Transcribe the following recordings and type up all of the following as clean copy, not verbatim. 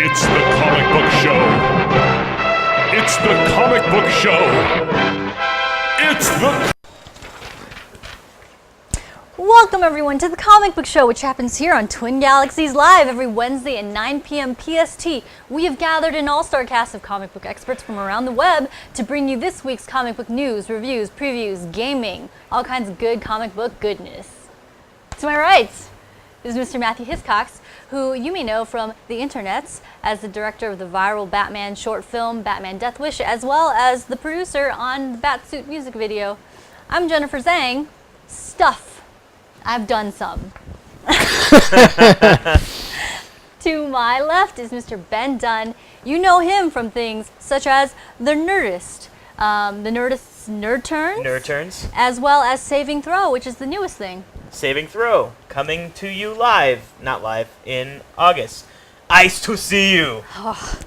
It's the comic book show. It's the comic book show. It's the... Welcome everyone to the Comic Book Show, which happens here on Twin Galaxies Live every Wednesday at 9 p.m. PST. We have gathered an all-star cast of comic book experts from around the web to bring you this week's comic book news, reviews, previews, gaming, all kinds of good comic book goodness. To my right is Mr. Matthew Hiscox, who you may know from the internets as the director of the viral Batman short film, Batman Death Wish, as well as the producer on the Batsuit music video. I'm Jennifer Zhang. Stuff. I've done some. To my left is Mr. Ben Dunn. You know him from things such as The Nerdist, the Nerdist's Nerd Turns, as well as Saving Throw, which is the newest thing. Saving Throw, coming to you live, not live, in August. Ice to see you. Oh.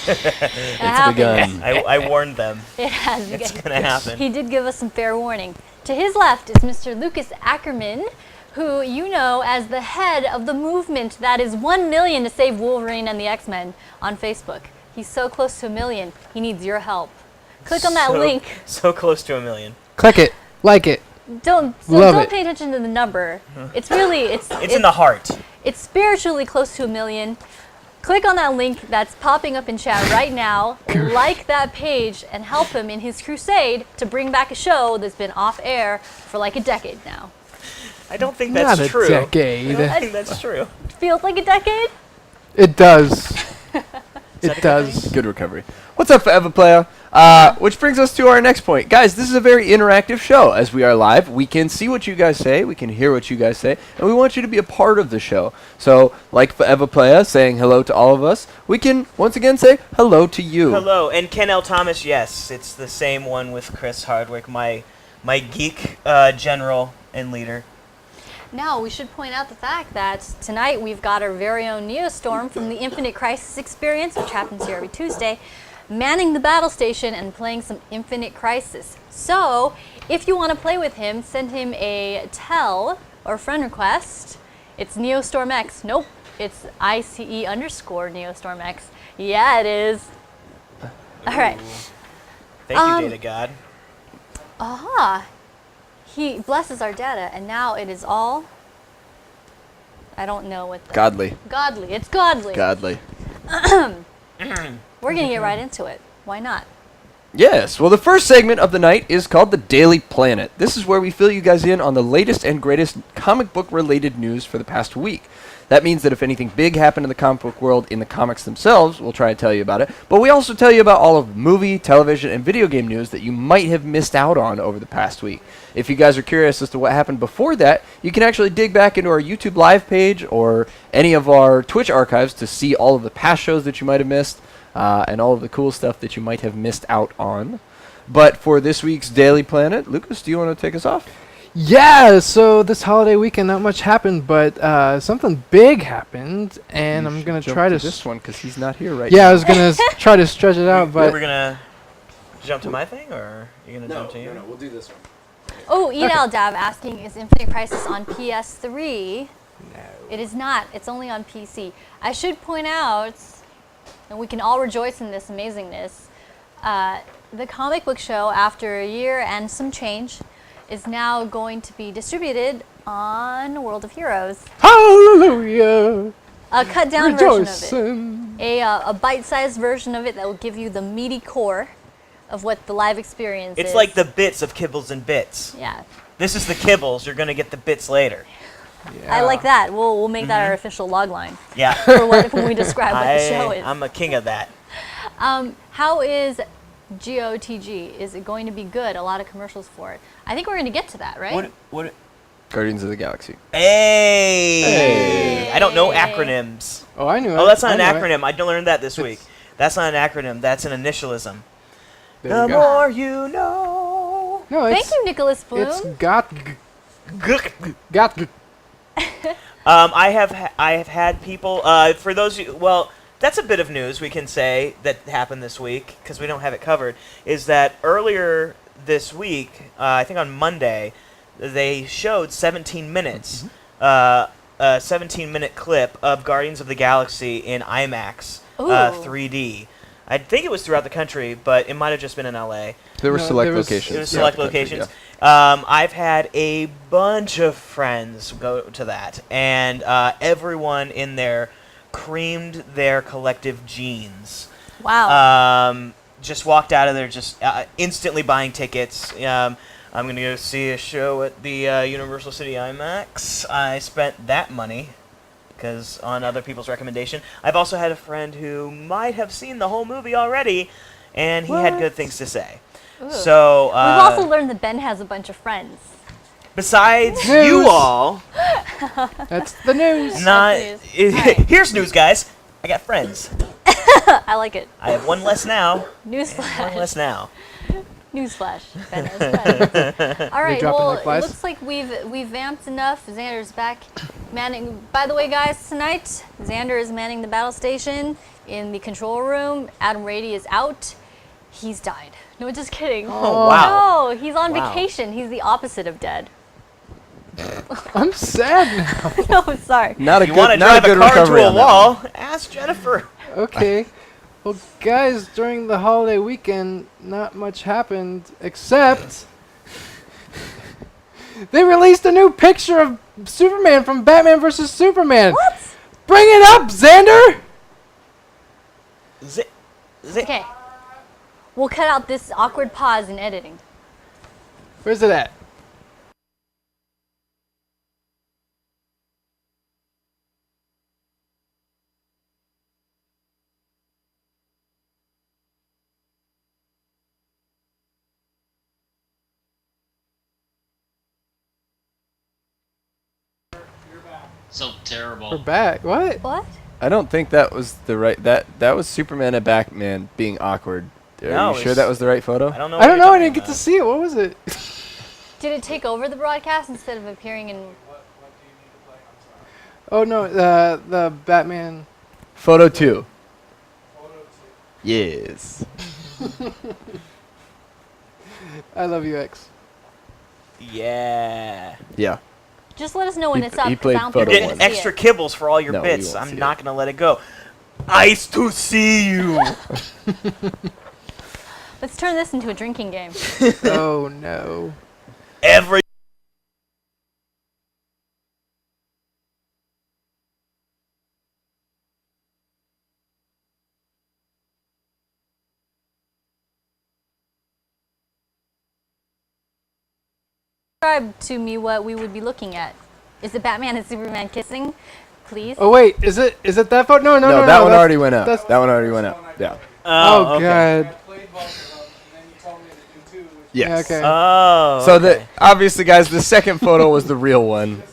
It's begun. I warned them. It has begun. It's going to happen. He did give us some fair warning. To his left is Mr. Lucas Ackerman, who you know as the head of the movement that is 1 million to save Wolverine and the X-Men on Facebook. He's so close to 1 million, he needs your help. Click on that link. So close to 1 million. Click it. Like it. Don't pay attention to the number. It's really, it's in the heart. It's spiritually close to 1 million. Click on that link that's popping up in chat right now, like that page, and help him in his crusade to bring back a show that's been off air for like a decade now. I don't think that's Not true. a decade. I don't think that's true. Feels like a decade? It does. It does. Good recovery. What's up, Forever Player? Which brings us to our next point. Guys, this is a very interactive show. As we are live, we can see what you guys say, we can hear what you guys say, and we want you to be a part of the show. So, like Forever Player saying hello to all of us, we can once again say hello to you. Hello, and Ken L. Thomas, yes, it's the same one with Chris Hardwick, my geek general and leader. Now, we should point out the fact that tonight we've got our very own Neostorm from the Infinite Crisis Experience, which happens here every Tuesday, manning the battle station and playing some Infinite Crisis. So, if you want to play with him, send him a tell or friend request. It's NeostormX. Nope, it's ICE_NeostormX. Yeah, it is. All right. Thank you, Data God. Aha. He blesses our data, and now it is all... I don't know what... Godly. Godly. It's godly. Godly. We're going to get right into it. Why not? Yes. Well, the first segment of the night is called the Daily Planet. This is where we fill you guys in on the latest and greatest comic book-related news for the past week. That means that if anything big happened in the comic book world in the comics themselves, we'll try to tell you about it. But we also tell you about all of the movie, television, and video game news that you might have missed out on over the past week. If you guys are curious as to what happened before that, you can actually dig back into our YouTube Live page or any of our Twitch archives to see all of the past shows that you might have missed and all of the cool stuff that you might have missed out on. But for this week's Daily Planet, Lucas, do you want to take us off? Yeah, so this holiday weekend, not much happened, but something big happened, and I'm going to try to... this one, because he's not here right now. now. I was going to try to stretch it out, but... We're going to jump to my thing, or are you going to jump to you? No, we'll do this one. Oh, Edal Dav asking, is Infinite Crisis on PS3? No. It is not. It's only on PC. I should point out, and we can all rejoice in this amazingness, the comic book show, after a year and some change, is now going to be distributed on World of Heroes. Hallelujah! A cut-down version of Rejoicing. it. A bite-sized version of it that will give you the meaty core of what the live experience is. It's like the bits of Kibbles and Bits. Yeah. This is the Kibbles. You're going to get the bits later. Yeah. I like that. We'll make that our official logline Yeah. for when we describe what the show is. I'm a king of that. How is GOTG? Is it going to be good? A lot of commercials for it. I think we're going to get to that, right? What? Guardians of the Galaxy. Hey! I don't know acronyms. Oh, I knew it. Oh, that's not an I knew it. acronym. I learned that this week. That's not an acronym. That's an initialism. There The you go. more you know. No, Thank you, Nicholas Bloom. It's got... I have had people. For those of you, well, that's a bit of news we can say that happened this week because we don't have it covered. Is that earlier this week? I think on Monday, they showed 17 minutes a 17-minute clip of Guardians of the Galaxy in IMAX 3D. I think it was throughout the country, but it might have just been in LA. There were select was- locations. It was throughout select the country, locations. yeah. I've had a bunch of friends go to that, and everyone in there creamed their collective jeans. Wow. Just walked out of there just instantly buying tickets. I'm going to go see a show at the Universal City IMAX. I spent that money because on other people's recommendation. I've also had a friend who might have seen the whole movie already, and he had good things to say. Ooh. So We've also learned that Ben has a bunch of friends. besides News. you all, That's the news. not That's news. Alright. here's news, guys. I got friends. I like it. I have one less now. One Newsflash. less now. Newsflash. Ben has friends. All right. dropping Well, like flies? it looks like we've vamped enough. Xander's back, manning. By the way, guys, tonight Xander is manning the battle station in the control room. Adam Rady is out. He's died. No, just kidding. Oh, wow. No, he's on Wow. vacation. He's the opposite of dead. I'm sad now. No, sorry. Not a You good, want to not a drive a good car recovery into a on that one. wall? Ask Jennifer. Okay. Well, guys, during the holiday weekend, not much happened except they released a new picture of Superman from Batman vs. Superman. What? Bring it up, Xander! Okay. We'll cut out this awkward pause in editing. Where's it at? So terrible. We're back. What? What? I don't think that was the right. That was Superman and Batman being awkward. Are No, you sure it's- that was the right photo? I don't know. I don't know. I didn't get to see it. What was it? Did it take over the broadcast instead of appearing in? Oh no, the Batman. Photo 2. Yes. I love you, X. Yeah. Yeah. Just let us know when He- it's up. he 'cause played I don't You're think photo we're getting gonna see extra it. kibbles for all your No, we bits. won't I'm see not going to let it go. Nice to see you. Let's turn this into a drinking game. Oh no. Every Describe to me what we would be looking at. Is it Batman and Superman kissing? Please. Oh wait, is it that photo? No, No, that one that's- already went up. that's- That one already went up. Yeah. Oh okay. god. Yes. Yeah, okay. Oh. So okay. obviously, guys, the second photo was the real one.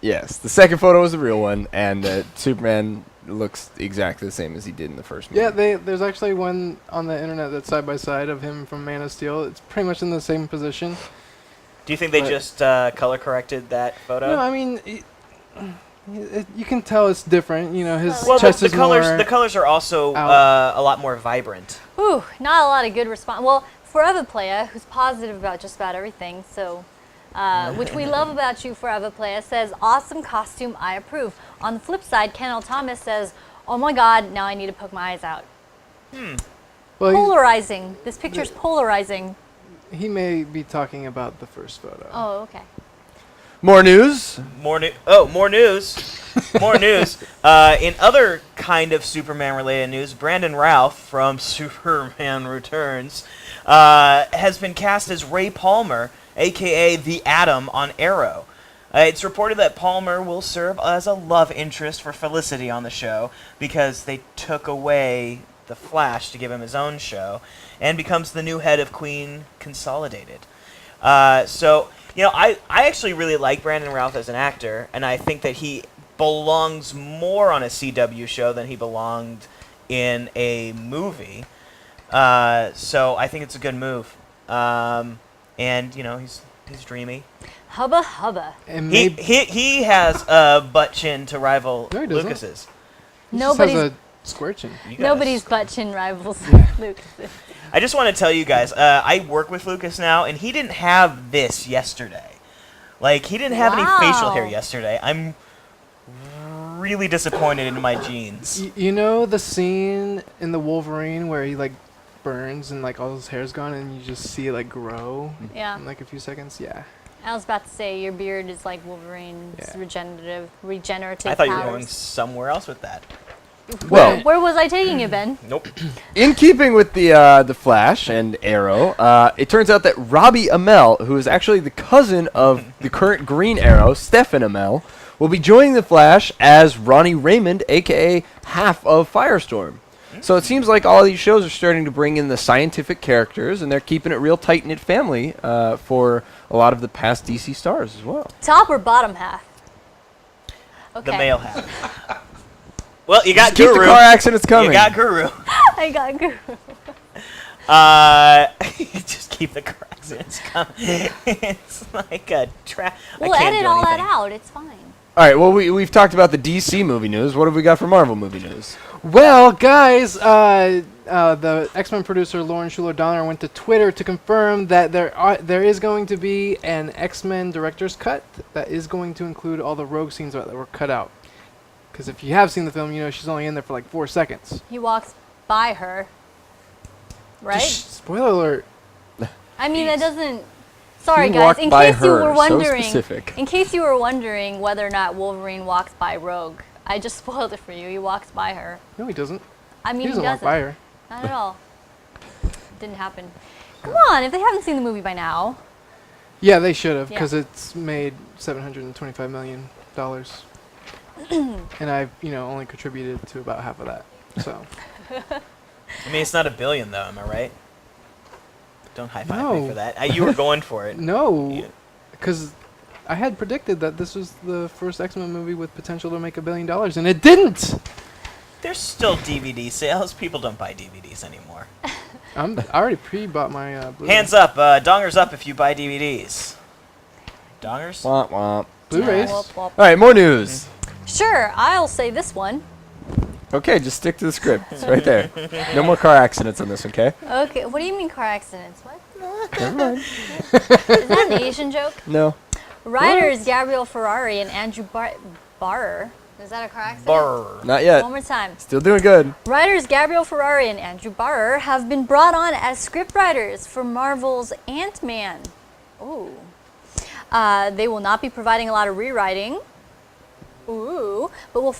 Yes, the second photo was the real one, and Superman looks exactly the same as he did in the first movie. Yeah, there's actually one on the internet that's side by side of him from Man of Steel. It's pretty much in the same position. Do you think they but- just color corrected that photo? No, I mean, you can tell it's different. You know, his well, chest the is colors more. the colors are also out. a lot more vibrant. Ooh, not a lot of good response. Well, Forever Playa, who's positive about just about everything, so which we love about you, Forever Playa, says, awesome costume, I approve. On the flip side, Ken L. Thomas says, oh my god, now I need to poke my eyes out. Well, Polarizing. This picture's polarizing. he may be talking about the first photo. Oh, okay. More news. More news. More news. In other kind of Superman-related news, Brandon Routh from Superman Returns has been cast as Ray Palmer, a.k.a. the Atom, on Arrow. It's reported that Palmer will serve as a love interest for Felicity on the show because they took away the Flash to give him his own show, and becomes the new head of Queen Consolidated. So, you know, I actually really like Brandon Routh as an actor, and I think that he belongs more on a CW show than he belonged in a movie. So I think it's a good move. And, you know, he's dreamy. Hubba hubba. And He maybe he has a butt chin to rival No, he doesn't. Lucas's. he just Nobody's has a square chin. You guys- nobody's butt chin rivals Lucas. I just want to tell you guys, I work with Lucas now, and he didn't have this yesterday. Like, he didn't have any facial hair Wow. yesterday. I'm really disappointed in my jeans. You know the scene in the Wolverine where he like burns and like all his hair's gone and you just see it like grow Yeah. in like a few seconds? Yeah. I was about to say your beard is like Wolverine's Yeah. regenerative I thought you were powers. going somewhere else with that. Well, Where was I taking you, Ben? Nope. in keeping with the Flash and Arrow, it turns out that Robbie Amell, who is actually the cousin of the current Green Arrow, Stephen Amell, will be joining the Flash as Ronnie Raymond, aka half of Firestorm. So it seems like all these shows are starting to bring in the scientific characters, and they're keeping it real tight-knit family for a lot of the past DC stars as well. Top or bottom half? Okay. The male half. Well, you got Keep Guru. the car accidents coming. You got Guru. I got Guru. Just keep the car accidents coming. It's like a trap. We'll edit all that out. It's fine. All right, well, we've talked about the DC movie news. What have we got for Marvel movie news? Well, guys, the X-Men producer Lauren Schuler Donner went to Twitter to confirm that there is going to be an X-Men director's cut that is going to include all the rogue scenes that were cut out. Because if you have seen the film, you know she's only in there for like 4 seconds. He walks by her. Right? Spoiler alert. I mean, that doesn't. Sorry, He guys. walked In by case you her, were so wondering, specific. in case you were wondering whether or not Wolverine walks by Rogue, I just spoiled it for you. He walks by her. No, he doesn't. I mean, He doesn't walk by her. Not at all. Didn't happen. Come on, if they haven't seen the movie by now. Yeah, they should have, Yeah. because it's made $725 million. And I've, only contributed to about half of that. So, I mean, it's not $1 billion, though. Am I right? Don't high five me No. for that. You were going for it. no, Yeah. because I had predicted that this was the first X-Men movie with potential to make $1 billion, and it didn't! There's still DVD sales. People don't buy DVDs anymore. I already pre-bought my Blu-ray. Hands up. Dongers up if you buy DVDs. Dongers? Womp womp. Blu-rays. Whoop, whoop. All right, more news. Sure, I'll say this one. Okay, just stick to the script. It's right there. No more car accidents on this, okay? Okay, what do you mean car accidents? What? Never mind. Is that an Asian joke? No. Writers Gabriel Ferrari and Andrew Barrer. Is that a car accident? Brr. Not yet. One more time. Still doing good. Writers Gabriel Ferrari and Andrew Barrer have been brought on as scriptwriters for Marvel's Ant-Man. Ooh. They will not be providing a lot of rewriting. Ooh. But we'll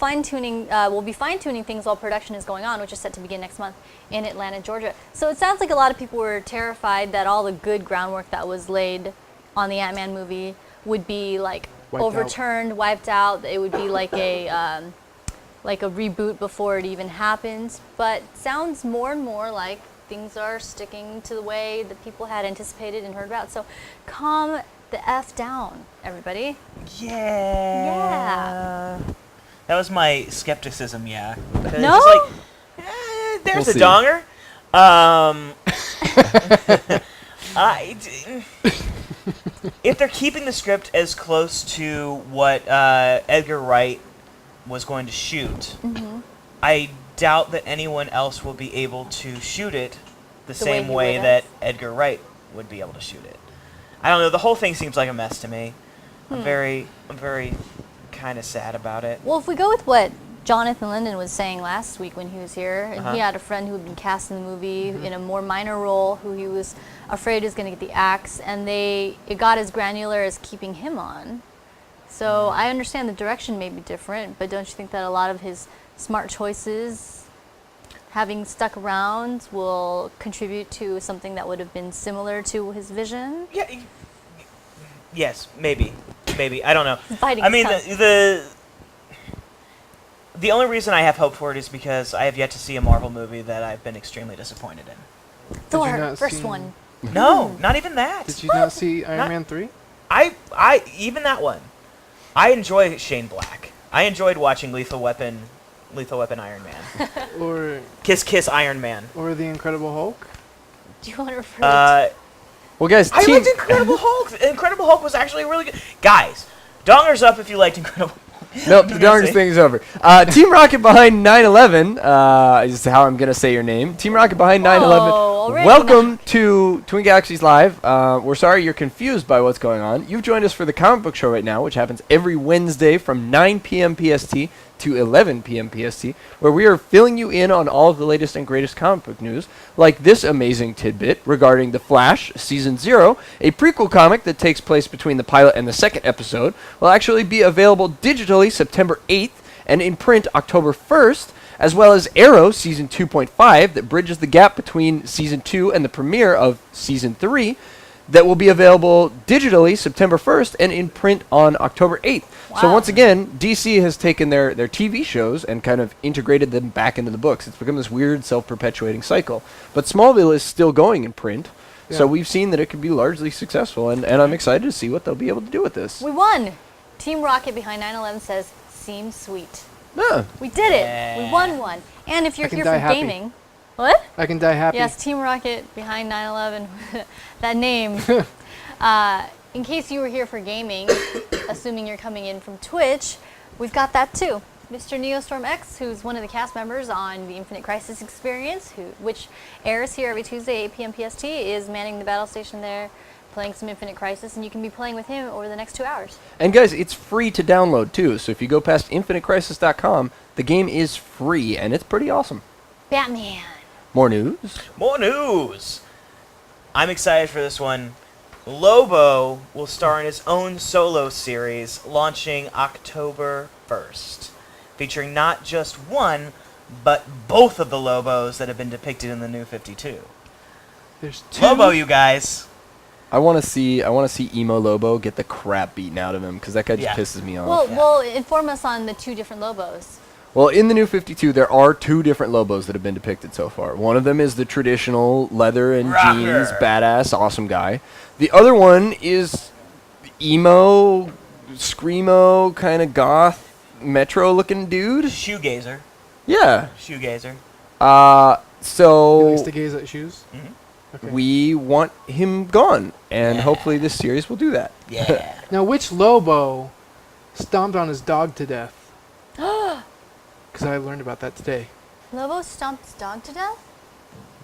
be fine-tuning things while production is going on, which is set to begin next month in Atlanta, Georgia. So it sounds like a lot of people were terrified that all the good groundwork that was laid on the Ant-Man movie would be like Wiped out. overturned, wiped out. It would be like a reboot before it even happens. But sounds more and more like things are sticking to the way that people had anticipated and heard about. So calm the F down, everybody. Yeah. That was my skepticism, yeah. 'Cause No? it's like, there's We'll a see. donger. If they're keeping the script as close to what Edgar Wright was going to shoot, I doubt that anyone else will be able to shoot it the way same he way would that have? Edgar Wright would be able to shoot it. I don't know. The whole thing seems like a mess to me. I'm very kind of sad about it. Well, if we go with what Jonathan Linden was saying last week when he was here, and Uh-huh. he had a friend who had been cast in the movie in a more minor role who he was afraid was going to get the axe, and it got as granular as keeping him on. So I understand the direction may be different, but don't you think that a lot of his smart choices, having stuck around, will contribute to something that would have been similar to his vision? Yeah. Yes, maybe. I don't know. Biting I mean, his the only reason I have hope for it is because I have yet to see a Marvel movie that I've been extremely disappointed in. Thor, not first see- one. No, not even that. Did you not see Iron Not- Man 3? I even that one. I enjoy Shane Black. I enjoyed watching Lethal Weapon Iron Man. Or Kiss Iron Man. The Incredible Hulk? Do you want to refer to Well, guys, I liked Incredible Hulk. Incredible Hulk was actually really good. Guys, dongers up if you liked Incredible Hulk. Nope, the darkest thing is over. Team Rocket behind 9/11 is how I'm going to say your name. Team Rocket behind 9/11. already Welcome to Twin Galaxies Live. We're sorry you're confused by what's going on. You've joined us for the comic book show right now, which happens every Wednesday from 9 p.m. PST to 11 p.m. PST, where we are filling you in on all of the latest and greatest comic book news, like this amazing tidbit regarding The Flash Season 0, a prequel comic that takes place between the pilot and the second episode, will actually be available digitally September 8th and in print October 1st, as well as Arrow Season 2.5 that bridges the gap between Season 2 and the premiere of Season 3, that will be available digitally September 1st and in print on October 8th. So once again, DC has taken their TV shows and kind of integrated them back into the books. It's become this weird self-perpetuating cycle. But Smallville is still going in print, so we've seen that it could be largely successful, and I'm excited to see what they'll be able to do with this. We won. Team Rocket behind 9/11 says, seems sweet. Yeah. We did it. We won one. And if you're can here die for happy. gaming, what? I can die happy. Yes, Team Rocket behind 9/11. That name. In case you were here for gaming, assuming you're coming in from Twitch, we've got that too. Mr. Neostorm X, who's one of the cast members on the Infinite Crisis experience, which airs here every Tuesday, 8 p.m. PST, is manning the battle station there, playing some Infinite Crisis, and you can be playing with him over the next 2 hours. And guys, it's free to download too, so if you go past infinitecrisis.com, the game is free, and it's pretty awesome. Batman. More news? More news. I'm excited for this one. Lobo will star in his own solo series launching October 1st, featuring not just one, but both of the Lobos that have been depicted in the New 52. There's 2. Lobo, you guys. I want to see Emo Lobo get the crap beaten out of him, because that guy just Yeah. pisses me off. Well, inform us on the 2 different Lobos. Well, in the New 52, there are 2 different Lobos that have been depicted so far. One of them is the traditional leather and Rocker. jeans, badass, awesome guy. The other one is emo, screamo, kind of goth, metro-looking dude. Shoegazer. Yeah. Shoegazer. So He likes to gaze at shoes. Okay. we want him gone, and hopefully this series will do that. Yeah. Now, which Lobo stomped on his dog to death? Because I learned about that today. Lobo stomped his dog to death?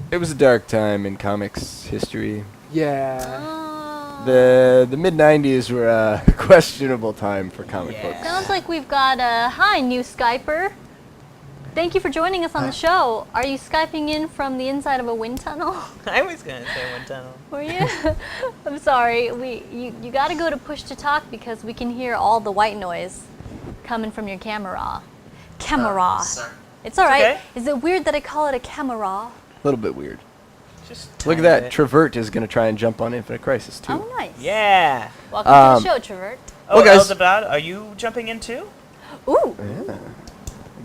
It was a dark time in comics history. Yeah. Oh. The mid-90s were a questionable time for comic Yeah. books. Sounds like we've got a hi, new Skyper. Thank you for joining us on the show. Are you Skyping in from the inside of a wind tunnel? I was going to say wind tunnel. Were you? I'm sorry. You got to go to push to talk because we can hear all the white noise coming from your camera. Camera. Sorry. It's all right. okay. Is it weird that I call it a camera? A little bit weird. Just Look at tiny that. bit. Travert is going to try and jump on Infinite Crisis, too. Oh, nice. Yeah. Welcome to the show, Travert. Oh, Well, guys- Elzabad, are you jumping in too? Ooh.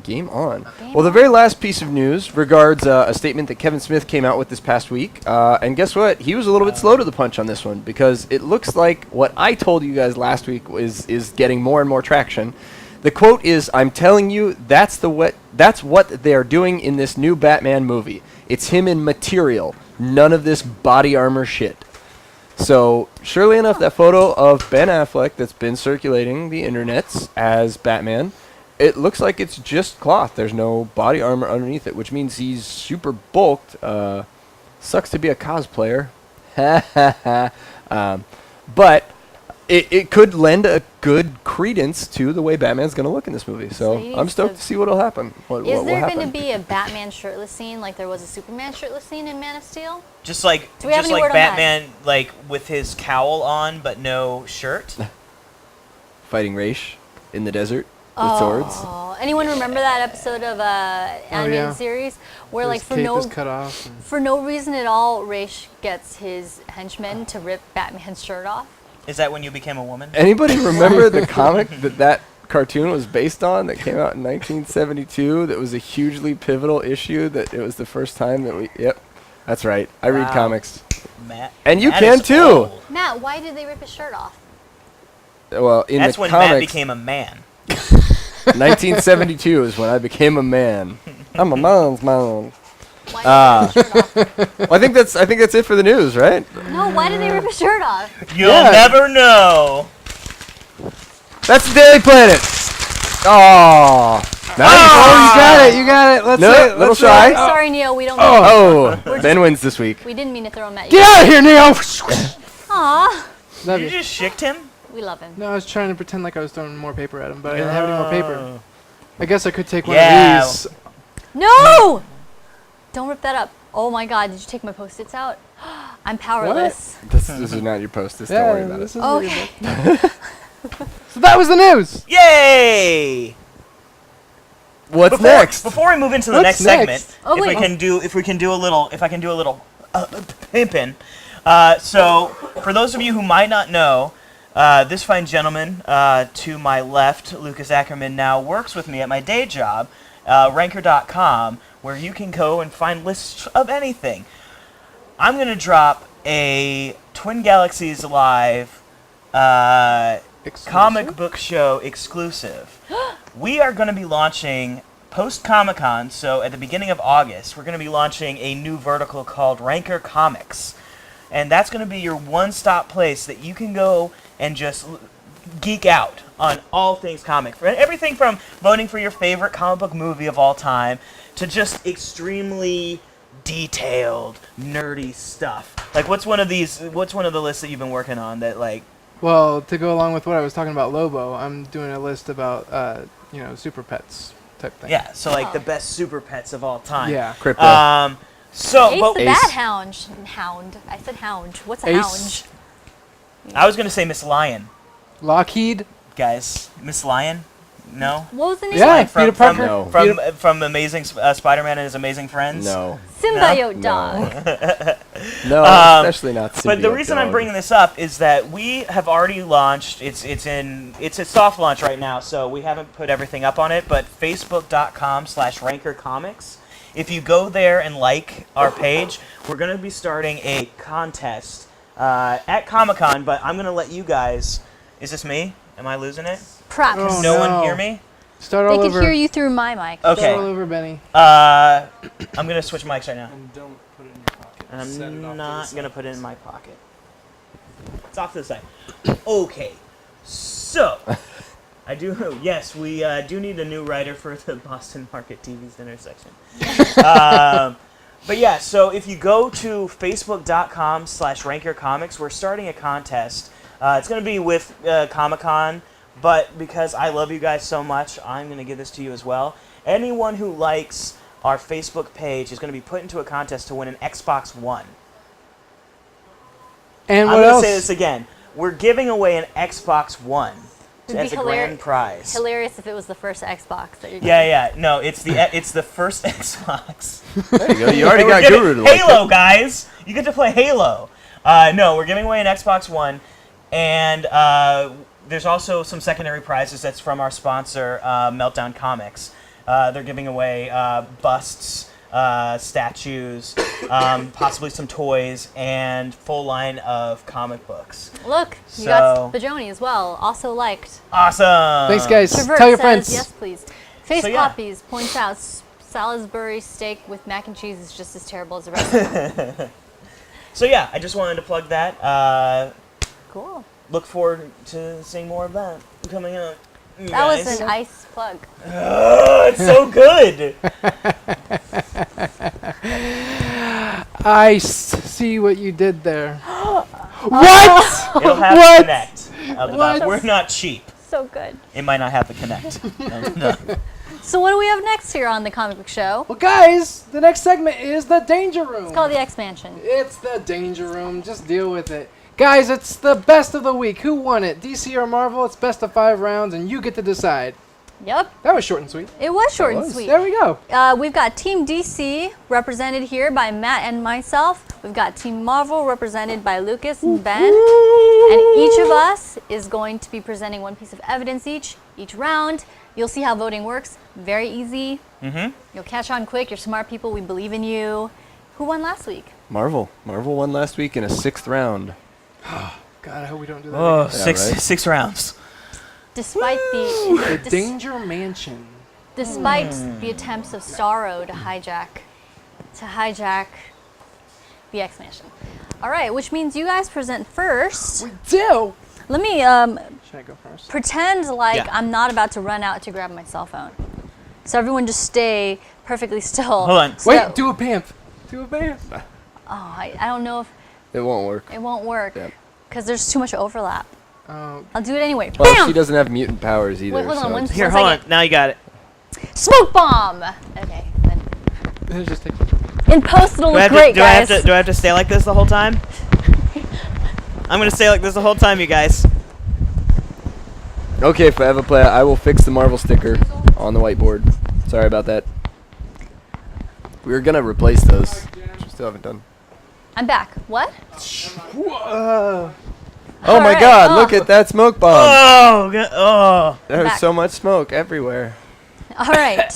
Game on. Game Well, the on. very last piece of news regards a statement that Kevin Smith came out with this past week. And guess what? He was a little bit slow to the punch on this one, because it looks like what I told you guys last week is getting more and more traction. The quote is, "I'm telling you, that's what they are doing in this new Batman movie. It's him in material. None of this body armor shit." So, surely enough, that photo of Ben Affleck that's been circulating the internets as Batman, it looks like it's just cloth. There's no body armor underneath it, which means he's super bulked. Sucks to be a cosplayer. But it could lend a good credence to the way Batman's going to look in this movie. So So he I'm needs stoked to- to see what'll happen. What Is will there happen. going to be a Batman shirtless scene like there was a Superman shirtless scene in Man of Steel? Just like Do we have just any like word on that? Batman, like with his cowl on but no shirt. Fighting Raish in the desert with swords? Oh, anyone remember that episode of animated yeah. series where, His like, cape is cut off. and- for no reason at all, Raish gets his henchmen to rip Batman's shirt off? Is that when you became a woman? Anybody remember the comic that cartoon was based on that came out in 1972 that was a hugely pivotal issue that it was the first time that we... Yep, that's right. I read Wow. comics. Matt, And you Matt can is too. old. Matt, why did they rip his shirt off? Well, in That's the when Matt comics, became a man. 1972 is when I became a man. I'm a man's man. Why did they rip his shirt off? Well, I think that's it for the news, right? No, why did they rip his shirt off? You'll Yeah. never know. That's the Daily Planet. Oh, nice. Oh, you got it. Let's No, say it. little Let's say shy. it. Sorry, Neil, we don't Oh, We're Ben wins this week. We didn't mean to throw him at you. Get out of here, Neo! Aw, Love You you. just shicked him? we love him. No, I was trying to pretend like I was throwing more paper at him, but I didn't have any more paper. I guess I could take one Yeah. of these. No! Don't rip that up. Oh my god, did you take my post-its out? I'm powerless. This is not your post. Don't worry about this it. is Okay. So that was the news. Yay! What's next? Before we move into the What's next segment, next? Oh, if wait. I can do a little pimpin'. So for those of you who might not know, this fine gentleman to my left, Lucas Ackerman, now works with me at my day job, Ranker.com, where you can go and find lists of anything. I'm gonna drop a Twin Galaxies Live comic book show exclusive. We are going to be launching post Comic-Con, so at the beginning of August, we're going to be launching a new vertical called Ranker Comics. And that's going to be your one-stop place that you can go and just geek out on all things comic. For everything from voting for your favorite comic book movie of all time to just extremely detailed, nerdy stuff. Like, what's one of the lists that you've been working on that, like... Well, to go along with what I was talking about Lobo, I'm doing a list about, super pets type thing. Yeah, so like the best super pets of all time. Yeah. Crypto. So, Ace but the Bat Hound. I said hound. What's a Ace. hound? I was gonna say Miss Lion, Lockheed. guys. Miss Lion? No. What was the name? Yeah, of it? Peter Parker. No. From Amazing Spider-Man and His Amazing Friends. No. Symbiote No. dog. No, especially not But the symbiote reason I'm dog. bringing this up is that we have already launched. It's a soft launch right now, so we haven't put everything up on it. But Facebook.com/RankerComics. If you go there and like our page, we're going to be starting a contest at Comic-Con. But I'm going to let you guys. Is this me? Am I losing it? Perhaps. Oh, No no. one hear me? Start They all could over. hear you through my mic. Okay. Start all over, Benny. I'm going to switch mics right now. And don't put it in your pocket. And Set it I'm off not to going to put it in my pocket. It's off to the side. Okay. So, yes, we do need a new writer for the Boston Market TV's dinner section. But yeah, so if you go to facebook.com/RankerComics, we're starting a contest. It's going to be with Comic-Con, but because I love you guys so much, I'm going to give this to you as well. Anyone who likes our Facebook page is going to be put into a contest to win an Xbox One. And I'm what going to else? say this again. We're giving away an Xbox One It'd as be a grand prize. hilarious if it was the first Xbox that you're Yeah. No, it's the first Xbox. There you go. You already And we're got giving- Guru to like Halo, guys. You get to play Halo. No, we're giving away an Xbox One, and there's also some secondary prizes. That's from our sponsor, Meltdown Comics. They're giving away busts, statues, possibly some toys, and full line of comic books. Look, you So- got Bajoni as well. Also liked. Awesome. Thanks, guys. Travert Tell your says, friends. Yes, please. Face So, yeah. Poppies points out Salisbury steak with mac and cheese is just as terrible as the rest of them. So yeah, I just wanted to plug that. Cool. Look forward to seeing more of that coming up. you That was guys. an ice plug. Oh, it's so good. I see what you did there. What? It'll have What? Connect. What? We're not cheap. So good. It might not have the Connect. No. So what do we have next here on the comic book show? Well, guys, the next segment is the Danger Room. It's called the Expansion. It's the Danger Room. Just deal with it. Guys, it's the best of the week. Who won it? DC or Marvel? It's best of 5 rounds, and you get to decide. Yep, That was short and sweet. it was short and sweet. There we go. We've got Team DC represented here by Matt and myself. We've got Team Marvel represented by Lucas and Ben. And each of us is going to be presenting one piece of evidence each round. You'll see how voting works. Very easy. You'll catch on quick. You're smart people. We believe in you. Who won last week? Marvel. Marvel won last week in a 6th round. God, I hope we don't do that. Oh, again. six rounds. Despite The the Danger Mansion. despite the attempts of Starro to hijack the Expansion. All right, which means you guys present first. We do. Let me Should I go first? Pretend like Yeah. I'm not about to run out to grab my cell phone. So everyone just stay perfectly still. Hold on. So Wait, that- do a pamp. Do a pamp. Oh, I don't know if It won't work. it won't work Yep. because there's too much overlap. Oh, I'll do it anyway. Well, Bam! she doesn't have mutant powers either. Wait, hold on, so one it's- Here, 1 hold on. second. Now you got it. Smoke bomb. Okay, then just take. in post it'll Do I, look have great, to, do, I have guys. to, do I have to stay like this the whole time? I'm gonna stay like this the whole time, you guys. Okay, Forever Player, I will fix the Marvel sticker on the whiteboard. Sorry about that. We were gonna replace those, which we still haven't done. I'm back. What? Whoa. Oh my Alright, God! oh. Look at that smoke bomb. Oh. There's Back. so much smoke everywhere. All right.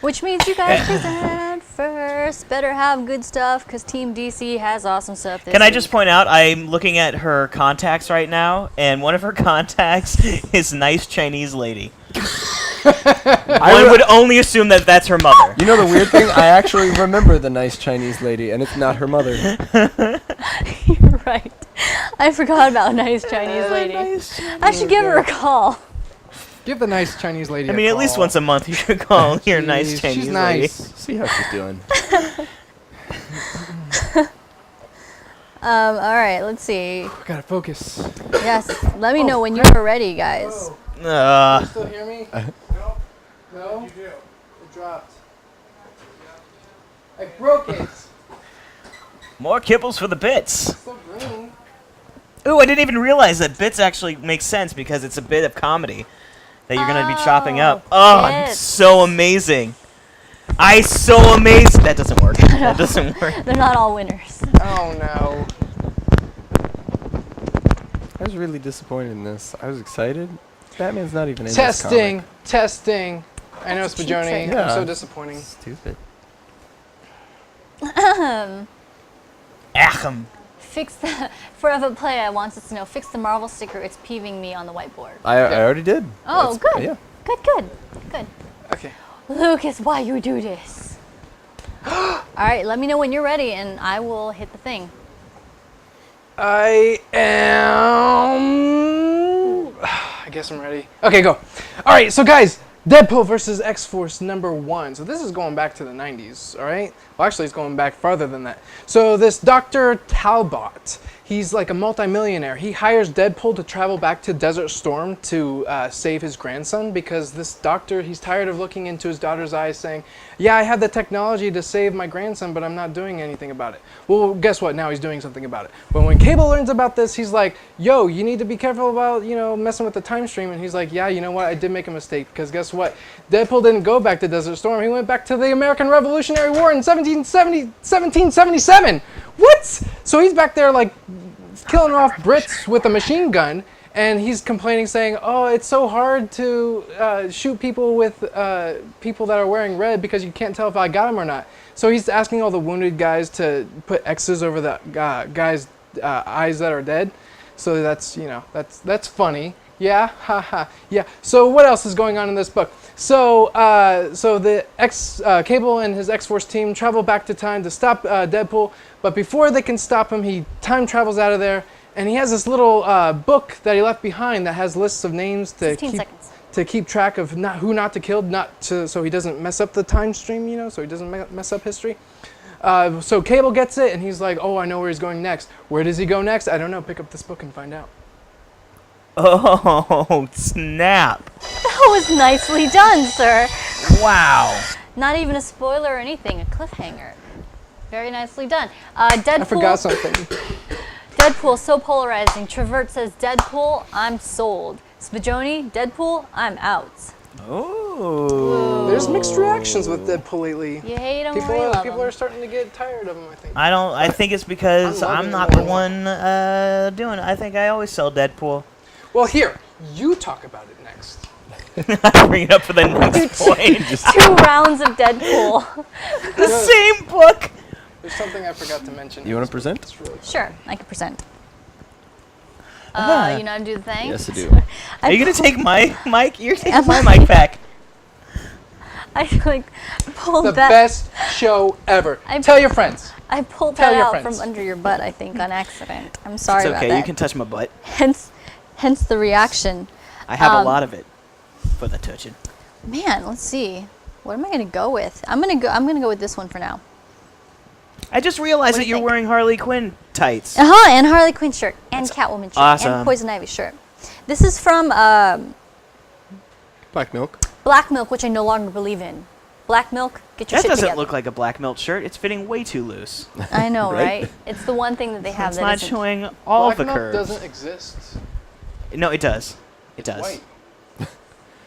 Which means you guys present first. Better have good stuff because Team DC has awesome stuff. This Can I week. just point out, I'm looking at her contacts right now, and one of her contacts is nice Chinese lady. One would only assume that that's her mother. You know the weird thing? I actually remember the nice Chinese lady, and it's not her mother. You're right. I forgot about nice Chinese lady. I should give her a call. Give the nice Chinese lady. I mean, at least once a month you should call your nice Jeez, Chinese she's lady. nice. See how she's doing. All right, let's see. Gotta focus. Yes, let me know when you're ready, guys. Uh, Still hear me? No. No. You do. It dropped. I broke it. more kibbles for the bits. Still green. Ooh, I didn't even realize that bits actually makes sense because it's a bit of comedy that you're going to be chopping up. Oh, bits. so amazing. So amazing. That doesn't work. That doesn't work. They're not all winners. Oh no. I was really disappointed in this. I was excited. Batman's not even in Testing. this Testing. I know, That's a cheap Spajoni. trick. I'm Yeah. so disappointing. Stupid. Achem. Fix the Forever Player wants us to know. Fix the Marvel sticker. It's peeving me on the whiteboard. I already did. Oh, That's- good. Yeah. Good. Okay. Lucas, why you do this? All right, let me know when you're ready, and I will hit the thing. I am. I guess I'm ready. Okay, go. All right, so guys, Deadpool versus X-Force #1. So this is going back to the 90s, all right? Well, actually, it's going back farther than that. So this Dr. Talbot, he's like a multimillionaire. He hires Deadpool to travel back to Desert Storm to save his grandson because this doctor, he's tired of looking into his daughter's eyes saying, yeah, I have the technology to save my grandson, but I'm not doing anything about it. Well, guess what? Now he's doing something about it. But when Cable learns about this, he's like, yo, you need to be careful about, messing with the time stream. And he's like, yeah, you know what? I did make a mistake because guess what? Deadpool didn't go back to Desert Storm. He went back to the American Revolutionary War in 1777. What? So he's back there like killing off Brits with a machine gun. And he's complaining, saying, "Oh, it's so hard to shoot people with people that are wearing red because you can't tell if I got them or not." So he's asking all the wounded guys to put X's over the guys' eyes that are dead. So that's that's funny. Yeah, haha. Yeah. So what else is going on in this book? So the Cable and his X-Force team travel back to time to stop Deadpool, but before they can stop him, he time travels out of there. And he has this little book that he left behind that has lists of names to 15 seconds. keep track of who not to kill, so he doesn't mess up the time stream, so he doesn't mess up history. So Cable gets it, and he's like, "Oh, I know where he's going next. Where does he go next? I don't know. Pick up this book and find out." Oh, snap. That was nicely done, sir. Wow. Not even a spoiler or anything, a cliffhanger. Very nicely done. Deadpool. I forgot something. Deadpool, so polarizing. Travert says, Deadpool, I'm sold. Spajoni, Deadpool, I'm out. Oh. There's mixed reactions with Deadpool lately. You hate him or you love People him. are starting to get tired of him, I think. I think it's because I'm loving I'm not it. the one doing it. I think I always sell Deadpool. Well, here, you talk about it next. Bring it up for the next point. 2 rounds of Deadpool. The same book. There's something I forgot to mention. You want to present? It's really Sure, I can present. You know how to do the thing? Yes, I do. Are you going to take my mic? You're taking my mic back. I pulled the that. best show ever. I- Tell your friends. I pulled Tell that your out friends. from under your butt, I think, on accident. I'm sorry It's about okay. that. You can touch my butt. Hence Hence the reaction. I have a lot of it for the touching. Man, let's see. What am I gonna go with? I'm gonna go with this one for now. I just realized What do that you you're think? wearing Harley Quinn tights. And Harley Quinn shirt, and Catwoman shirt, awesome. and Poison Ivy shirt. This is from Black milk. Black Milk, which I no longer believe in. Black Milk, get your That shit doesn't together. look like a black milk shirt. It's fitting way too loose. I know, Right? right? It's the one thing that they have It's that not isn't. showing all Black the milk curves. doesn't exist. No, it does. It does. White.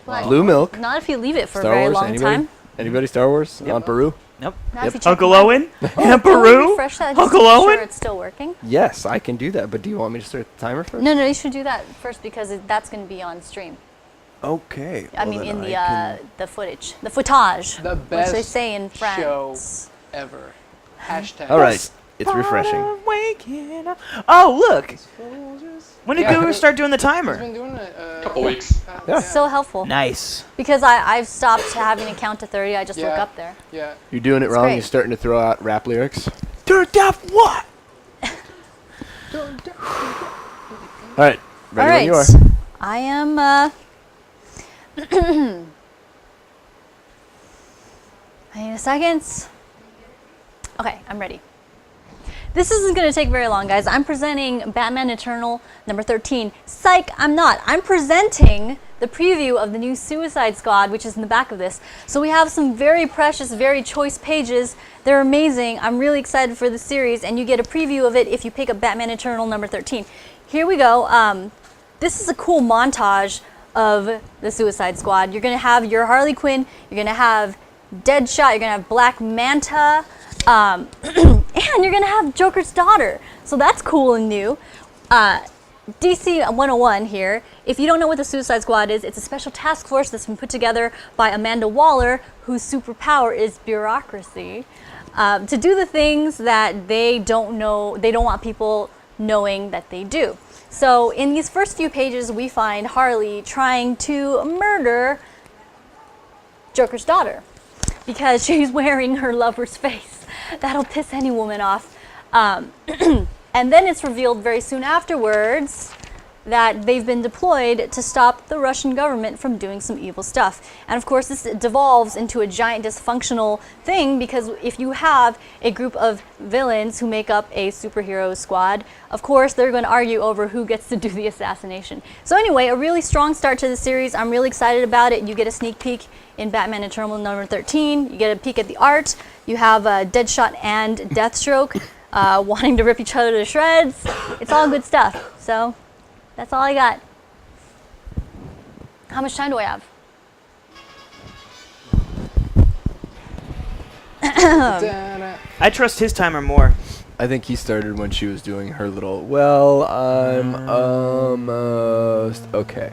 Black. Blue milk. Not if you leave it for Star a very Wars. long Anybody? time. Anybody? Star Wars? Yep. On Peru? Nope. Not if you check Uncle the Owen? can we Peru? refresh that just Uncle to make Owen? sure it's still working? Yes, I can do that. But do you want me to start the timer first? No, you should do that first because that's going to be on stream. Okay. I well, mean, then in I the footage, the footage. The which best they say in show France. ever. Hashtag. All right. It's refreshing. Waking up. Oh, look. When did Yeah. Guru start doing the He's timer? been doing it. Couple weeks. Yeah. So helpful. Nice. Because I've stopped having to count to 30. I just look Yeah. up there. Yeah. You're doing it It's wrong. great. You're starting to throw out rap lyrics. Turned off what? All right. Ready All when you are. right. I am. I need a second. Okay, I'm ready. This isn't going to take very long, guys. I'm presenting Batman Eternal number 13. Psych, I'm not. I'm presenting the preview of the new Suicide Squad, which is in the back of this. So we have some very precious, very choice pages. They're amazing. I'm really excited for the series, and you get a preview of it if you pick up Batman Eternal number 13. Here we go. This is a cool montage of the Suicide Squad. You're going to have your Harley Quinn, you're going to have Deadshot, you're going to have Black Manta, and you're going to have Joker's daughter. So that's cool and new. DC 101 here. If you don't know what the Suicide Squad is, it's a special task force that's been put together by Amanda Waller, whose superpower is bureaucracy, to do the things that they don't want people knowing that they do. So in these first few pages, we find Harley trying to murder Joker's daughter because she's wearing her lover's face. That'll piss any woman off. And then it's revealed very soon afterwards that they've been deployed to stop the Russian government from doing some evil stuff. And of course, this devolves into a giant dysfunctional thing because if you have a group of villains who make up a superhero squad, of course, they're going to argue over who gets to do the assassination. So anyway, a really strong start to the series. I'm really excited about it. You get a sneak peek in Batman Eternal number 13. You get a peek at the art. You have Deadshot and Deathstroke wanting to rip each other to shreds. It's all good stuff. So that's all I got. How much time do I have? I trust his timer more. I think he started when she was doing her little, well, I'm almost okay.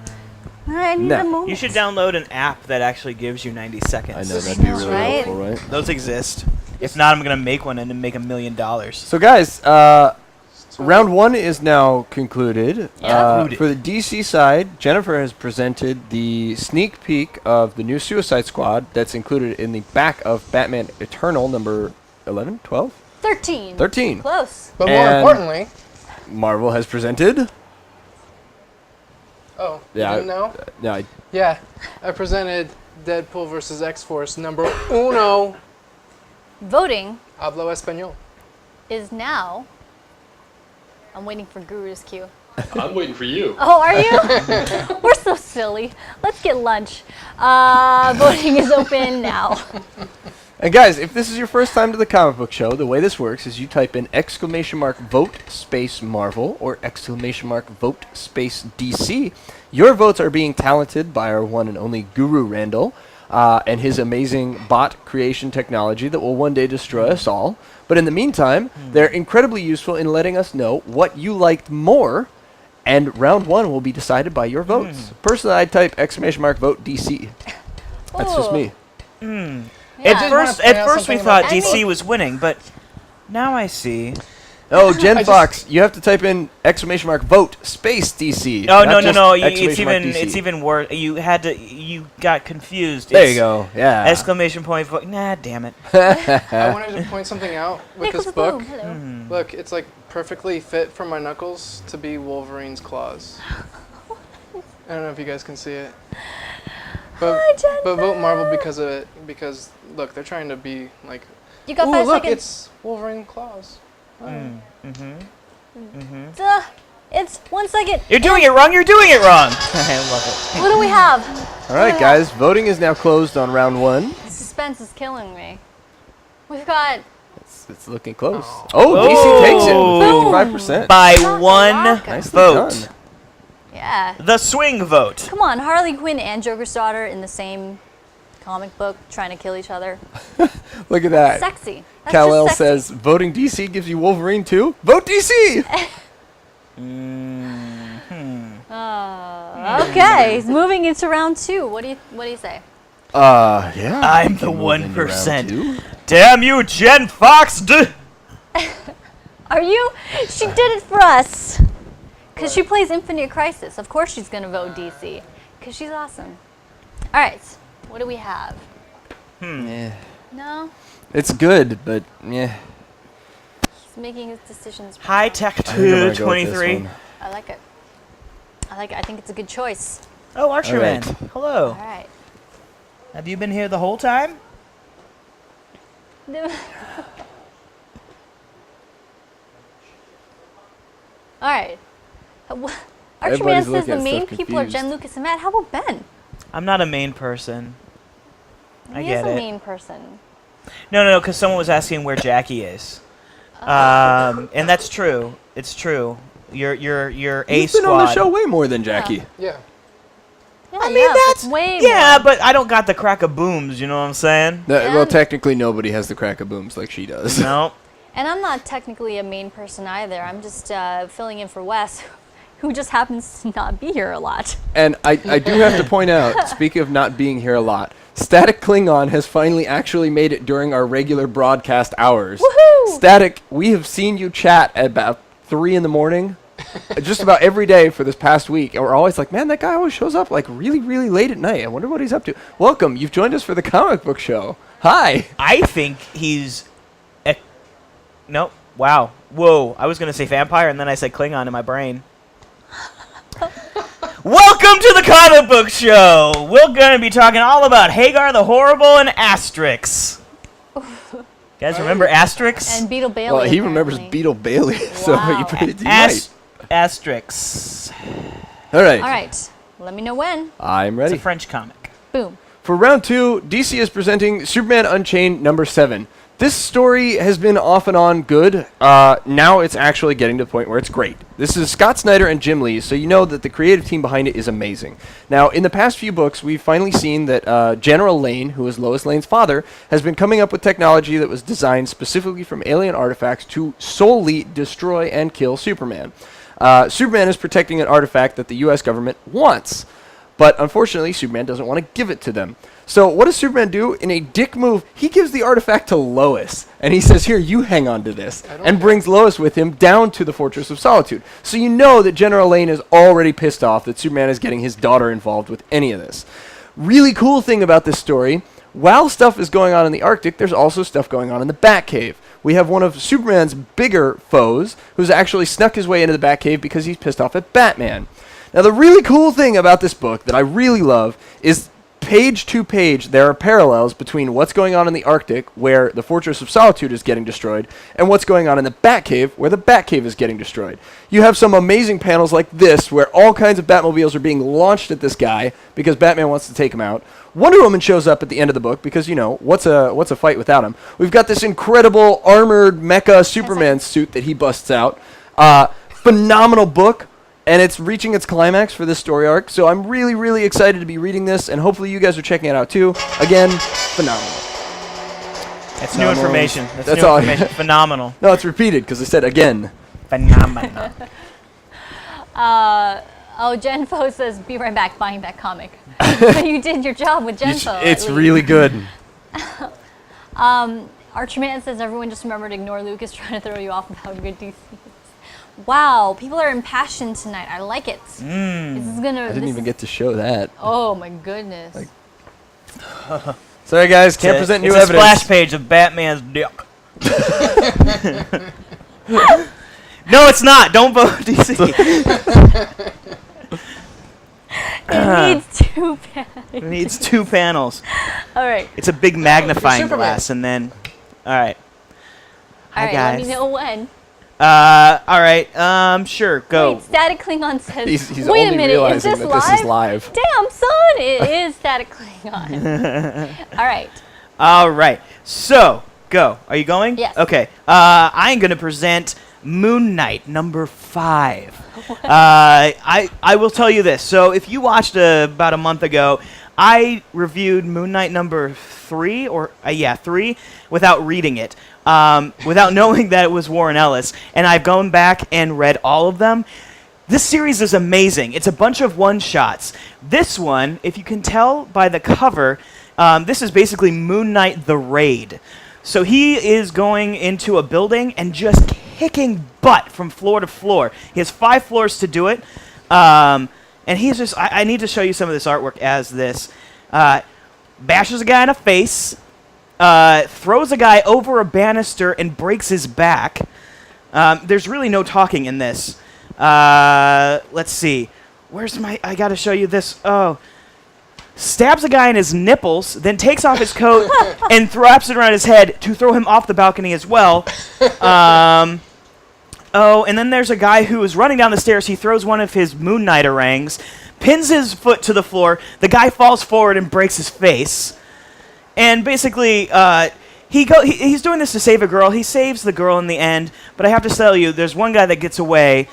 All right, I need No. a moment. You should download an app that actually gives you 90 seconds. I know, that'd be know, really right? helpful, right? Those exist. If not, I'm going to make one and then make $1 million. So guys, round one is now concluded. Yeah. For the DC side, Jennifer has presented the sneak peek of the new Suicide Squad that's included in the back of Batman Eternal number 11, 12? 13. 13. Close. But more And- importantly, Marvel has presented. oh, Yeah, you didn't know? No, Yeah, I presented Deadpool versus X-Force number uno. Voting Hablo español. is now. I'm waiting for Guru's cue. I'm waiting for you. Oh, are you? We're so silly. Let's get lunch. Voting is open now. And guys, if this is your first time to the comic book show, the way this works is you type in !vote space Marvel or !vote space DC. Your votes are being talented by our one and only Guru Randall and his amazing bot creation technology that will one day destroy us all. But in the meantime, they're incredibly useful in letting us know what you liked more, and round one will be decided by your votes. Personally, I type !vote DC. That's just me. Yeah. At wanna first, point out we something thought about- DC was winning, but now I see. Oh, Jen I just- Fox, you have to type in !vote space DC. Oh not no! just It's !DC. even worse. You got confused. There you go. Yeah. Exclamation point! Nah, damn it. I wanted to point something out with Nicholas this book. Boom, hello. Look, it's like perfectly fit for my knuckles to be Wolverine's claws. I don't know if you guys can see it. But, Hi, Jen but vote Marvel Fox. because of it. Because, look, they're trying to be like, You got ooh, 5 look, seconds. it's Wolverine claws. Duh. It's 1 second. You're doing it wrong. You're doing it wrong. I love it. What do we have? All right, guys. Voting is now closed on round 1. Suspense is killing me. We've got It's looking close. Oh, DC takes it with 55%. By Shaka one laka. Nicely vote. done. yeah. The swing vote. Come on, Harley Quinn and Joker's daughter in the same comic book trying to kill each other. Look at that. Sexy. That's Kal-El just sexy. says, voting DC gives you Wolverine too? Vote DC! Okay, moving into round 2. What do you say? Yeah. I'm the Move into round 1%. 2. Damn you, Jen Fox. Are you? She did it for us. Because she plays Infinite Crisis. Of course she's going to vote DC. Because she's awesome. All right. What do we have? Yeah. No? It's good, but yeah. He's making his decisions. High Tech I think I'm gonna go with this 223. one. I like it. I think it's a good choice. Oh, Archerman. All right. Hello. All right. Have you been here the whole time? All right. Everybody's Archerman says looking the at main stuff people are Jen, confused. Lucas, and Matt. How about Ben? I'm not a main person. I He get is a it. main person. No, because someone was asking where Jackie is. And that's true. It's true. You're A You've been squad. on the show way more than Jackie. Yeah. Yeah, I mean, that's way yeah, more. but I don't got the crack of booms. You know what I'm saying? Well, And- technically nobody has the crack of booms like she does. No. And I'm not technically a main person either. I'm just filling in for Wes, who just happens to not be here a lot. And I do have to point out, speaking of not being here a lot, Static Klingon has finally actually made it during our regular broadcast hours. Woohoo! Static, we have seen you chat at about 3 in the morning, just about every day for this past week. And we're always like, man, that guy always shows up like really, really late at night. I wonder what he's up to. Welcome. You've joined us for the comic book show. Hi. I think he's. Nope. Wow. Whoa. I was gonna say vampire, and then I said Klingon in my brain. Welcome to the comic book show. We're gonna be talking all about Hagar the Horrible and Asterix. Guys, remember Asterix? And Beetle Bailey. Well, he remembers apparently. Beetle Bailey, so Wow. you might. Asterix. All right. All right. Let me know when. I'm It's ready. a French comic. Boom. For round 2, DC is presenting Superman Unchained number 7. This story has been off and on good. Now it's actually getting to the point where it's great. This is Scott Snyder and Jim Lee, so you know that the creative team behind it is amazing. Now, in the past few books, we've finally seen that General Lane, who is Lois Lane's father, has been coming up with technology that was designed specifically from alien artifacts to solely destroy and kill Superman. Superman is protecting an artifact that the U.S. government wants. But unfortunately, Superman doesn't want to give it to them. So what does Superman do? In a dick move, he gives the artifact to Lois. And he says, here, you hang on to this. And brings Lois with him down to the Fortress of Solitude. So you know that General Lane is already pissed off that Superman is getting his daughter involved with any of this. Really cool thing about this story, while stuff is going on in the Arctic, there's also stuff going on in the Batcave. We have one of Superman's bigger foes who's actually snuck his way into the Batcave because he's pissed off at Batman. Now, the really cool thing about this book that I really love is page to page, there are parallels between what's going on in the Arctic, where the Fortress of Solitude is getting destroyed, and what's going on in the Batcave, where the Batcave is getting destroyed. You have some amazing panels like this, where all kinds of Batmobiles are being launched at this guy because Batman wants to take him out. Wonder Woman shows up at the end of the book because, you know, what's a fight without him? We've got this incredible armored mecha Superman suit that he busts out. Phenomenal book. And it's reaching its climax for this story arc, so I'm really, really excited to be reading this, and hopefully you guys are checking it out too. Again, phenomenal. That's new information. That's new all. information. Phenomenal. No, it's repeated, because I said again. Phenomenal. Jen Fo says, be right back, buying that comic. You did your job with Jen Fo. It's really good. Archerman says, everyone just remember to ignore Lucas trying to throw you off about good DC. Wow, people are impassioned tonight. I like it. This is gonna. I didn't even get to show that. Oh my goodness. Sorry, guys, can't present new it's a evidence. splash page of Batman's dick. No, it's not. Don't vote DC. It needs 2 panels. It needs 2 panels. All right. It's a big magnifying Superman. glass, and then, all right. All right, guys. let me know when. All right. Sure, go. Wait, Static Klingon says, He's wait a only minute, is realizing this that live? this is live. Damn, son, it is Static Klingon. All right. All right. So, go. Are you going? Yes. Okay. I'm going to present Moon Knight number 5. I will tell you this. So, if you watched about a month ago, I reviewed Moon Knight number 3, 3, without reading it, without knowing that it was Warren Ellis, and I've gone back and read all of them. This series is amazing. It's a bunch of one-shots. This one, if you can tell by the cover, this is basically Moon Knight the Raid. So he is going into a building and just kicking butt from floor to floor. He has 5 floors to do it. And he's just, I need to show you some of this artwork as this. Bashes a guy in the face, throws a guy over a banister and breaks his back. There's really no talking in this. Let's see. I gotta show you this. Oh. Stabs a guy in his nipples, then takes off his coat and wraps it around his head to throw him off the balcony as well. And then there's a guy who is running down the stairs. He throws one of his Moon Knight orangs, pins his foot to the floor. The guy falls forward and breaks his face. And basically, he's doing this to save a girl. He saves the girl in the end. But I have to tell you, there's one guy that gets away.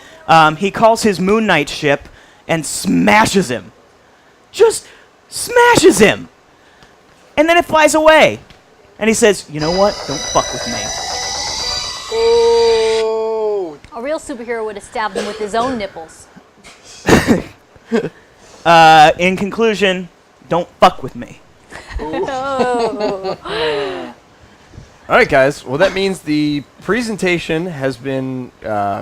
He calls his Moon Knight ship and smashes him. Just smashes him. And then it flies away. And he says, you know what? Don't fuck with me. Oh. A real superhero would have stabbed him with his own nipples. In conclusion, don't fuck with me. Oh. All right, guys. Well, that means the presentation has been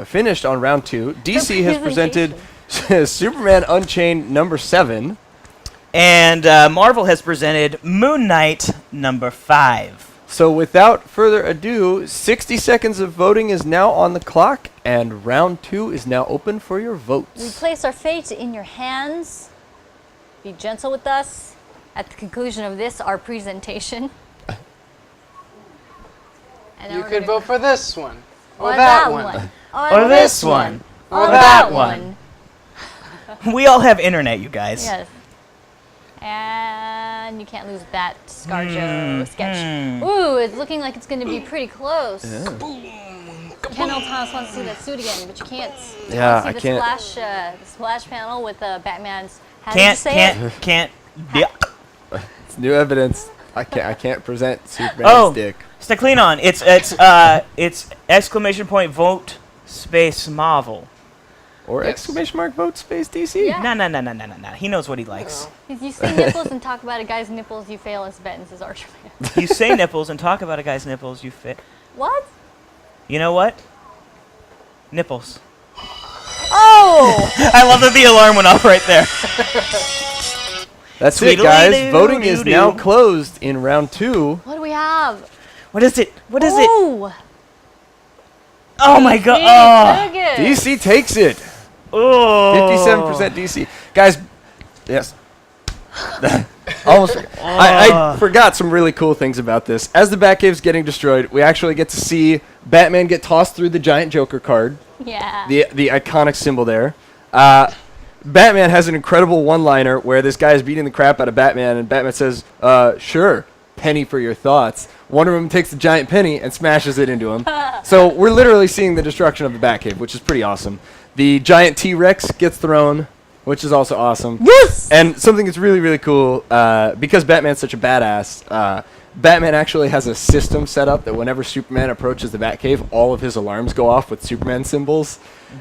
finished on round 2. DC has presented Superman Unchained number 7. And Marvel has presented Moon Knight number 5. So without further ado, 60 seconds of voting is now on the clock, and round 2 is now open for your We votes. place our fate in your hands. Be gentle with us. At the conclusion of this, our presentation. And now You we're could gonna vote for this one. Or Or that one. Or this one. Or that that one. one. We all have internet, you guys. Yes. And you can't lose that ScarJo sketch. Ooh, it's looking like it's going to be pretty close. Ken L. Thomas wants to see that suit again, but you can't. You Yeah, wanna I see can't. The splash panel with Batman's. How did you say Can't. Yeah. It's new evidence. I can't present Superman's Oh. dick. Staklinon. It's exclamation point vote space Marvel. Or Yes. exclamation mark vote space DC. Yeah. No. He knows what he likes. If you say nipples and talk about a guy's nipples, you fail as Benton, says Archerman. You say nipples and talk about a guy's nipples, you fit. What? You know what? Nipples. Oh! I love that the alarm went off right there. That's it, guys. Voting is Tweedledee-doo-doo-doo. now closed in round 2. What do we have? What is it? What is it? Ooh! Oh my god. Oh. Took it. DC takes it. Oh. 57% DC. Guys, yes. Almost forgot. I forgot some really cool things about this. As the Batcave's getting destroyed, we actually get to see Batman get tossed through the giant Joker card. Yeah. The iconic symbol there. Batman has an incredible one-liner where this guy is beating the crap out of Batman, and Batman says, sure, penny for your thoughts. Wonder Woman takes the giant penny and smashes it into him. So we're literally seeing the destruction of the Batcave, which is pretty awesome. The giant T-Rex gets thrown, which is also awesome. Yes! And something that's really, really cool, because Batman's such a badass, Batman actually has a system set up that whenever Superman approaches the Batcave, all of his alarms go off with Superman symbols.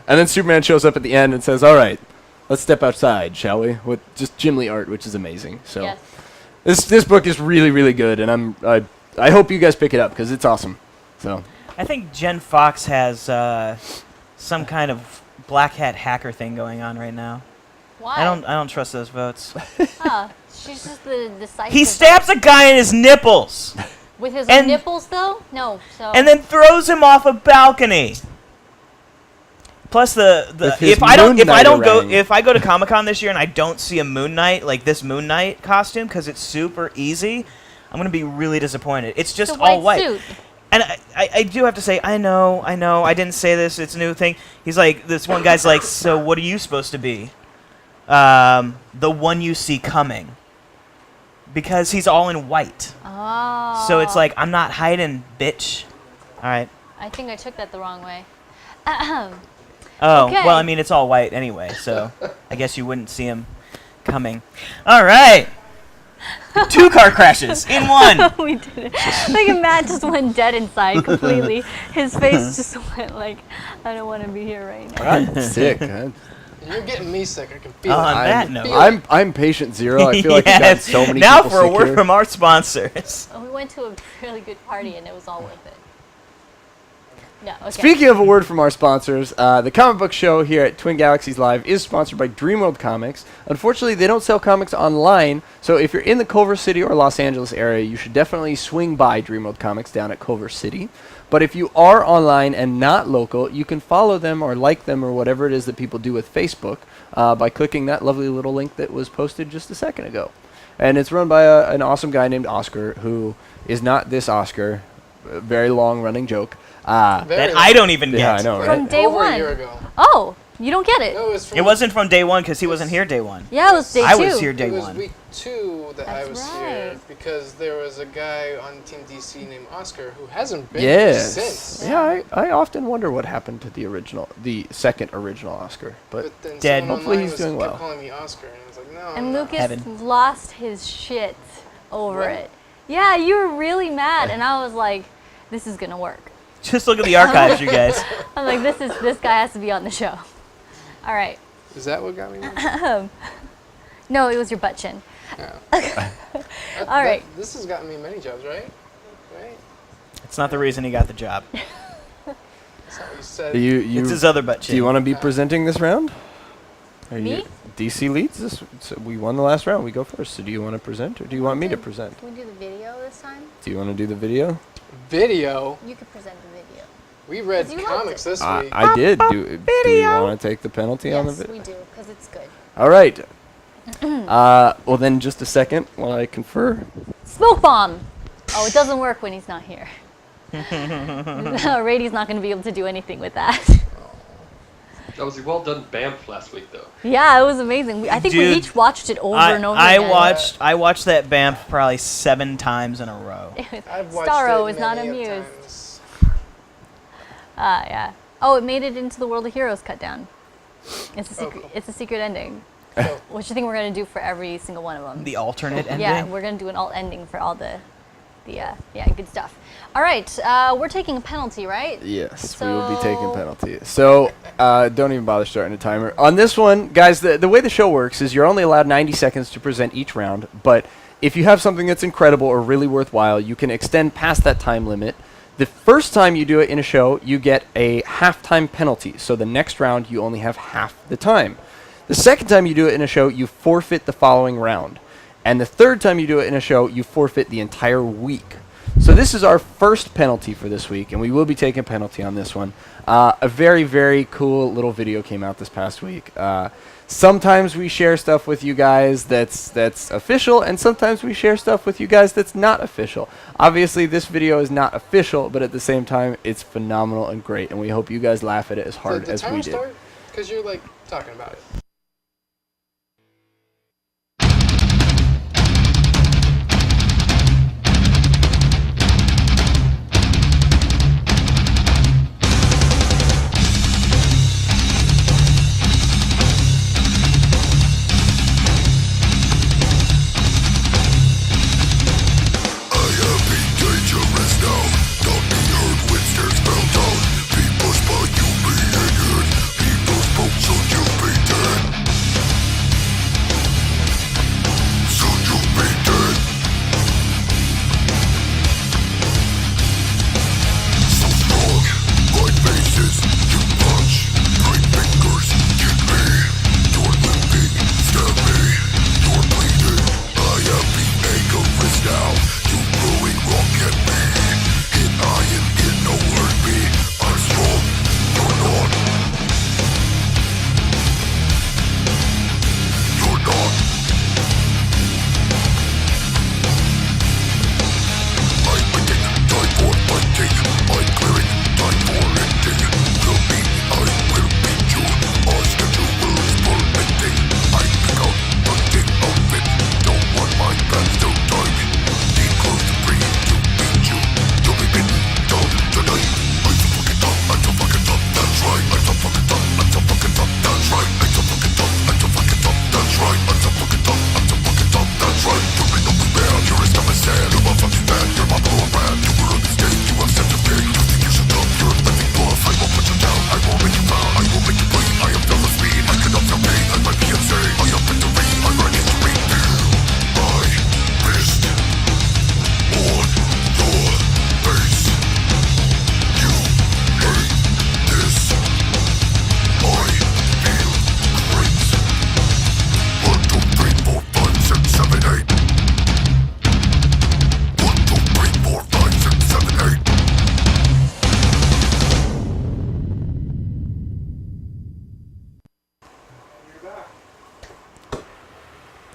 And then Superman shows up at the end and says, all right, let's step outside, shall we? With just Jim Lee art, which is amazing. So Yes. this book is really, really good, and I hope you guys pick it up because it's awesome. So I think Jen Fox has some kind of black hat hacker thing going on right now. Why? I don't trust those votes. Huh. She's just the decisive. He stabs a guy in his nipples With his and- nipples, though? No. So. and then throws him off a balcony. Plus With his if I don't Moon Knight go orang. if I go to Comic-Con this year and I don't see a Moon Knight, like this Moon Knight costume, because it's super easy, I'm gonna be really disappointed. It's just The all white white. suit. And I do have to say, I know, I didn't say this, it's a new thing. He's like, this one guy's like, so what are you supposed to be? The one you see coming. Because he's all in white. Oh. So it's like, I'm not hiding, bitch. Alright. I think I took that the wrong way. Oh, Okay. well, I mean, it's all white anyway, so I guess you wouldn't see him coming. Alright. 2 car crashes in one. We did it. Like Matt just went dead inside completely. His face just went like, I don't want to be here right now. I'm sick. You're getting me sick. I can feel On it. that note. I'm patient zero. I feel like we got Yes. so many Now people for a sick word here. from our sponsors. We went to a really good party and it was all worth it. Yeah, okay. Speaking of a word from our sponsors, the comic book show here at Twin Galaxies Live is sponsored by Dreamworld Comics. Unfortunately, they don't sell comics online, so if you're in the Culver City or Los Angeles area, you should definitely swing by Dreamworld Comics down at Culver City. But if you are online and not local, you can follow them or like them or whatever it is that people do with Facebook by clicking that lovely little link that was posted just a second ago. And it's run by an awesome guy named Oscar, who is not this Oscar, a very long-running joke. That I don't even get. Yeah, I know, right? From day Over one. a year ago. Oh, you don't get it. No, it was from It wasn't from day one because he wasn't here day one. Yeah, it was day 2. I was here day It was one. week 2 that I That's was here right. because there was a guy on Team DC named Oscar who hasn't been Yes. here since. Yeah, I often wonder what happened to the second original Oscar. But then Dead. someone Hopefully online he's doing kept well. calling me Oscar, and I was like, no. And I'm not. Lucas Heaven. lost his shit over What? it. Yeah, you were really mad, and I was like, this is gonna work. Just look at the archives, you guys. I'm like, this guy has to be on the show. All right. Is that what got me? mad? No, it was your butt chin. All right. This has gotten me many jobs, right? Right? It's not the reason he got the job. That's not what you said. It's his other butt chin. do you want to be presenting this round? Are Me? You, DC leads this. So we won the last round. We go first. So do you want to present or do you want me to present? Can we do the video this time? Do you want to do the video? Video. You could present the video. We read 'Cause you liked comics it. this week. I did. Do we want to take the penalty on the Yes, video? we do, because it's good. All right. Well, then just a second while I confer. Smoke bomb! Oh, it doesn't work when he's not here. Rady's not going to be able to do anything with that. That was a well done Banff last week, though. Yeah, it was amazing. I think we Dude, each watched it over and over I again. watched that Banff probably 7 times in a row. I've watched Starro it is not many amused. times. Yeah. Oh, it made it into the World of Heroes cut down. It's a Oh, secret. cool. It's a secret ending. So, What do you think we're gonna do for every single one of them? The alternate ending. Yeah, we're gonna do an alt ending for all the yeah, good stuff. All right, we're taking a penalty, right? Yes, we will be taking So- penalty. So don't even bother starting a timer. On this one, guys, the way the show works is you're only allowed 90 seconds to present each round, but if you have something that's incredible or really worthwhile, you can extend past that time limit. The first time you do it in a show, you get a half-time penalty. So the next round, you only have half the time. The second time you do it in a show, you forfeit the following round. And the third time you do it in a show, you forfeit the entire week. So this is our first penalty for this week, and we will be taking a penalty on this one. A very, very cool little video came out this past week. Sometimes we share stuff with you guys that's official, and sometimes we share stuff with you guys that's not official. Obviously, this video is not official, but at the same time, it's phenomenal and great, and we hope you guys laugh at it as hard did the as we timer did. start? Because you're like talking about it. People spoke, so you be dead.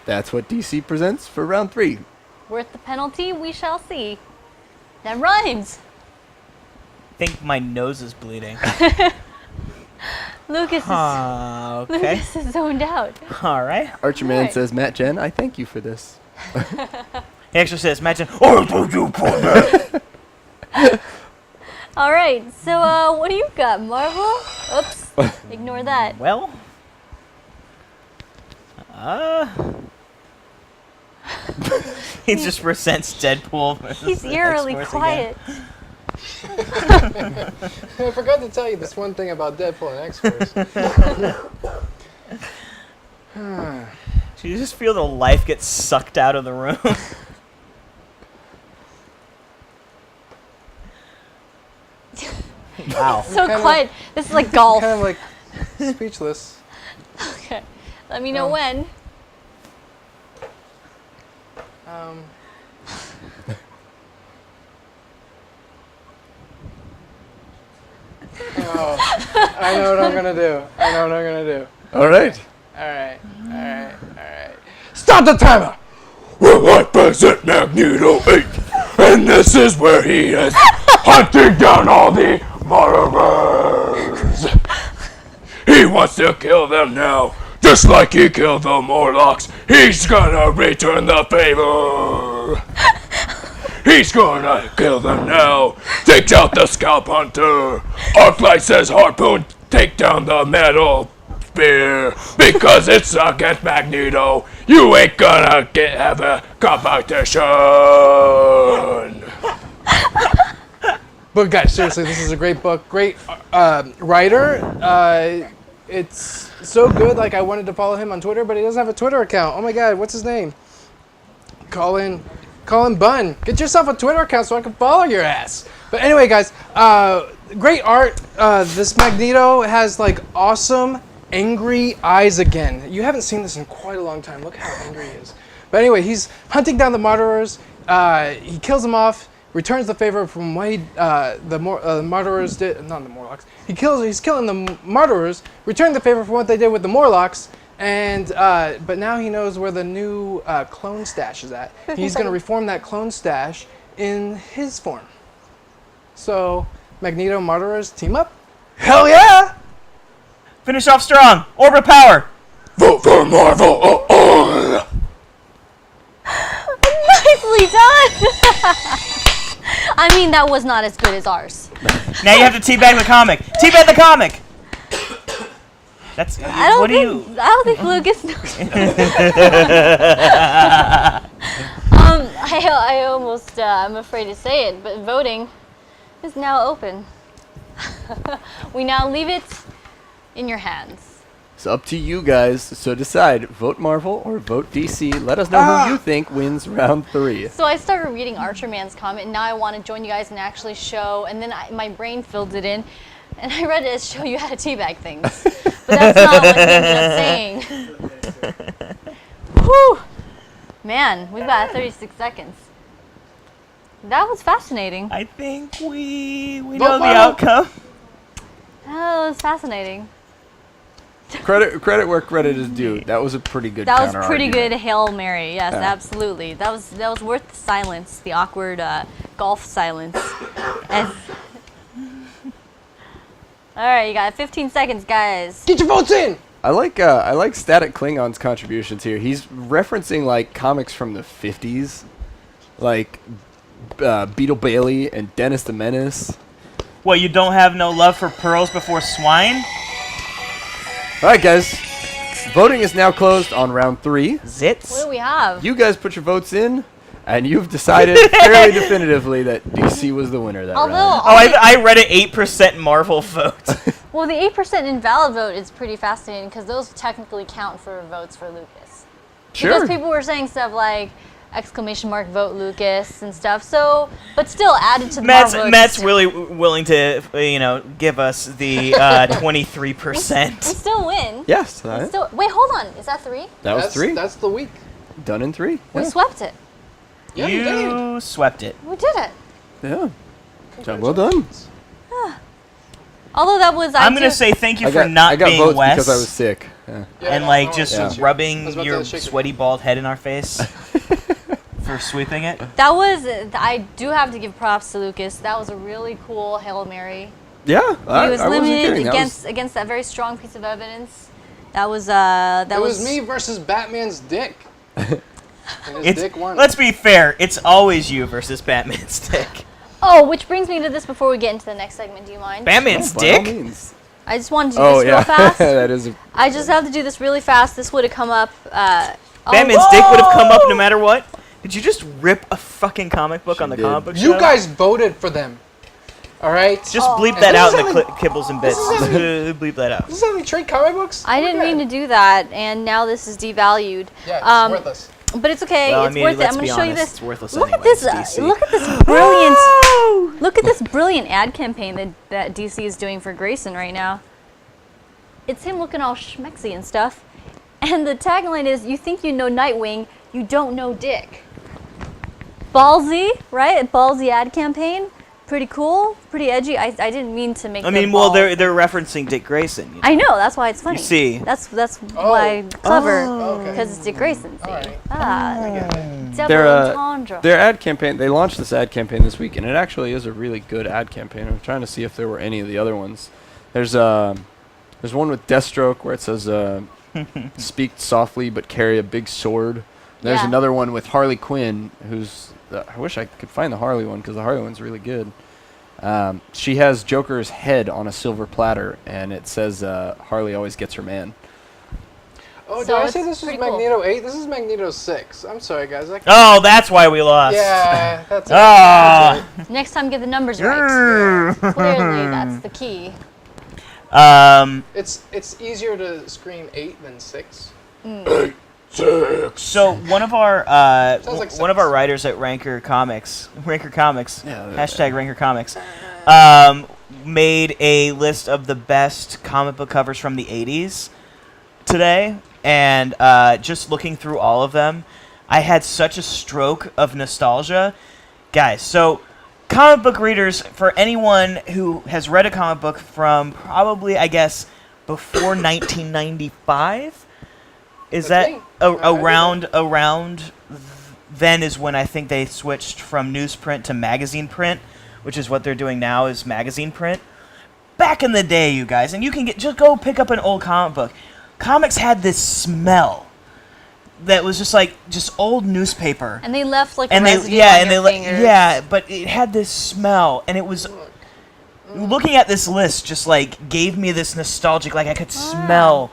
That's what DC presents for round 3. Worth the penalty? We shall see. That rhymes. I think my nose is bleeding. Lucas Okay. Lucas is zoned out. All right. Archerman Right. says, Matt Jen, I thank you for this. He actually says, imagine. Oh, don't you put that. All right. So, what do you got, Marvel? Oops. Ignore that. Well. He just resents Deadpool. versus He's eerily X-Force quiet. I forgot to tell you this one thing about Deadpool and X-Force. again. Do you just feel the life get sucked out of the room? Wow. So Kinda- quiet. This is like golf. Kind of like speechless. Okay. Let me know when. Oh, I know what I'm gonna do. All right. Alright. Stop the timer! Well, I present Magneto 8, and this is where he is hunting down all the murderers. He wants to kill them now, just like he killed the Morlocks. He's gonna return the favor. He's gonna kill them now. Takes out the Scalp Hunter. Arclight says Harpoon, take down the metal spear. Because it's against Magneto. You ain't gonna have a competition. But guys, seriously, this is a great book. Great writer. It's so good, like I wanted to follow him on Twitter, but he doesn't have a Twitter account. Oh my god, what's his name? Colin Bunn. Get yourself a Twitter account so I can follow your ass. But anyway, guys, great art. This Magneto has like awesome, angry eyes again. You haven't seen this in quite a long time. Look how angry he is. But anyway, he's hunting down the Martyrs. He kills them off. Returns the favor from what the Martyrs did. Not the Morlocks. He's killing the Martyrs. Returned the favor from what they did with the Morlocks. And but now he knows where the new clone stash is at. He's going to reform that clone stash in his form. So Magneto, Martyrs team up. Hell yeah! Finish off strong. Orbit power. Vote for Marvel. Nicely done. I mean, that was not as good as ours. Now you have to teabag the comic. Teabag the comic. That's. I don't what do you? think Lucas knows. I almost I'm afraid to say it, but voting is now open. We now leave it in your hands. It's up to you guys, so decide. Vote Marvel or vote DC. Let us know who you think wins round 3. So I started reading Archerman's comment, and now I want to join you guys and actually show, and then my brain filled it in, and I read it as show you how to teabag things. But that's not what he ended up saying. Whew! Man, we've got 36 seconds. That was fascinating. I think we know Vote the Marvel. outcome. That was fascinating. Credit where credit is due. That was a pretty good That was counter pretty argument. good Hail Mary. Yes, Yeah. absolutely. That was worth the silence, the awkward golf silence. All right, you got 15 seconds, guys. Get your votes in! I like Static Klingon's contributions here. He's referencing like comics from the 50s, like Beetle Bailey and Dennis the Menace. What, you don't have no love for pearls before swine? All right, guys. Voting is now closed on round 3. Zits? What do we have? You guys put your votes in, and you've decided fairly definitively that DC was the winner that Although, round. Oh, I read an 8% Marvel vote. well, the 8% invalid vote is pretty fascinating because those technically count for votes for Lucas. Sure. Because people were saying stuff like exclamation mark vote Lucas and stuff. So, but still added to the Marvel Matt's votes. really willing to, give us the 23%. We still win. Yes. We still, wait, hold on. Is that 3? That was 3. That's the week. Done in 3. We Yeah. swept it. Yeah, you did. You swept it. We did it. Yeah. Job well done. Although that was, I'm going to say thank you for not I got being votes Wes. because I was sick. and no, like no, just yeah. rubbing I was about your to shake your sweaty bald head in our face for sweeping it. That was, I do have to give props to Lucas. That was a really cool Hail Mary. Yeah, He was I wasn't limited kidding. against that very strong piece of evidence. That was It was me versus Batman's dick. And his dick won. Let's be fair. It's always you versus Batman's dick. Oh, which brings me to this before we get into the next segment. Do you mind? Batman's By all dick? means. I just wanted to do Oh this real yeah, fast. that is. I just have to do this really fast. This would have come up. Batman's dick would have come up no matter what. Did you just rip a fucking comic book She on the did. comic book You show? guys voted for them. All right. Just bleep Oh. that out in This the is kibbles and bits. Bleep that out. This is how we trade comic books. I didn't mean to do that, and now this is devalued. Yeah, it's worthless. But it's okay. Well, I it's mean, worth it. let's I'm going be to show you honest, this. it's worthless Look at anyway, this. it's DC. Look at this brilliant. Look at this brilliant ad campaign that DC is doing for Grayson right now. It's him looking all schmexy and stuff, and the tagline is, "You think you know Nightwing, you don't know Dick." Ballsy, right? A ballsy ad campaign. Pretty cool. Pretty edgy. I didn't mean to make. I them mean, well, balls. they're referencing Dick Grayson. You know? I know, that's why it's funny. see. That's why clever, okay. because it's Dick Grayson. See? Alright. Double Their entendre. their ad campaign. They launched this ad campaign this week, and it actually is a really good ad campaign. I'm trying to see if there were any of the other ones. There's one with Deathstroke where it says "Speak softly but carry a big sword." There's Yeah. another one with Harley Quinn, who's I wish I could find the Harley one because the Harley one's really good. She has Joker's head on a silver platter, and it says Harley always gets her man. Oh, So did I it's say this was pretty cool. Magneto 8? This is Magneto 6. I'm sorry, guys. Oh, that's why we lost. Yeah, that's it. Ah. Next time, get the numbers right. Clearly, that's the key. It's easier to scream 8 than 6. So one of our Sounds like one of our sex. writers at Ranker Comics, hashtag Ranker Comics, made a list of the best comic book covers from the 80s today, and just looking through all of them, I had such a stroke of nostalgia. Guys, so comic book readers, for anyone who has read a comic book from probably, I guess, before 1995, is That's that me. I around then is when I think they switched from newsprint to magazine print, which is what they're doing now is magazine print. Back in the day, you guys, and you can just go pick up an old comic book. Comics had this smell that was just old newspaper. And they left like And a they residue on your fingers. but it had this smell, and it was looking at this list just like gave me this nostalgic, like I could smell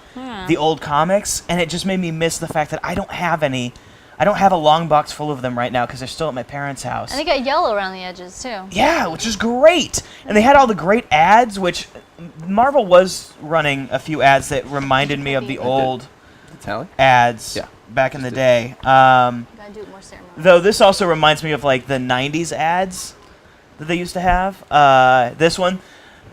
the old comics, and it just made me miss the fact that I don't have any. I don't have a long box full of them right now because they're still at my parents' house. And they got yellow around the edges too. Yeah, which is great. And they had all the great ads, which Marvel was running a few ads that reminded me of the old Tally? ads Yeah. back in the day. Gotta do it more ceremonial. Though this also reminds me of like the 90s ads that they used to have. This one,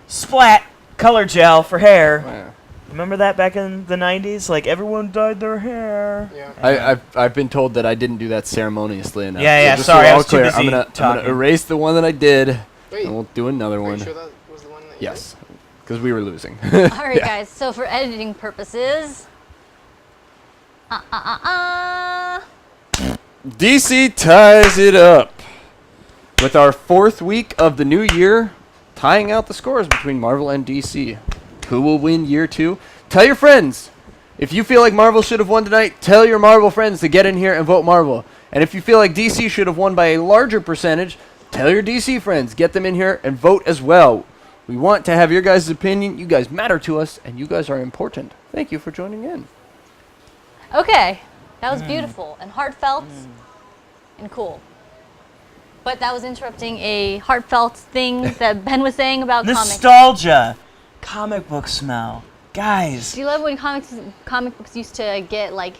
Splat color gel for hair. Yeah. Remember that back in the 90s? Like everyone dyed their hair. Yeah. I've been told that I didn't do that ceremoniously enough. Yeah, yeah, Just sorry, so we're I all was too clear, busy I'm gonna talking. erase the one that I did, Wait, and we'll do another are one. you sure that was the one that you Yes, because we were losing. All right, guys. So for editing purposes, DC ties it up with our 4th week of the new year, tying out the scores between Marvel and DC. Who will win year 2? Tell your friends. If you feel like Marvel should have won tonight, tell your Marvel friends to get in here and vote Marvel. And if you feel like DC should have won by a larger percentage, tell your DC friends, get them in here and vote as well. We want to have your guys' opinion. You guys matter to us, and you guys are important. Thank you for joining in. okay, that was beautiful and heartfelt and cool. But that was interrupting a heartfelt thing that Ben was saying about comics. Nostalgia. Comic book smell. Guys. Do you love when comic books used to get like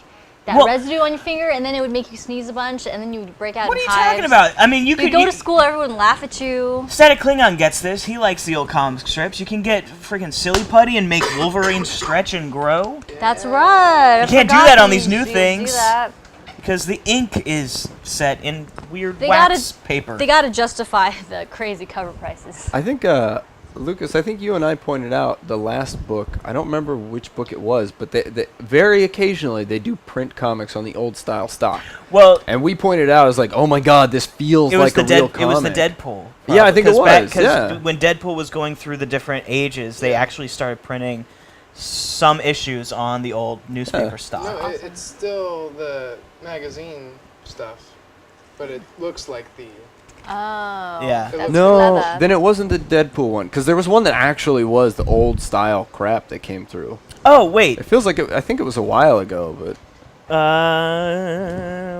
that Well- residue on your finger, and then it would make you sneeze a bunch, and then you would break out What are in you hives? talking about? I mean, you You could go to school, everyone would laugh at you. Static Klingon gets this. He likes the old comic strips. You can get freaking silly putty and make Wolverine stretch and grow That's right. You can't do that on these new Do things. that. because the ink is set in weird They wax gotta- paper. They got to justify the crazy cover prices. I think Lucas, I think you and I pointed out the last book. I don't remember which book it was, but they very occasionally they do print comics on the old style stock. Well, And we pointed out, as like, oh my god, this feels it was like the a real comic. It was the Deadpool. Yeah, I think it was, Because yeah. when Deadpool was going through the different ages, they actually started printing some issues on the old newspaper stock. No, it's still the magazine stuff, but it looks like the. Oh. Yeah. That's No, clever. then it wasn't the Deadpool one, because there was one that actually was the old style crap that came through. Oh, wait. It feels like I think it was a while ago, but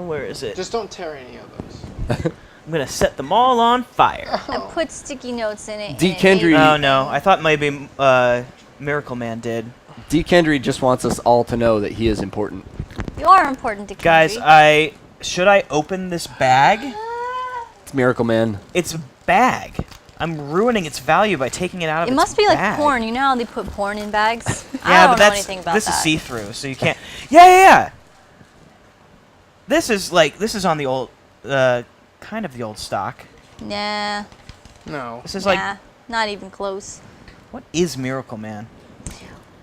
Where is it? Just don't tear any of those. I'm going to set them all on fire. I put sticky notes in it. D. and it Kendry- made- Oh, no. I thought maybe Miracle Man did. D. Kendry just wants us all to know that he is important. You are important to Guys, Kendry. should I open this bag? It's Miracle Man. It's a bag. I'm ruining its value by taking it out of It its must be like bag. porn. You know how they put porn in bags? Yeah, I don't but know anything about this that. is see-through, so you can't. Yeah. This is on the old, kind of the old stock. Nah. No. This is Nah. like, Not even close. what is Miracle Man?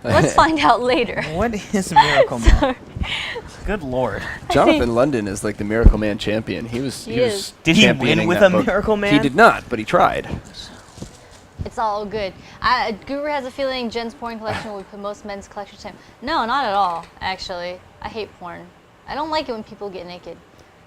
Let's find out later. What is Miracle Man? Good lord. Jonathan London is like the Miracle Man champion. He was. He is. Did he championing win with that a book. Miracle Man? He did not, but he tried. It's all good. Guru has a feeling Jen's porn collection would put most men's collection time. No, not at all, actually. I hate porn. I don't like it when people get naked.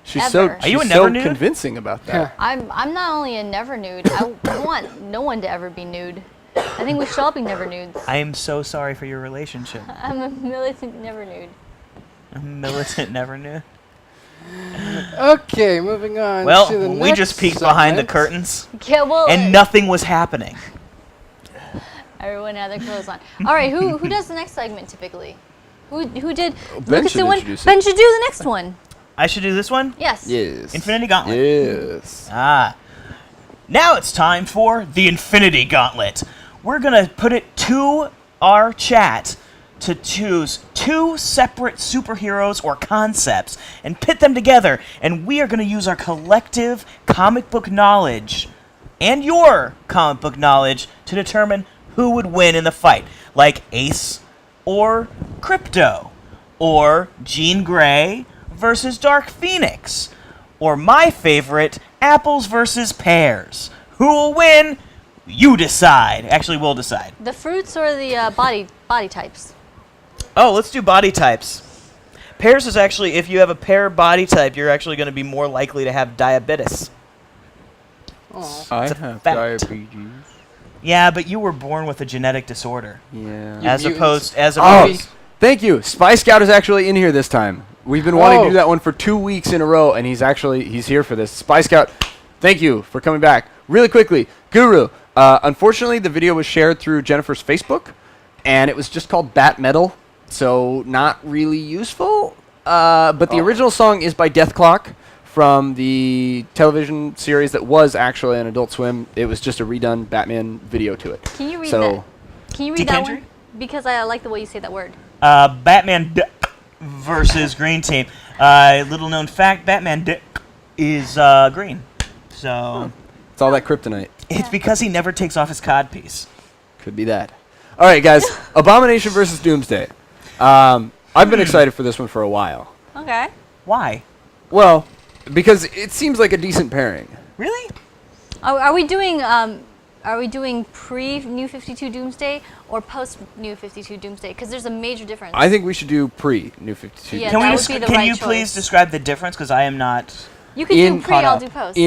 She's Ever. so Are you a she's never so nude? convincing about that. I'm not only a never nude, I want no one to ever be nude. I think we should all be never nudes. I am so sorry for your relationship. I'm a militant never nude. A militant never knew. Okay, moving on. Well, to the we next just peeked behind the segment. curtains, Yeah, well, and nothing was happening. everyone had their clothes on. All right, who does the next segment typically? Who did? Ben Lucas should did one. introduce it. Ben should do the next one. I should do this one? Yes. Yes. Infinity Gauntlet. Yes. Now it's time for the Infinity Gauntlet. We're going to put it to our chat to choose two separate superheroes or concepts and pit them together. And we are going to use our collective comic book knowledge and your comic book knowledge to determine who would win in the fight. Like Ace or Crypto, or Jean Grey versus Dark Phoenix, or my favorite, apples versus pears. Who will win? You decide. Actually, we'll decide. The fruits or the body types? Oh, let's do body types. Pears is actually, if you have a pear body type, you're actually going to be more likely to have diabetes. Aw. I It's a have fact. diabetes. Yeah, but you were born with a genetic disorder. Yeah. As mutant. opposed, Oh, thank you. Spy Scout is actually in here this time. We've been wanting to Oh. do that one for 2 weeks in a row, and he's here for this. Spy Scout, thank you for coming back. Really quickly, Guru. Unfortunately, the video was shared through Jennifer's Facebook, and it was just called Bat Metal, so not really useful. But the original song is by Death Clock from the television series that was actually on Adult Swim. It was just a redone Batman video to it. Can you read So- that? Can you read that Decandry? one? Because I like the way you say that word. Batman versus Green Team. Little known fact, Batman is green. So It's all that kryptonite. it's because he never takes off his codpiece. Could be that. All right, guys. Abomination versus Doomsday. I've been excited for this one for a while. Okay. Why? Well, because it seems like a decent pairing. Really? Are we doing pre New 52 Doomsday or post New 52 Doomsday? Because there's a major difference. I think we should do pre-New 52. Yeah, Can that we? would be the Can right you please choice. describe the difference? Because I am not. You can in- do pre, Caught I'll up. do post.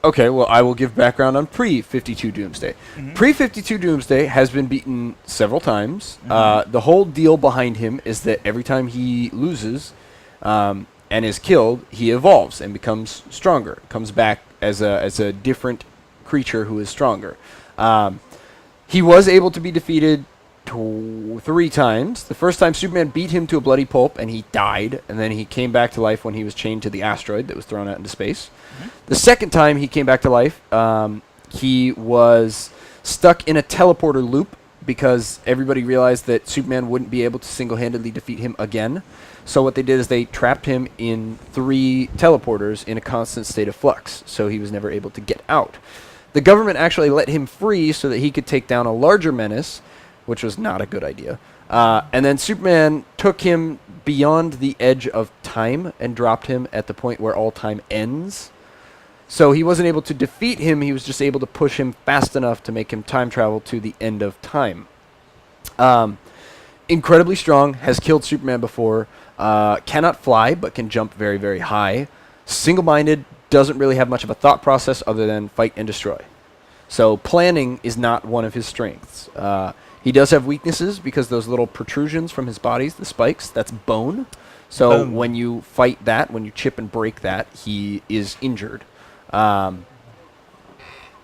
Okay, well, I will give background on pre-52 Doomsday. Pre-52 Doomsday has been beaten several times. The whole deal behind him is that every time he loses and is killed, he evolves and becomes stronger. Comes back as a different creature who is stronger. He was able to be defeated 3 times. The first time Superman beat him to a bloody pulp and he died, and then he came back to life when he was chained to the asteroid that was thrown out into space. The second time he came back to life, he was stuck in a teleporter loop because everybody realized that Superman wouldn't be able to single-handedly defeat him again. So what they did is they trapped him in 3 teleporters in a constant state of flux, so he was never able to get out. The government actually let him free so that he could take down a larger menace, which was not a good idea. And then Superman took him beyond the edge of time and dropped him at the point where all time ends. So he wasn't able to defeat him, he was just able to push him fast enough to make him time travel to the end of time. Incredibly strong, has killed Superman before, cannot fly but can jump very, very high. Single-minded, doesn't really have much of a thought process other than fight and destroy. So planning is not one of his strengths. He does have weaknesses because those little protrusions from his bodies, the spikes, that's bone. So when you fight that, when you chip and break that, he is injured.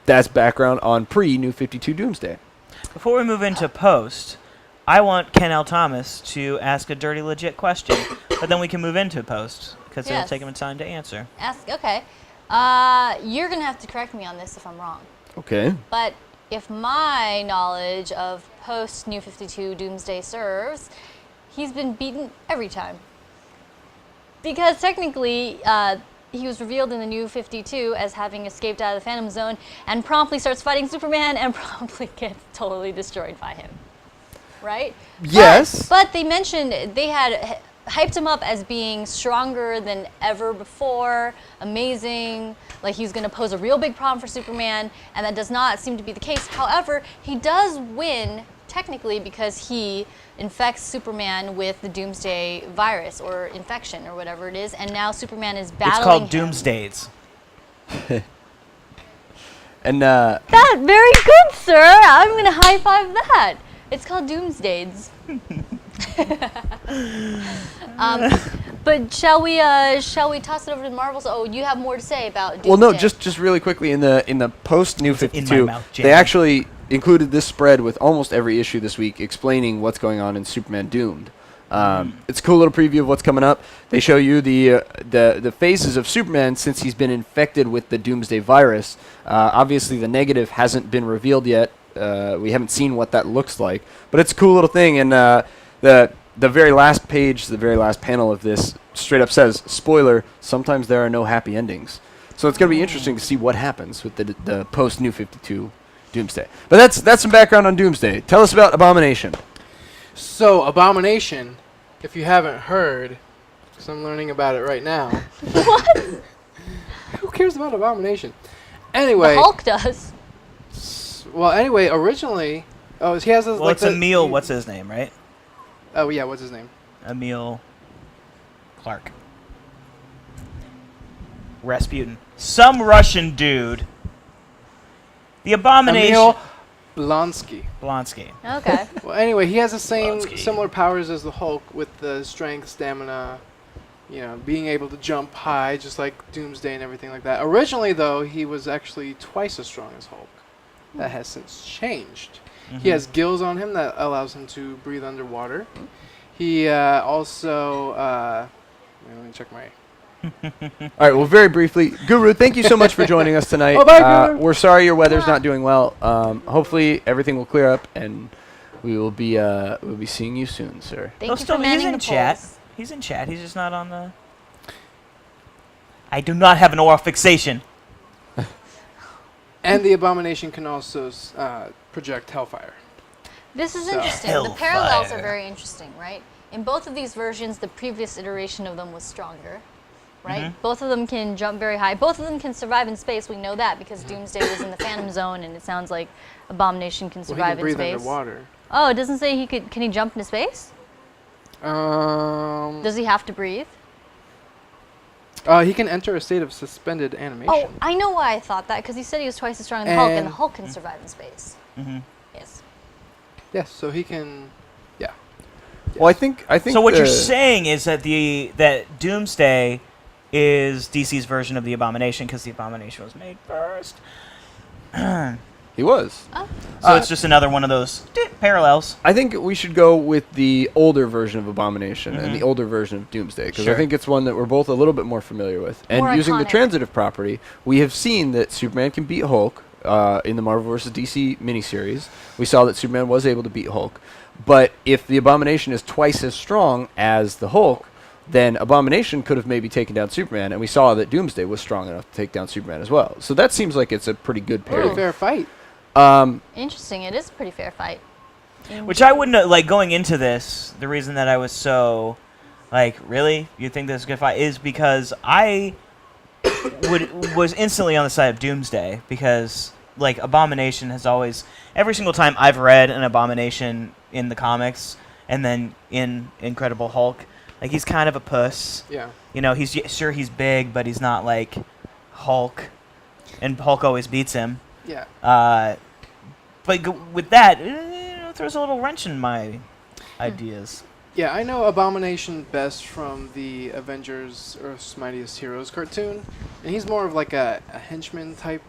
That's background on pre-New 52 Doomsday. Before we move into post, I want Ken L. Thomas to ask a dirty, legit question, but then we can move into post because it'll Yes. take him time to answer. Okay. You're going to have to correct me on this if I'm wrong. Okay. But if my knowledge of post-New 52 Doomsday serves, he's been beaten every time. Because technically, he was revealed in the New 52 as having escaped out of the Phantom Zone and promptly starts fighting Superman and promptly gets totally destroyed by him. Right? Yes. But they mentioned they had hyped him up as being stronger than ever before, amazing, like he was going to pose a real big problem for Superman, and that does not seem to be the case. However, he does win technically because he infects Superman with the Doomsday virus or infection or whatever it is, and now Superman is battling It's called him. Doomsdays. And That very good, sir. I'm going to high five that. It's called Doomsdays. But shall we toss it over to the Marvels? Oh, you have more to say about Doomsday. well, no, just really quickly in the post New in my 52, mouth, they Jamie. actually included this spread with almost every issue this week, explaining what's going on in Superman Doomed. It's a cool little preview of what's coming up. They show you the phases of Superman since he's been infected with the Doomsday virus. Obviously, the negative hasn't been revealed yet. We haven't seen what that looks like, but it's a cool little thing. And the very last page, the very last panel of this, straight up says, "Spoiler: sometimes there are no happy endings." So it's going to be interesting to see what happens with the post New 52 Doomsday. But that's some background on Doomsday. Tell us about Abomination. So, Abomination, if you haven't heard, because I'm learning about it right now. What? Who cares about Abomination? The Anyway, Hulk does. anyway, originally, he has Well, it's Emil, what's his name, right? Oh yeah, what's his name? Emil Clark. Rasputin. Some Russian dude. The Abomination. Emil Blonsky. Blonsky. Okay. Well, anyway, he has the same Blonsky. similar powers as the Hulk with the strength, stamina, being able to jump high, just like Doomsday and everything like that. Originally, though, he was actually twice as strong as Hulk. That has since changed. He has gills on him that allows him to breathe underwater. He also, let me check my... All right. Well, very briefly, Guru, thank you so much for joining us tonight. Oh, bye, Guru. We're sorry your weather's not doing well. Hopefully everything will clear up, and we'll be seeing you soon, sir. Thank you for he's manning in the chat. polls. He's in chat. He's just not on the. I do not have an oral fixation. And the Abomination can also project Hellfire. This is So- interesting. The parallels are Hellfire. very interesting, right? In both of these versions, the previous iteration of them was stronger, right? Both of them can jump very high. Both of them can survive in space. We know that because Doomsday was in the Phantom Zone, and it sounds like Abomination can Well, he survive can breathe in space. underwater. Oh, it doesn't say he could. Can he jump into space? Um, Does he have to breathe? he can enter a state of suspended animation. Oh, I know why I thought that, because he said he was twice as strong as the Hulk, and the And- Hulk can survive in space. Yes. Yes, so he can... Yeah. Well, I think. So what you're saying is that that Doomsday is DC's version of the Abomination because the Abomination was made first. He was. Oh. So it's just another one of those parallels. I think we should go with the older version of Abomination and the older version of Doomsday, because I Sure. think it's one that we're both a little bit more familiar with. And More using the iconic. transitive property, we have seen that Superman can beat Hulk in the Marvel vs. DC miniseries. We saw that Superman was able to beat Hulk. But if the Abomination is twice as strong as the Hulk, then Abomination could have maybe taken down Superman, and we saw that Doomsday was strong enough to take down Superman as well. So that seems like it's a pretty good Pretty pair. fair fight. Interesting. It is a pretty fair fight. Which I wouldn't like going into this. The reason that I was so like, really, you think this is a good fight is because I was instantly on the side of Doomsday because like Abomination has always every single time I've read an Abomination in the comics and then in Incredible Hulk, like he's kind of a puss. Yeah. You know, he's big, but he's not like Hulk, and Hulk always beats him. Yeah. But with that, it throws a little wrench in my ideas. Yeah, I know Abomination best from the Avengers Earth's Mightiest Heroes cartoon, and he's more of like a henchman type.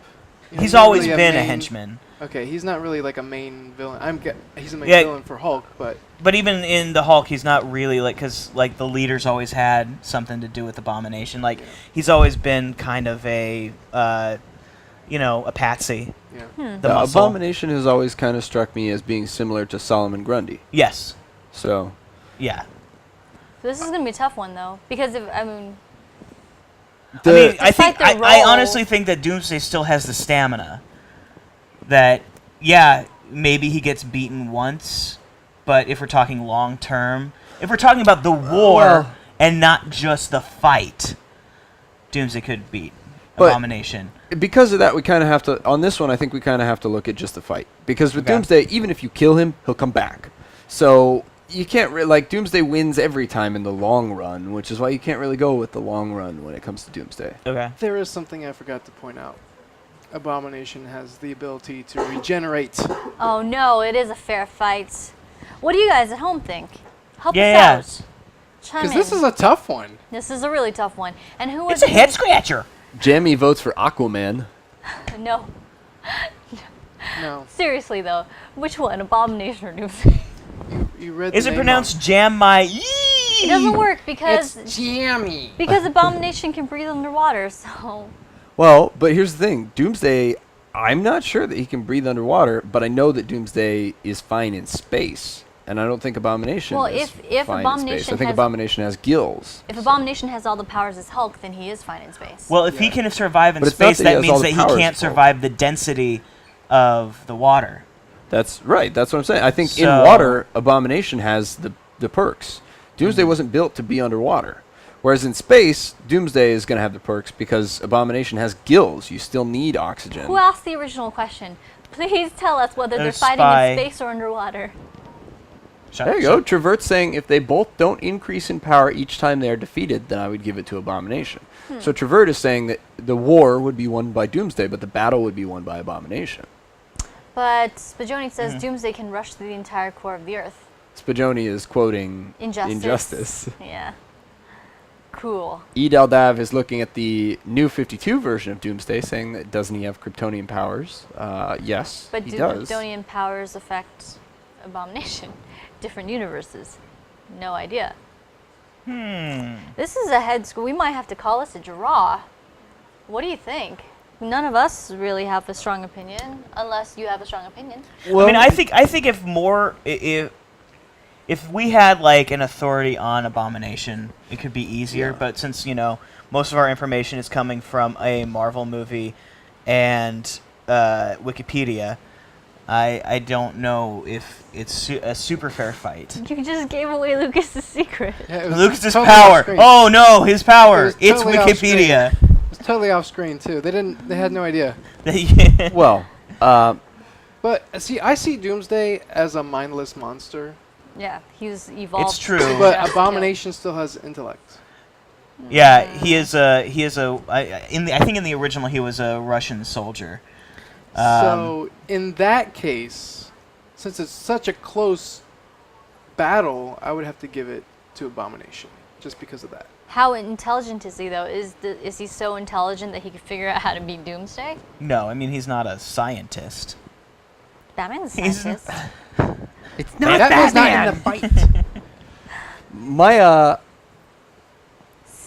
You know, He's not always really been a main- henchman. Okay, he's not really like a main villain. He's a main Yeah. villain for Hulk, but But even in the Hulk, he's not really like, because like the leaders always had something to do with Abomination. Like he's always been kind of a, a patsy. yeah. The muscle. Abomination has always kind of struck me as being similar to Solomon Grundy. Yes. So Yeah. This is gonna be a tough one though, because I honestly think that Doomsday still has the stamina. That, yeah, maybe he gets beaten once, but if we're talking long term, if we're talking about the war and not just the fight, Doomsday could beat But- Abomination. because of that, we kind of have to, on this one, I think we kind of have to look at just the fight. Because with Okay. Doomsday, even if you kill him, he'll come back. So you can't, like, Doomsday wins every time in the long run, which is why you can't really go with the long run when it comes to Doomsday. Okay. There is something I forgot to point out. Abomination has the ability to regenerate. Oh no, it is a fair fight. What do you guys at home think? Help Yeah. us out. Chime Because in. this is a tough one. This is a really tough one. And who It's was a head scratcher. Jamie votes for Aquaman. No. No. Seriously though, which one? Abomination or Doomsday? You read Is the it name pronounced Jam My? It doesn't work because jammy. Abomination can breathe underwater, so Well, but here's the thing. Doomsday, I'm not sure that he can breathe underwater, but I know that Doomsday is fine in space. And I don't think Abomination Well, is if fine in space. Abomination I think has- Abomination has gills. if Abomination has all the powers as Hulk, then he is fine in space. Well, if he Yeah. can survive in But it's not space, that he that has all means the that he powers can't of Hulk. survive the density of the water. That's right. That's what I'm saying. I think in So- water, Abomination has the perks. Doomsday wasn't built to be underwater. Whereas in space, Doomsday is going to have the perks because Abomination has gills. You still need oxygen. Who asked the original question? Please tell us whether they're fighting Spy. in space or underwater. There you go. Travert's saying if they both don't increase in power each time they are defeated, then I would give it to Abomination. So Travert is saying that the war would be won by Doomsday, but the battle would be won by Abomination. But Spajoni says Doomsday can rush through the entire core of the Earth. Spajoni is quoting Injustice. Injustice. Yeah. Cool. E. Daldav is looking at the new 52 version of Doomsday, saying that doesn't he have Kryptonian powers? Yes, But he do does. Kryptonian powers affect Abomination? Different universes. No idea. This is a head screw. We might have to call this a draw. What do you think? None of us really have a strong opinion, unless you have a strong opinion. I mean, I think if we had like an authority on Abomination, it could be easier. Yeah. But since most of our information is coming from a Marvel movie and Wikipedia, I don't know if it's a super fair fight. You just gave away Lucas's secret. Yeah, it was Lucas's totally off power. screen. Oh no, his power. It was It's totally off Wikipedia. It was totally off screen too. They had no idea. Yeah. Well, But see, I see Doomsday as a mindless monster, Yeah, he's evolved. It's true. to but grab the Abomination still has intellect. Yeah, he is a. I think in the original he was a Russian soldier. So in that case, since it's such a close battle, I would have to give it to Abomination, just because of that. How intelligent is he though? Is he so intelligent that he could figure out how to beat Doomsday? No, I mean he's not a scientist. Batman's a He's- scientist. it's Batman's not in the fight.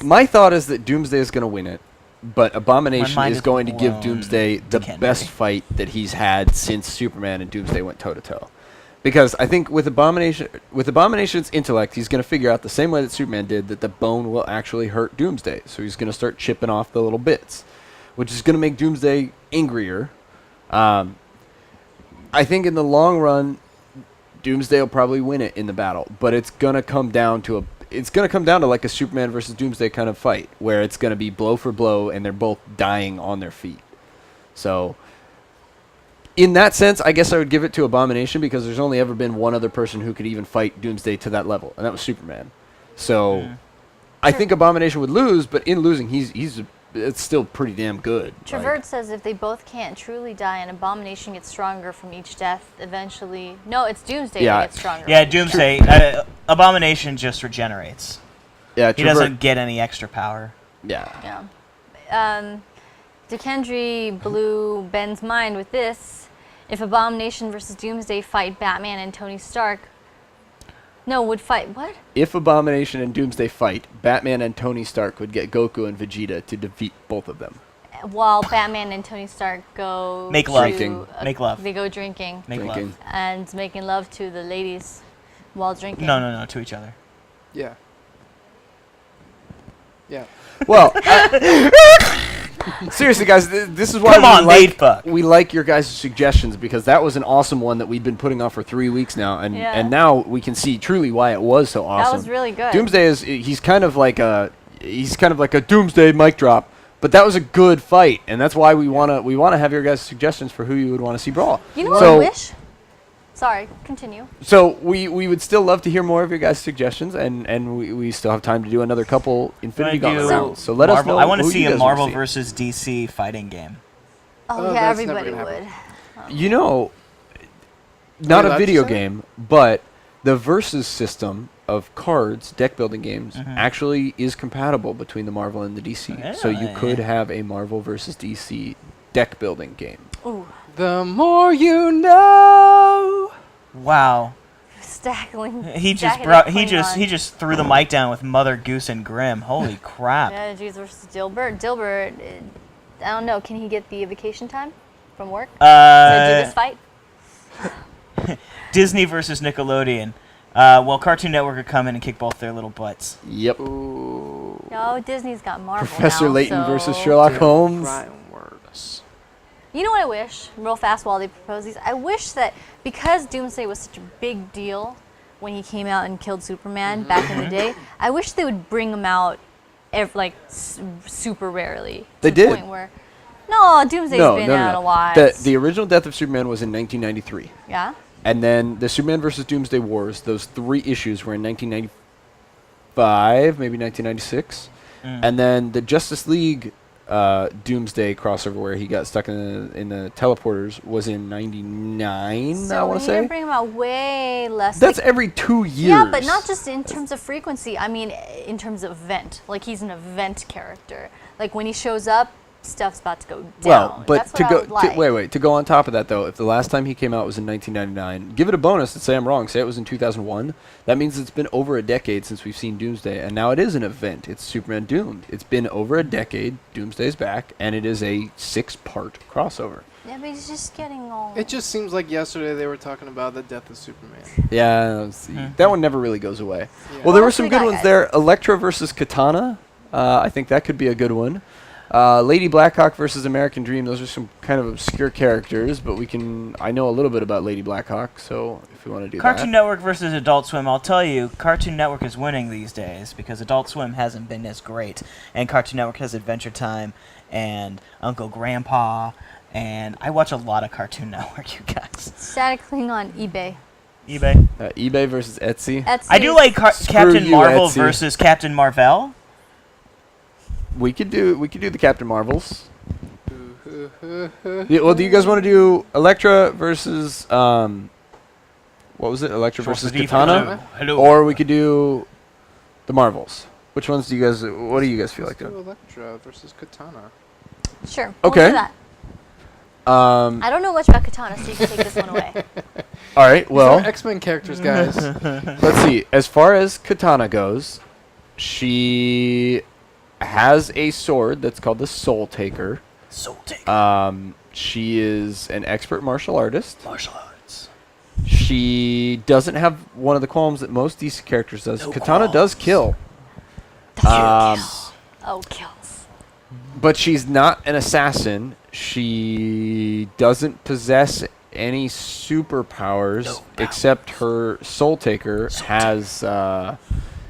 my thought is that Doomsday is going to win it, but Abomination mind is is going to give blown Doomsday the to Kenry. best fight that he's had since Superman and Doomsday went toe to toe. Because I think with Abomination's intellect, he's going to figure out the same way that Superman did that the bone will actually hurt Doomsday. So he's going to start chipping off the little bits, which is going to make Doomsday angrier. I think in the long run, Doomsday will probably win it in the battle, but it's going to come down to like a Superman versus Doomsday kind of fight, where it's going to be blow for blow, and they're both dying on their feet. So, in that sense, I guess I would give it to Abomination, because there's only ever been one other person who could even fight Doomsday to that level, and that was Superman. So, I think Abomination would lose, but in losing, it's still pretty damn good. Travert says if they both can't truly die and Abomination gets stronger from each death, eventually... No, it's Doomsday that gets stronger. Yeah, Doomsday. Abomination just regenerates. Yeah, he doesn't get any extra power. Yeah. Dekendry blew Ben's mind with this. If Abomination versus Doomsday fight Batman and Tony Stark... No, would fight... What? If Abomination and Doomsday fight, Batman and Tony Stark would get Goku and Vegeta to defeat both of them. While Batman and Tony Stark go... Make love. Drinking. Make love. They go drinking. Make love. And making love to the ladies while drinking. No, to each other. Yeah. Well, seriously, guys, this is why we like your guys' suggestions, because that was an awesome one that we've been putting off for 3 weeks now, and now we can see truly why it was so awesome. That was really good. Doomsday he's kind of like a Doomsday mic drop, but that was a good fight, and that's why we wanna have your guys' suggestions for who you would want to see brawl. You know what I wish? Sorry, continue. So we would still love to hear more of your guys' suggestions, and we still have time to do another couple Infinity Gauntlet rounds. So let us know. I want to see a Marvel versus DC fighting game. Oh yeah, everybody would. You know, not a video game, but the versus system of cards, deck building games, actually is compatible between the Marvel and the DC. Yeah. So you could have a Marvel versus DC deck building game. Ooh. The more you know. Wow. Stackling. He just threw the mic down with Mother Goose and Grimm. Holy crap. Yeah, Jesus versus Dilbert. Dilbert, I don't know. Can he get the vacation time from work to do this fight? Disney versus Nickelodeon. Well, Cartoon Network would come in and kick both their little butts. Yep. Ooh. No, Disney's got Marvel Professor now, Layton so versus Sherlock Holmes. You know what I wish, real fast while they propose these? I wish that because Doomsday was such a big deal when he came out and killed Superman back in the day, I wish they would bring him out super rarely. They to did. The point where, no, Doomsday's been out a lot. The original Death of Superman was in 1993. Yeah? And then the Superman versus Doomsday Wars, those 3 issues were in 1995, maybe 1996. And then the Justice League Doomsday crossover where he got stuck in the teleporters was in 99, so I want to say. So bring him out way less. That's every 2 years. Yeah, but not just in terms of frequency. I mean, in terms of event. Like, he's an event character. Like, when he shows up, stuff's about to go down. Well, but That's to go on top of that, though, if the last time he came out was in 1999, give it a bonus and say I'm wrong. Say it was in 2001. That means it's been over a decade since we've seen Doomsday, and now it is an event. It's Superman Doomed. It's been over a decade. Doomsday's back, and it is a 6-part crossover. Yeah, but he's just getting all... It just seems like yesterday they were talking about the death of Superman. Yeah, that one never really goes away. Yeah. Well, there were some good ones there. Elektra versus Katana. I think that could be a good one. Lady Blackhawk versus American Dream. Those are some kind of obscure characters, but I know a little bit about Lady Blackhawk, so if we want to do Cartoon Network versus Adult Swim. I'll tell you, Cartoon Network is winning these days because Adult Swim hasn't been as great, and Cartoon Network has Adventure Time and Uncle Grandpa, and I watch a lot of Cartoon Network, you guys. Static Klingon eBay. eBay versus Etsy. I do like Captain Marvel versus Captain Marvel. We could do the Captain Marvels. Well, do you guys want to do Elektra versus what was it? Elektra versus Katana? Hello. Or we could do the Marvels. Which ones do you guys? What do you guys feel like doing? Elektra versus Katana. Sure. Okay. We'll do that. I don't know much about Katana, so you can take this one away. All right. Well, these are X-Men characters, guys. Let's see. As far as Katana goes, she has a sword that's called the Soul Taker. She is an expert martial artist. Martial arts. She She doesn't have one of the qualms that most DC characters does. No Katana qualms. does kill. Oh, kills. But she's not an assassin. She doesn't possess any superpowers No except her Soul Taker has.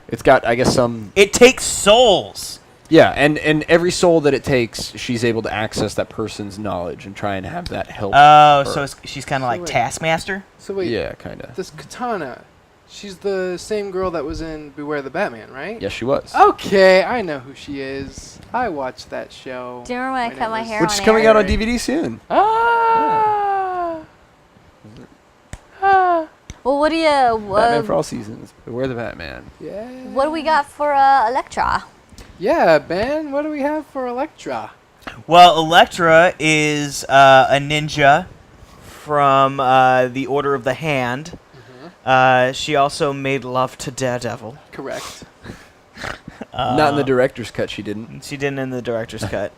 It's got, I guess, some. It takes souls. Yeah, and every soul that it takes, she's able to access that person's knowledge and try and have that help. Oh, her. so she's kind of like wait. Taskmaster. So wait, Yeah, kind of. this Katana, she's the same girl that was in Beware the Batman, right? Yes, she was. Okay, I know who she is. I watched that show. Do you remember when I My cut my name is- hair Which on is coming air? out on DVD soon. Ah! Ah! Well, what do you Batman for all seasons. Beware the Batman. Yeah. what do we got for Elektra? Yeah, Ben, what do we have for Elektra? Well, Elektra is a ninja from the Order of the Hand. She also made love to Daredevil. Correct. Not in the director's cut, she didn't. She didn't in the director's cut.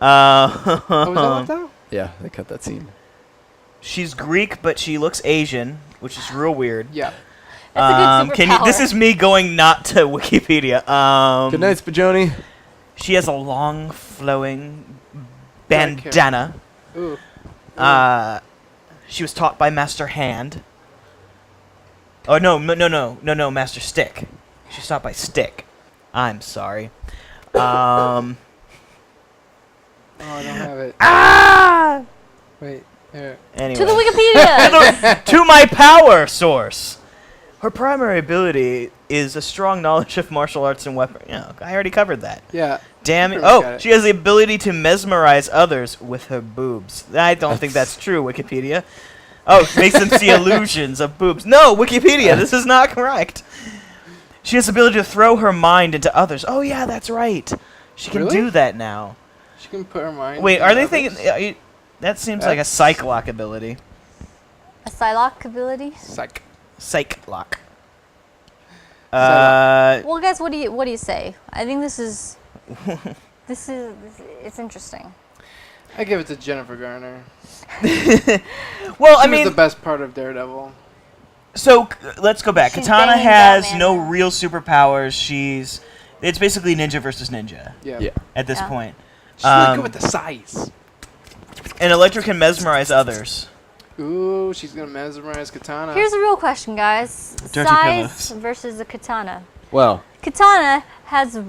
Oh, was that left out? Yeah, they cut that scene. She's Greek, but she looks Asian, which is real weird. Yeah. That's a good superpower. This is me going not to Wikipedia. Good night, Spajoni. She has a long, flowing Dark hair. bandana. Ooh. She was taught by Master Hand. Oh no, Master Stick. She's taught by Stick. I'm sorry. Oh, I don't have it. Ah! Wait, here. Anyway. To the Wikipedia. To my power source. Her primary ability is a strong knowledge of martial arts and weapons. Yeah, I already covered that. Yeah. Damn it. Pretty much got Oh, it. she has the ability to mesmerize others with her boobs. I don't think that's true, Wikipedia. Oh, makes them see illusions of boobs. No, Wikipedia, this is not correct. She has the ability to throw her mind into others. Oh, yeah, that's right. She can Really? do that now. She can put her mind. Wait, in are they others. thinking... that seems like a That's- Psych-Lock ability. A Psylocke ability. Psych. Psych-Lock. Well, guys, what do you say? I think this is it's interesting. I give it to Jennifer Garner. Well, I She was mean... the best part of Daredevil. So let's go back. She's Katana banging has Batman no now. real superpowers. It's basically ninja versus ninja Yeah. Yeah. at this Yeah. point. She's really Um, good with the size. And Elektra can mesmerize others. Ooh, she's gonna mesmerize Katana. Here's a real question, guys. Dirty Size pillows. versus a katana. Well, Katana has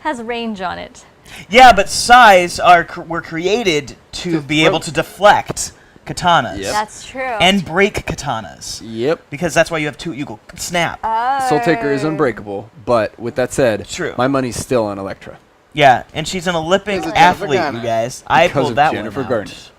has range on it. Yeah, but sais were created to be able to deflect katanas Yep. That's true. and break katanas. yep. Because that's why you have two. You go snap. Soul Taker is unbreakable, but with that said, True. my money's still on Elektra. Yeah, and she's an Olympic Because of Jennifer athlete, Garner. you guys. I Because pulled of that Jennifer one Garner. out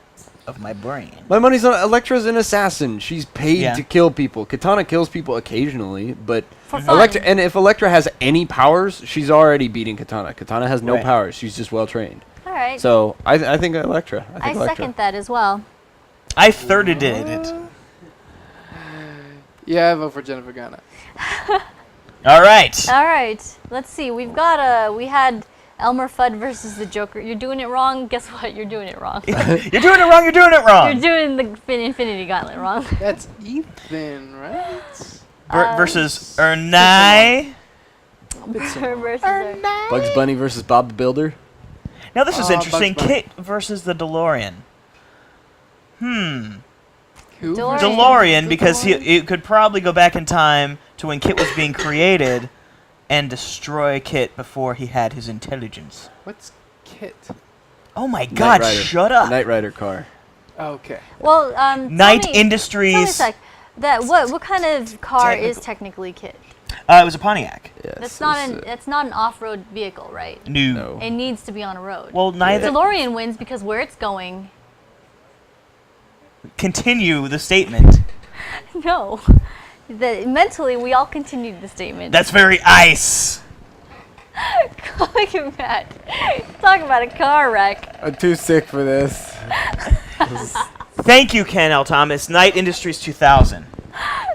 of my brain. My money's on Elektra's an assassin. She's paid Yeah. to kill people. Katana kills people occasionally, but For fun. Elektra, and if Elektra has any powers, she's already beating Katana. Katana has no Right. powers. She's just well trained. All right. So I think Elektra. I I think Elektra. second that as well. I thirded it. Yeah, I vote for Jennifer Garner. All right. All right. Let's see. We had Elmer Fudd versus the Joker. You're doing it wrong. Guess what? You're doing it wrong. You're doing it wrong. You're doing it wrong. You're doing the Infinity Gauntlet wrong. That's Ethan, right? Versus Ernai. versus Bugs Bunny versus Bob the Builder. Now this is Bugs interesting. Bunny. Kit versus the DeLorean. Who? DeLorean. DeLorean, because DeLorean. it could probably go back in time to when Kit was being created and destroy Kit before he had his intelligence. What's Kit? Oh my Knight God! Rider. Shut The up. Knight Rider car. Okay. Well, Knight tell me a Industries. sec. What kind of car is Technical. technically Kit? It was a Pontiac. Yes, That's not it's, that's not an off-road vehicle, right? No. no. It needs to be on a road. Well, neither. DeLorean wins because where it's going. Continue the statement. No. Mentally, we all continued the statement. That's very ice. Look at Matt. Talk about a car wreck. I'm too sick for this. Thank you, Ken L. Thomas. Knight Industries 2000.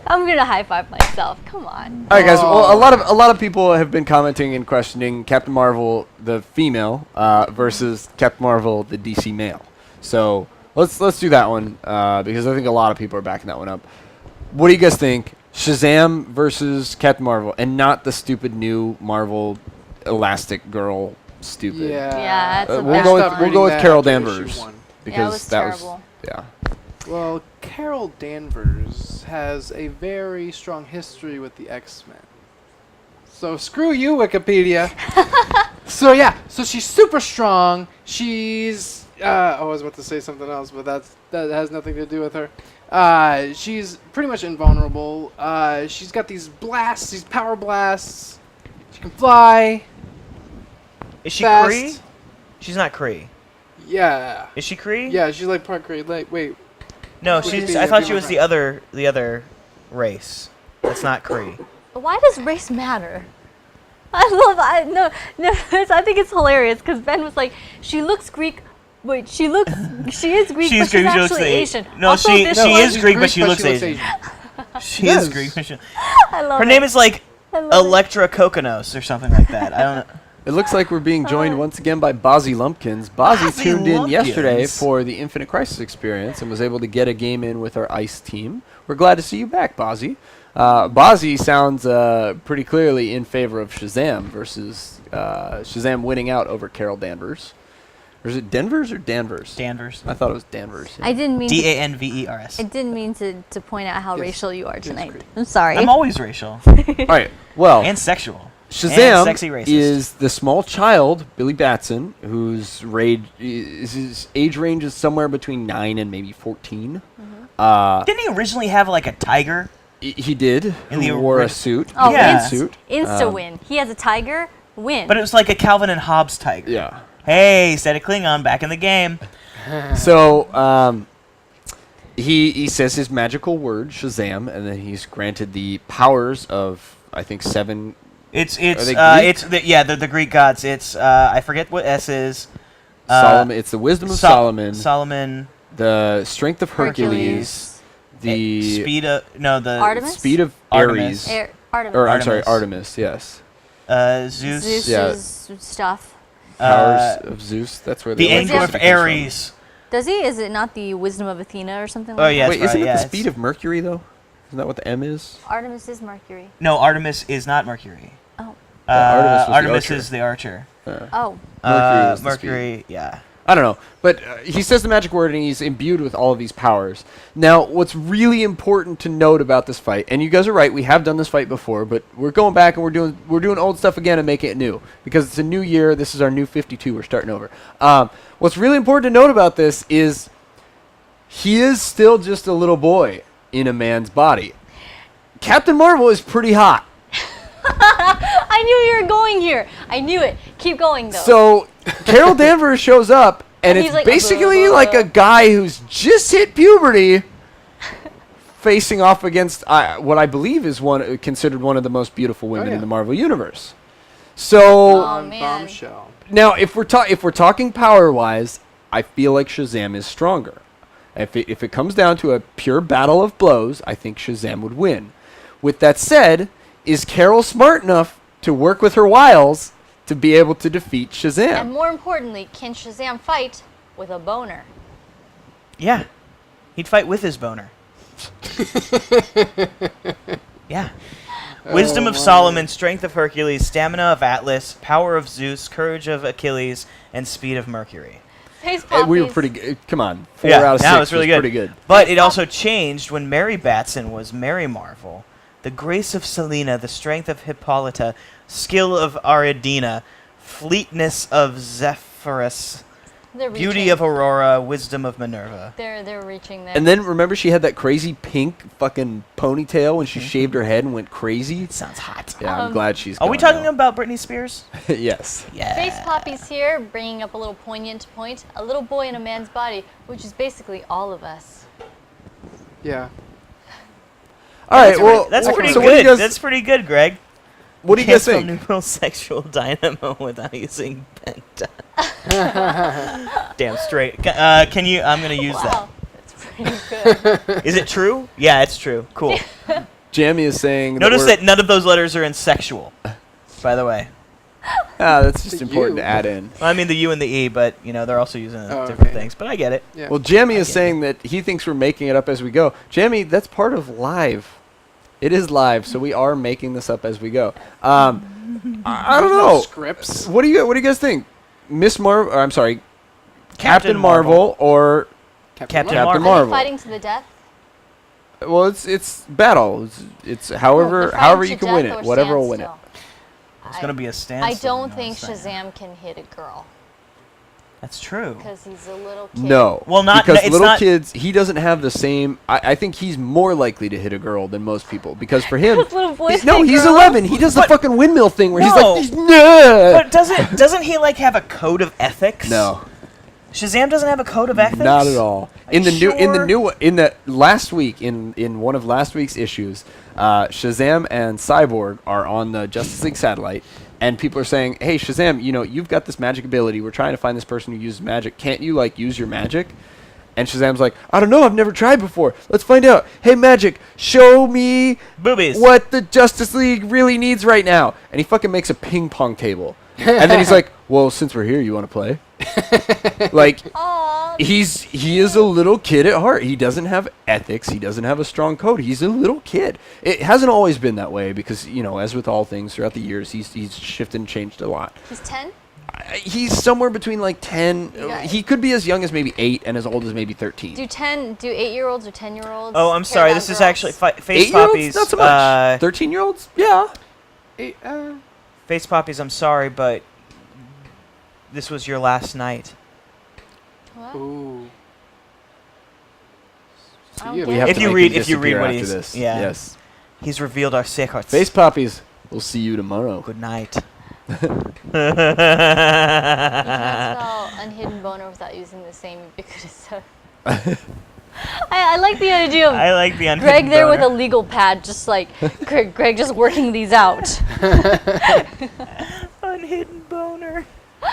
I'm gonna high five myself. Come on. All right, guys. Well, a lot of people have been commenting and questioning Captain Marvel, the female, versus Captain Marvel, the DC male. So let's do that one because I think a lot of people are backing that one up. What do you guys think? Shazam versus Captain Marvel, and not the stupid new Marvel Elastic Girl stupid. Yeah, that's a we'll bad go one. with we'll go with That Carol after issue Danvers 1. because Yeah, it was that terrible. was Well, Carol Danvers has a very strong history with the X-Men. So screw you, Wikipedia. So she's super strong. She's I was about to say something else, but that has nothing to do with her. She's pretty much invulnerable. She's got these blasts, these power blasts. She can fly. Is she fast. Kree? She's not Kree. Yeah. Is she Kree? Yeah, she's like part Kree. Like, wait. No, Wikipedia, she's. I thought be she my was the friend. other race. That's not Kree. Why does race matter? I think it's hilarious because Ben was like, she looks Greek. Wait, she is Greek, but she's actually Asian. No, Also, she this is was- Greek, but she looks Asian. She is Yes. Greek. But I love her it. name is like I love it. Electra Kokonos or something like that. I don't know. It looks like we're being joined once again by Bozzy Lumpkins. Bozzy Bozzy tuned in yesterday Lumpkins. for the Infinite Crisis experience and was able to get a game in with our ICE team. We're glad to see you back, Bozzy. Bozzy sounds pretty clearly in favor of Shazam versus Shazam winning out over Carol Danvers. Or is it Denvers or Danvers? Danvers. I thought it was Danvers. I didn't mean. Danvers. I didn't mean to point out how Yes. racial you are tonight. great. I'm sorry. I'm always racial All right. Well, and sexual. Shazam and sexy racist. is the small child, Billy Batson, whose his age range is somewhere between 9 and maybe 14. Didn't he originally have like a tiger? He did. In Who the wore a ori- suit. Oh, Yeah. Suit. Insta win. He has a tiger. Win. But it was like a Calvin and Hobbes tiger. Yeah. Hey, said a Klingon back in the game. So he says his magical word Shazam, and then he's granted the powers of I think 7. It's they Greek? it's the Greek gods. It's I forget what S is. Solomon. It's the wisdom of Solomon. Solomon. The strength of Hercules. The speed of the Artemis? speed of Artemis. Ares. Artemis. Or I'm sorry, Artemis. Artemis. Yes. Zeus. Zeus's stuff. Powers of Zeus. That's where The the anger of electricity comes from. Ares. Does he? Is it not the wisdom of Athena or something Oh like yeah. that? Wait, that's isn't right, it the yeah, speed of Mercury though? Isn't that what the M is? Artemis is Mercury. No, Artemis is not Mercury. Oh. Artemis was the Artemis archer. is the archer. Oh. Mercury was the Mercury, yeah. I don't know, but he says the magic word and he's imbued with all of these powers. Now, what's really important to note about this fight, and you guys are right, we have done this fight before, but we're going back and we're doing old stuff again and making it new because it's a new year. This is our new 52. We're starting over. What's really important to note about this is he is still just a little boy in a man's body. Captain Marvel is pretty hot. I knew you were going here. I knew it. Keep going though. So Carol Danvers shows up, and And he's it's like, basically like a guy who's just hit puberty, facing off against what I believe is considered one of the most beautiful women yeah. in the Marvel universe. So Oh, man. Bombshell. now, if we're talking power wise, I feel like Shazam is stronger. If it comes down to a pure battle of blows, I think Shazam would win. With that said, is Carol smart enough to work with her wiles to be able to defeat Shazam? And more importantly, can Shazam fight with a boner? Yeah. He'd fight with his boner. Yeah. Wisdom of Solomon, strength of Hercules, stamina of Atlas, power of Zeus, courage of Achilles, and speed of Mercury. Face We were poppies. pretty good. Come on. 4 out of 6 was really good. pretty good. But it also changed when Mary Batson was Mary Marvel. The grace of Selena, the strength of Hippolyta, skill of Ariadna, fleetness of Zephyrus, They're beauty reaching. of Aurora, wisdom of Minerva. They're reaching there. And then remember she had that crazy pink fucking ponytail when she shaved her head and went crazy? Sounds hot. Yeah, I'm glad she's Are we gone talking now. about Britney Spears? Yes. Yeah. Face poppies here, bringing up a little poignant point. A little boy in a man's body, which is basically all of us. Yeah. All right, well, That's well, pretty so what do you good. guys, That's pretty good, Greg. what do you guys Can't think? spell numeral sexual dynamo without using penta. Damn straight. Can you? I'm gonna use Wow, that's pretty good. that. Is it true? Yeah, it's true. Cool. Jamie is saying Notice we're- that none of those letters are in sexual. By the way. That's just The important U. to add in. Well, I mean the U and the E, but they're also using Oh, different okay. things. But I get it. Yeah. Well, Jamie is get saying that he thinks we're making it up as we go. Jamie, that's part of live. It is live, so we are making this up as we go. I don't There's no know. scripts. What do you guys think? Miss Marvel? I'm sorry, Captain Captain Marvel or Captain Captain Marvel. Are they Marvel? fighting to the death? Well, it's battle. It's however They're fighting however to you can death win it. or Whatever will win it. standstill. It's gonna be a I standstill. don't you know think what I'm saying. Shazam can hit a girl That's true. because he's a little kid. No. Well, because it's little not- kids, he doesn't have the same. I think he's more likely to hit a girl than most people because for him, Those little boys no, hit he's girls. 11. He does the But- fucking windmill thing where No. he's like, nah. But doesn't he like have a code of ethics? No, Shazam doesn't have a code of ethics. not at all. Are you sure? In the last week in one of last week's issues, Shazam and Cyborg are on the Justice League satellite. And people are saying, "Hey, Shazam, you've got this magic ability. We're trying to find this person who uses magic. Can't you use your magic?" And Shazam's like, "I don't know. I've never tried before. Let's find out. Hey, magic, show me Boobies. what the Justice League really needs right now." And he fucking makes a ping pong table. And then he's like, "Well, since we're here, you want to play?" Aw, He is a little kid at heart. He doesn't have ethics. He doesn't have a strong code. He's a little kid. It hasn't always been that way because, as with all things throughout the years, he's shifted and changed a lot. he's 10? He's somewhere between 10. Yeah. He could be as young as maybe 8 and as old as maybe 13. Do 8-year-olds or 10-year-olds? Oh, I'm care sorry. about This is girls? actually Face 8-year-olds? Poppies. Not so much. 13-year-olds? Yeah. Face Poppies. I'm sorry, but this was your last night. What? Ooh. I don't We get have it. If to you make read- him if you read disappear what after he's- this. yeah. Yes. He's revealed our secrets. Face Poppies. We'll see you tomorrow. Good night. You can't spell unhidden boner without using the same ubiquitous. I like the idea of I like the unhidden Greg there with a boner. legal pad, just like Greg just working these out. Unhidden boner.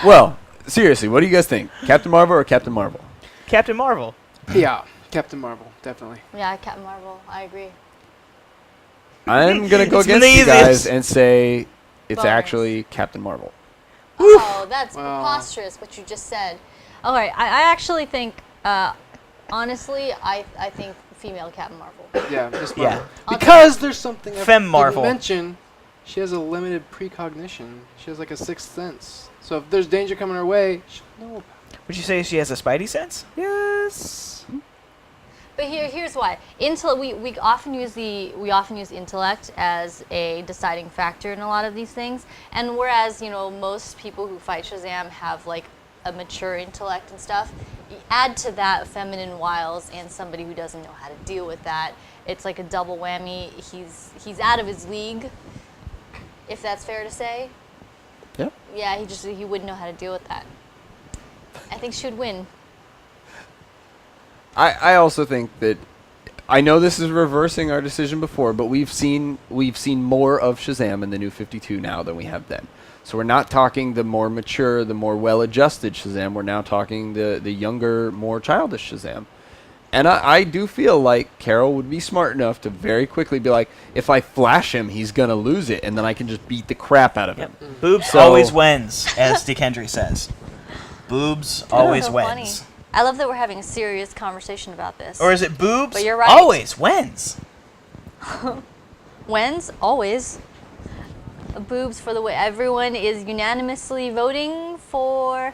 Well, seriously, what do you guys think? Captain Marvel or Captain Marvel? Captain Marvel. Yeah, Captain Marvel, definitely. Yeah, Captain Marvel. I agree. I'm going to go It's been against the you guys easiest. and say it's Bonus. actually Captain Marvel. Oh, that's Well. preposterous what you just said. All right, I actually think, honestly, I think female Captain Marvel. Yeah, Miss Yeah. Marvel. Because there's something I Femme didn't Marvel. mention. She has a limited precognition. She has like a sixth sense. So if there's danger coming her way, she'll know. Would you say she has a spidey sense? Yes. But here's why. We often use intellect as a deciding factor in a lot of these things, and whereas most people who fight Shazam have like a mature intellect and stuff, you add to that feminine wiles and somebody who doesn't know how to deal with that. It's like a double whammy. He's out of his league, if that's fair to say. Yep. Yeah, he wouldn't know how to deal with that. I think she would win. I also think that I know this is reversing our decision before, but we've seen more of Shazam in the New 52 now than we have then. So we're not talking the more mature, the more well-adjusted Shazam. We're now talking the younger, more childish Shazam. And I do feel like Carol would be smart enough to very quickly be like, if I flash him, he's going to lose it, and then I can just beat the crap out of him. Boobs So- always wins, as DeKendry says. Boobs always So wins. funny. I love that we're having a serious conversation about this. Or is it boobs But you're right. always wins? Wins always. Boobs for the way everyone is unanimously voting for.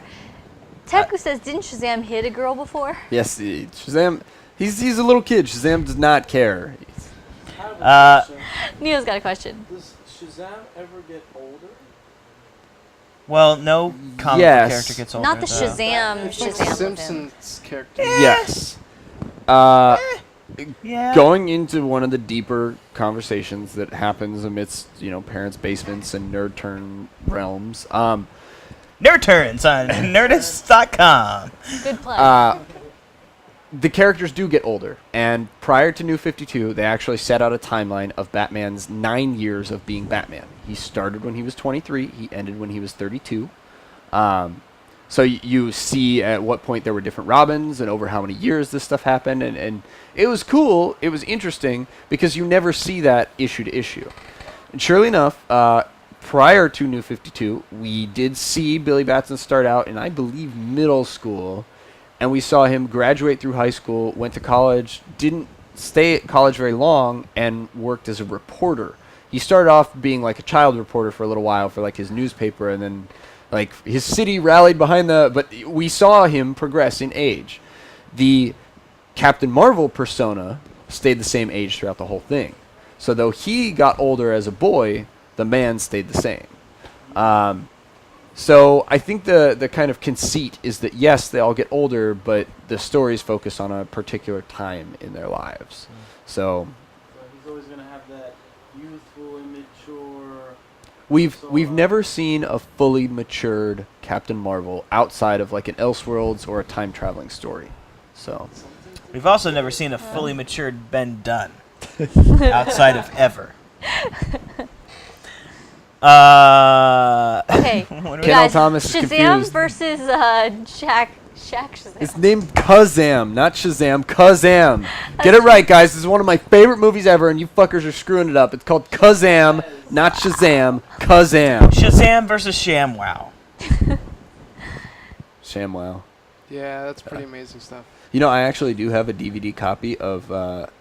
Teku says, didn't Shazam hit a girl before? Yes, Shazam, he's a little kid. Shazam does not care. Neo's got a question. Does Shazam ever get older? Well, no comic Yes. character gets older. Not the though. Shazam. It's like Shazam with him. Simpsons character. Yes. Yeah. Going into one of the deeper conversations that happens amidst, parents' basements and nerd turn realms. Nerd turns on Nerdist.com. Good play. The characters do get older, and prior to New 52, they actually set out a timeline of Batman's 9 years of being Batman. He started when he was 23, he ended when he was 32. So you see at what point there were different Robins and over how many years this stuff happened, and it was cool, it was interesting, because you never see that issue to issue. And surely enough, prior to New 52, we did see Billy Batson start out in, I believe, middle school, and we saw him graduate through high school, went to college, didn't stay at college very long, and worked as a reporter. He started off being like a child reporter for a little while for like his newspaper, and then like his city rallied behind but we saw him progress in age. The Captain Marvel persona stayed the same age throughout the whole thing. So though he got older as a boy, the man stayed the same. So I think the kind of conceit is that, yes, they all get older, but the stories focus on a particular time in their lives. So So he's always going to have that youthful, immature... we've never seen a fully matured Captain Marvel outside of like an Elseworlds or a time-traveling story. So We've also never seen a fully matured Ben Dunn outside of ever. Okay, What you are we- Ken guys, Thomas is Shazam confused. versus Shaq Shazam. it's named Kazam, not Shazam. Kazam. Get it right, guys. This is one of my favorite movies ever, and you fuckers are screwing it up. It's called Kazam, not Shazam. Kazam. Shazam versus ShamWow. ShamWow. Yeah, that's pretty amazing stuff. You know, I actually do have a DVD copy of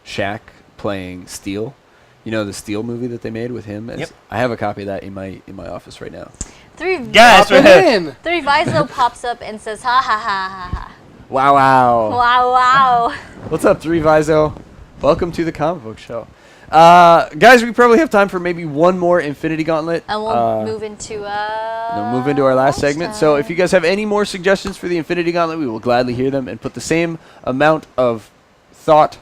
Shaq playing Steel. You know the Steel movie that they made with him? Yep. I have a copy of that in my office right now. Guys, Pop it in. 3 Viso pops up and says, ha ha ha ha ha. Wow, wow. Wow, wow. What's up, 3 Viso? Welcome to the comic book show. Guys, we probably have time for maybe one more Infinity Gauntlet. And we'll move into We'll move into our last segment. So if you guys have any more suggestions for the Infinity Gauntlet, we will gladly hear them and put the same amount of thought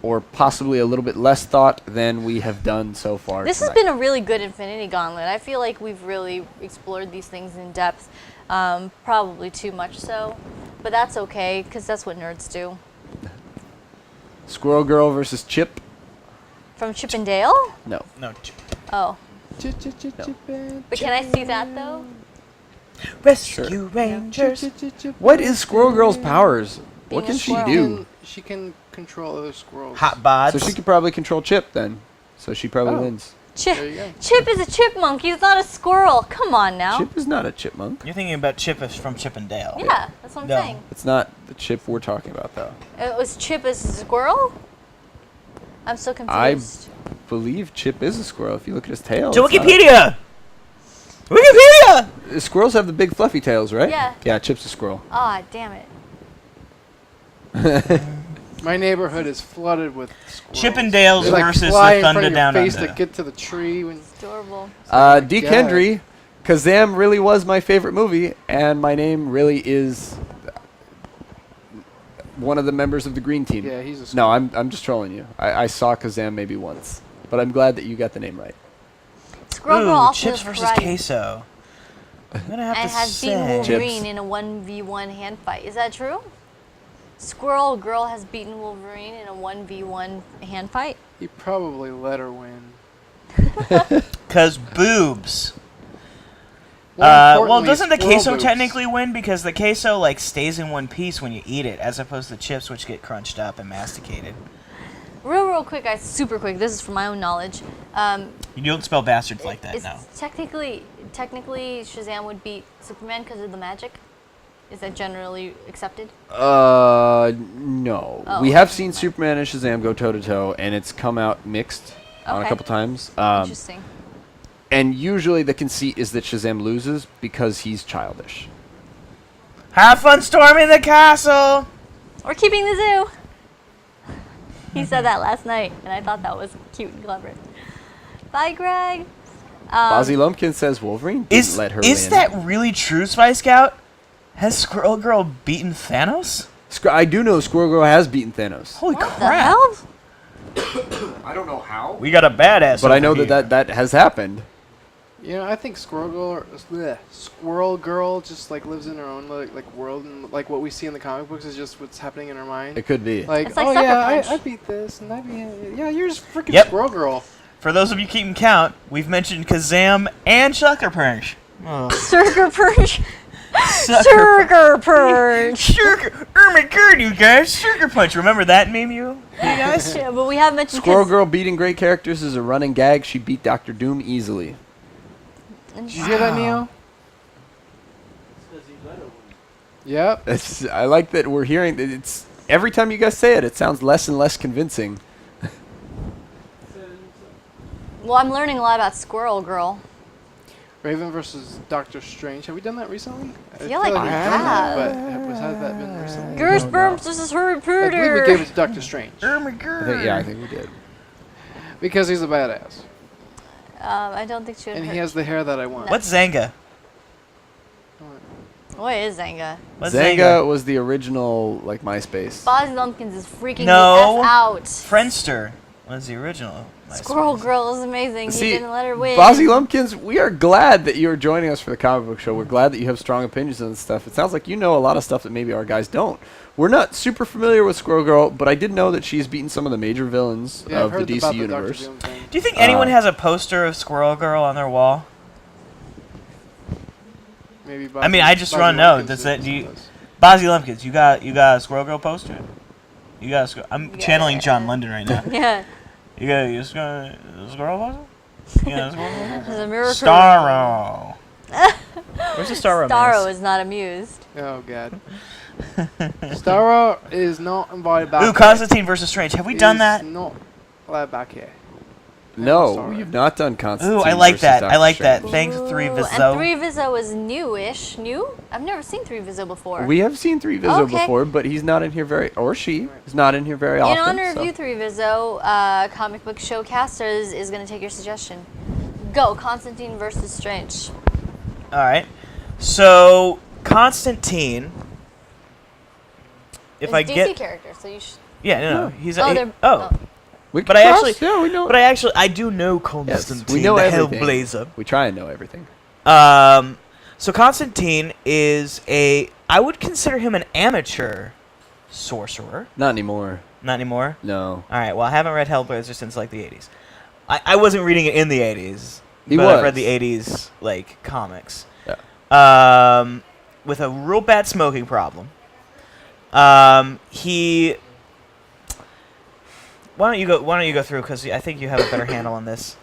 or possibly a little bit less thought than we have done so far. This has tonight. been a really good Infinity Gauntlet. I feel like we've really explored these things in depth, probably too much so, but that's okay because that's what nerds do. Squirrel Girl versus Chip. From Chip and Dale? No. No. Oh, but can I see that though? Rescue Rangers. What is Squirrel Girl's powers? Being What a can she squirrel. do? She can control other squirrels. Hot bods. So she could probably control Chip then. So she probably Oh. wins. There you go. Chip is a chipmunk. He's not a squirrel. Come on now. Chip is not a chipmunk. You're thinking about Chip from Chip and Dale. Yeah, that's what I'm No. saying. It's not the Chip we're talking about, though. It was Chip as a squirrel? I'm so I confused. believe Chip is a squirrel. If you look at his tail. To it's not. Wikipedia! Wikipedia! Squirrels have the big fluffy tails, right? Yeah. Yeah, Chip's a squirrel. Ah, damn it. My neighborhood is flooded with squirrels. Chip and Dale's They, like, versus fly the in front Thunder of your Down face Under. to get to the tree. When It's adorable. D. God. Kendry, Kazam really was my favorite movie, and my name really is one of the members of the Green Team. Yeah, he's a No, squirrel. I'm just trolling you. I saw Kazam maybe once, but I'm glad that you got the name right. Squirrel Girl Ooh, also Chips does versus karate queso. I'm gonna have and to has beaten say. Wolverine Chips. in a 1v1 hand fight. Is that true? Squirrel Girl has beaten Wolverine in a 1v1 hand fight? He probably let her win. Cause boobs. More Well, importantly, doesn't the squirrel queso boobs. technically win because the queso like stays in one piece when you eat it, as opposed to chips which get crunched up and masticated. Real quick, guys, super quick. This is from my own knowledge. You don't spell bastards like that, Is no. technically Shazam would beat Superman because of the magic? Is that generally accepted? No. Oh, We have okay, seen never mind. Superman and Shazam go toe to toe, and it's come out mixed on a Okay. couple times. Interesting. And usually the conceit is that Shazam loses because he's childish. Have fun storming the castle! Or keeping the zoo. He said that last night, and I thought that was cute and clever. Bye, Greg. Bozzy Lumpkin says Wolverine didn't Is let her win. that really true, Spy Scout? Has Squirrel Girl beaten Thanos? I do know Squirrel Girl has beaten Thanos. Holy What the crap! hell? I don't know how. We got a badass. But I know over here. that has happened. You know, I think Squirrel Girl just like lives in her own like world, and like what we see in the comic books is just what's happening in her mind. It could be. Like, It's like oh Sucker yeah, Punch. I beat this, and I beat yeah, you're just freaking Yep. Squirrel Girl. For those of you keeping count, we've mentioned Kazam and Sucker Punch. Sugar Punch. Sucker Sugar Punch. Sugar, oh my god, you guys! Sugar Punch. Remember that meme, you guys? Yeah, but we have mentioned Squirrel Girl beating great characters is a running gag. She beat Doctor Doom easily. Did you hear that, Neo? Because he better win. Yep. I like that we're hearing that it's every time you guys say it, it sounds less and less convincing. Well, I'm learning a lot about Squirrel Girl. Raven versus Doctor Strange. Have we done that recently? I feel like we have. But has that been recently? Goosebumps, this is Harry I believe we Potter. gave it to Doctor Strange. I think we did. Because he's a badass. I don't think she would And hurt. he has the hair that I want. What's Zanga? What is Zanga? What's Zanga was the original like MySpace. Bozzy Lumpkins is freaking No. me F out. Friendster was the original. Squirrel Girl is amazing. See, he didn't let her win. Bozzy Lumpkins, we are glad that you are joining us for the comic book show. We're glad that you have strong opinions on stuff. It sounds like you know a lot of stuff that maybe our guys don't. We're not super familiar with Squirrel Girl, but I did know that she's beaten some of the major villains Yeah, I've of the heard DC about universe. The Dr. Doom thing. Do you think anyone has a poster of Squirrel Girl on their wall? Maybe I mean, I just want to know. Does that do you, does. Bozzy Lumpkins? You got a Squirrel Girl poster? You got a I'm channeling John London right now. Yeah. You got a Squirrel poster? You got a Squirrel poster? There's a miracle. Starro. Where's the Starro? Starro is not amused. Oh, God. Starro is not invited back. Ooh, Constantine versus Strange. Have we done that? Not allowed back here. No, Sorry. we've not done Constantine. Ooh, I like versus that. Doctor I like that. Strange. Thanks, Ooh, 3Viso. And 3Viso is newish. New? I've never seen 3Viso before. We have seen 3Viso Okay. before, but he's not in here or she is not in here very In often. honor so. of you, 3Viso, comic book showcasters is going to take your suggestion. Go, Constantine versus Strange. All right. So Constantine. If It's I a DC get character, so you should. yeah, no, he's a, Oh, he- they're. oh. We But I cross- actually- yeah, we know. I do know yes, Constantine, we know the everything. Hellblazer. We try and know everything. So Constantine is I would consider him an amateur sorcerer. Not anymore. Not anymore. No. All right. Well, I haven't read Hellblazer since like the 80s. I wasn't reading it in the 80s. He but was. I've read the 80s like comics. Yeah. With a real bad smoking problem. He. Why don't you go through, because I think you have a better handle on this.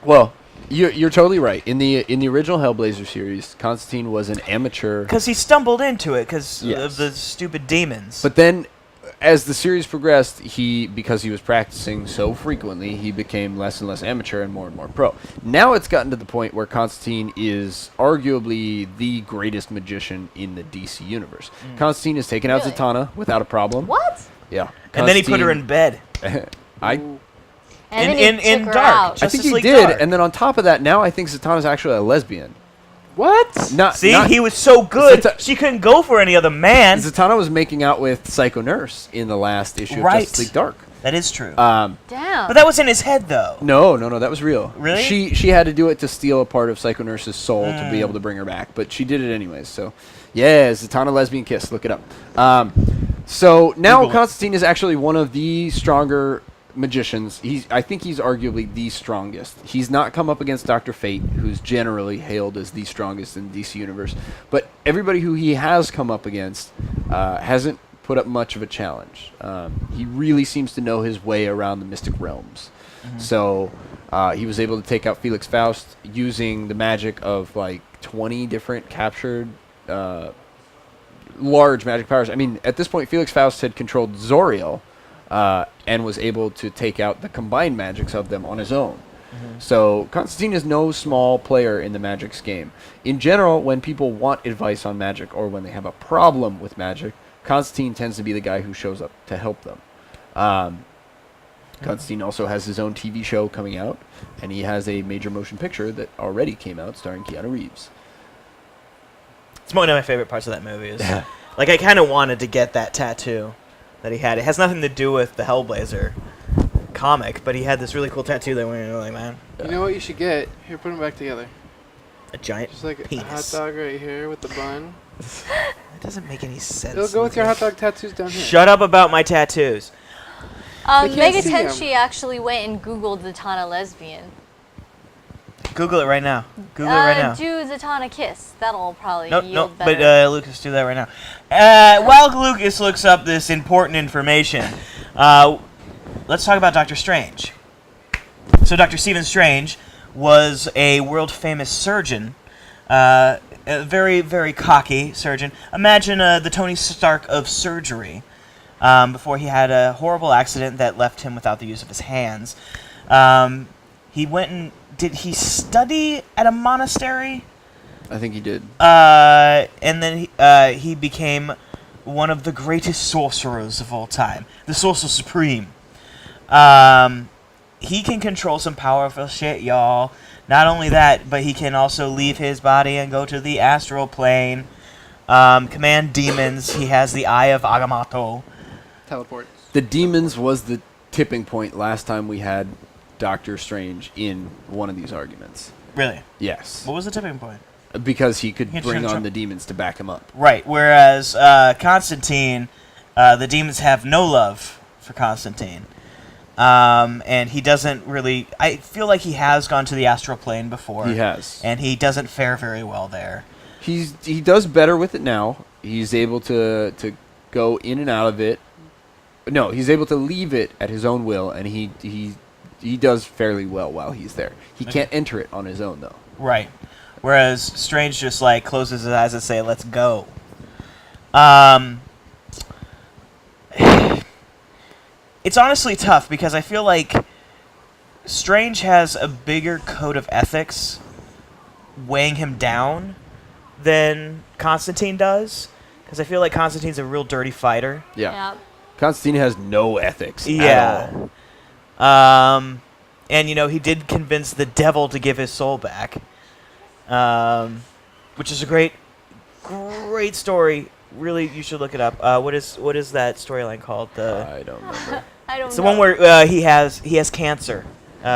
Well, you're totally right. In the original Hellblazer series, Constantine was an amateur. Because he stumbled into it because Yes. of the stupid demons. But then, as the series progressed, because he was practicing so frequently, he became less and less amateur and more pro. Now it's gotten to the point where Constantine is arguably the greatest magician in the DC universe. Constantine has taken out Really? Zatanna without a problem. What? Yeah. and then he put her in bed. I And In- then he in took her Dark. out. I Justice think he League did, Dark. and then on top of that, now I think Zatanna's actually a lesbian. What? See, not- he was so good, Zata- she couldn't go for any other man. Zatanna was making out with Psycho Nurse in the last issue of Right. Justice League Dark. That is true. Damn. But that was in his head, though. No, that was real. Really? She had to do it to steal a part of Psycho Nurse's soul to be able to bring her back, but she did it anyways. So, yeah, Zatanna lesbian kiss. Look it up. So now Google it. Constantine is actually one of the stronger magicians. I think he's arguably the strongest. He's not come up against Dr. Fate, who's generally hailed as the strongest in the DC universe, but everybody who he has come up against hasn't put up much of a challenge. He really seems to know his way around the mystic realms. So he was able to take out Felix Faust using the magic of like 20 different captured large magic powers. I mean, at this point, Felix Faust had controlled Zoriel and was able to take out the combined magics of them on his own. So Constantine is no small player in the Magic's game. In general, when people want advice on Magic or when they have a problem with Magic, Constantine tends to be the guy who shows up to help them. Constantine also has his own TV show coming out, and he has a major motion picture that already came out starring Keanu Reeves. It's one of my favorite parts of that movie. Is like, I kind of wanted to get that tattoo that he had. It has nothing to do with the Hellblazer comic, but he had this really cool tattoo that went like, man, You know what you should get? Here, put them back together. a giant Just like a hot penis. dog right here with the bun. It doesn't make any sense. It'll go with your hot dog tattoos down here. Shut up about my tattoos. They can't Mega see 'em. Tenchi actually went and Googled Zatanna lesbian. Google it right now. Google it right now. Do Zatanna kiss. That'll probably No, yield but better. Lucas, do that right now. While Lucas looks up this important information, let's talk about Doctor Strange. So Dr. Stephen Strange was a world-famous surgeon A very, very cocky surgeon. Imagine the Tony Stark of surgery. Before he had a horrible accident that left him without the use of his hands. He went and did he study at a monastery? I think he did. And then he became one of the greatest sorcerers of all time, the Sorcerer Supreme. He can control some powerful shit, y'all. Not only that, but he can also leave his body and go to the astral plane, command demons. He has the Eye of Agamotto. Teleport. The demons was the tipping point last time we had Doctor Strange in one of these arguments. Really? Yes. What was the tipping point? Because he could He had bring to- on the demons to back him up. Right, whereas Constantine, the demons have no love for Constantine. And he doesn't really... I feel like he has gone to the astral plane before. He has. And he doesn't fare very well there. He does better with it now. He's able to go in and out of it. No, he's able to leave it at his own will, and he does fairly well while he's there. He can't enter it on his own, though. Right. Whereas Strange just, like, closes his eyes and say, let's go. It's honestly tough, because I feel like Strange has a bigger code of ethics weighing him down than Constantine does. Because I feel like Constantine's a real dirty fighter. Yeah. Constantine has no ethics Yeah. at all. And, you know, he did convince the devil to give his soul back. Which is a great story. Really, you should look it up. What is that storyline called? I don't remember. I don't It's know. the one where he has cancer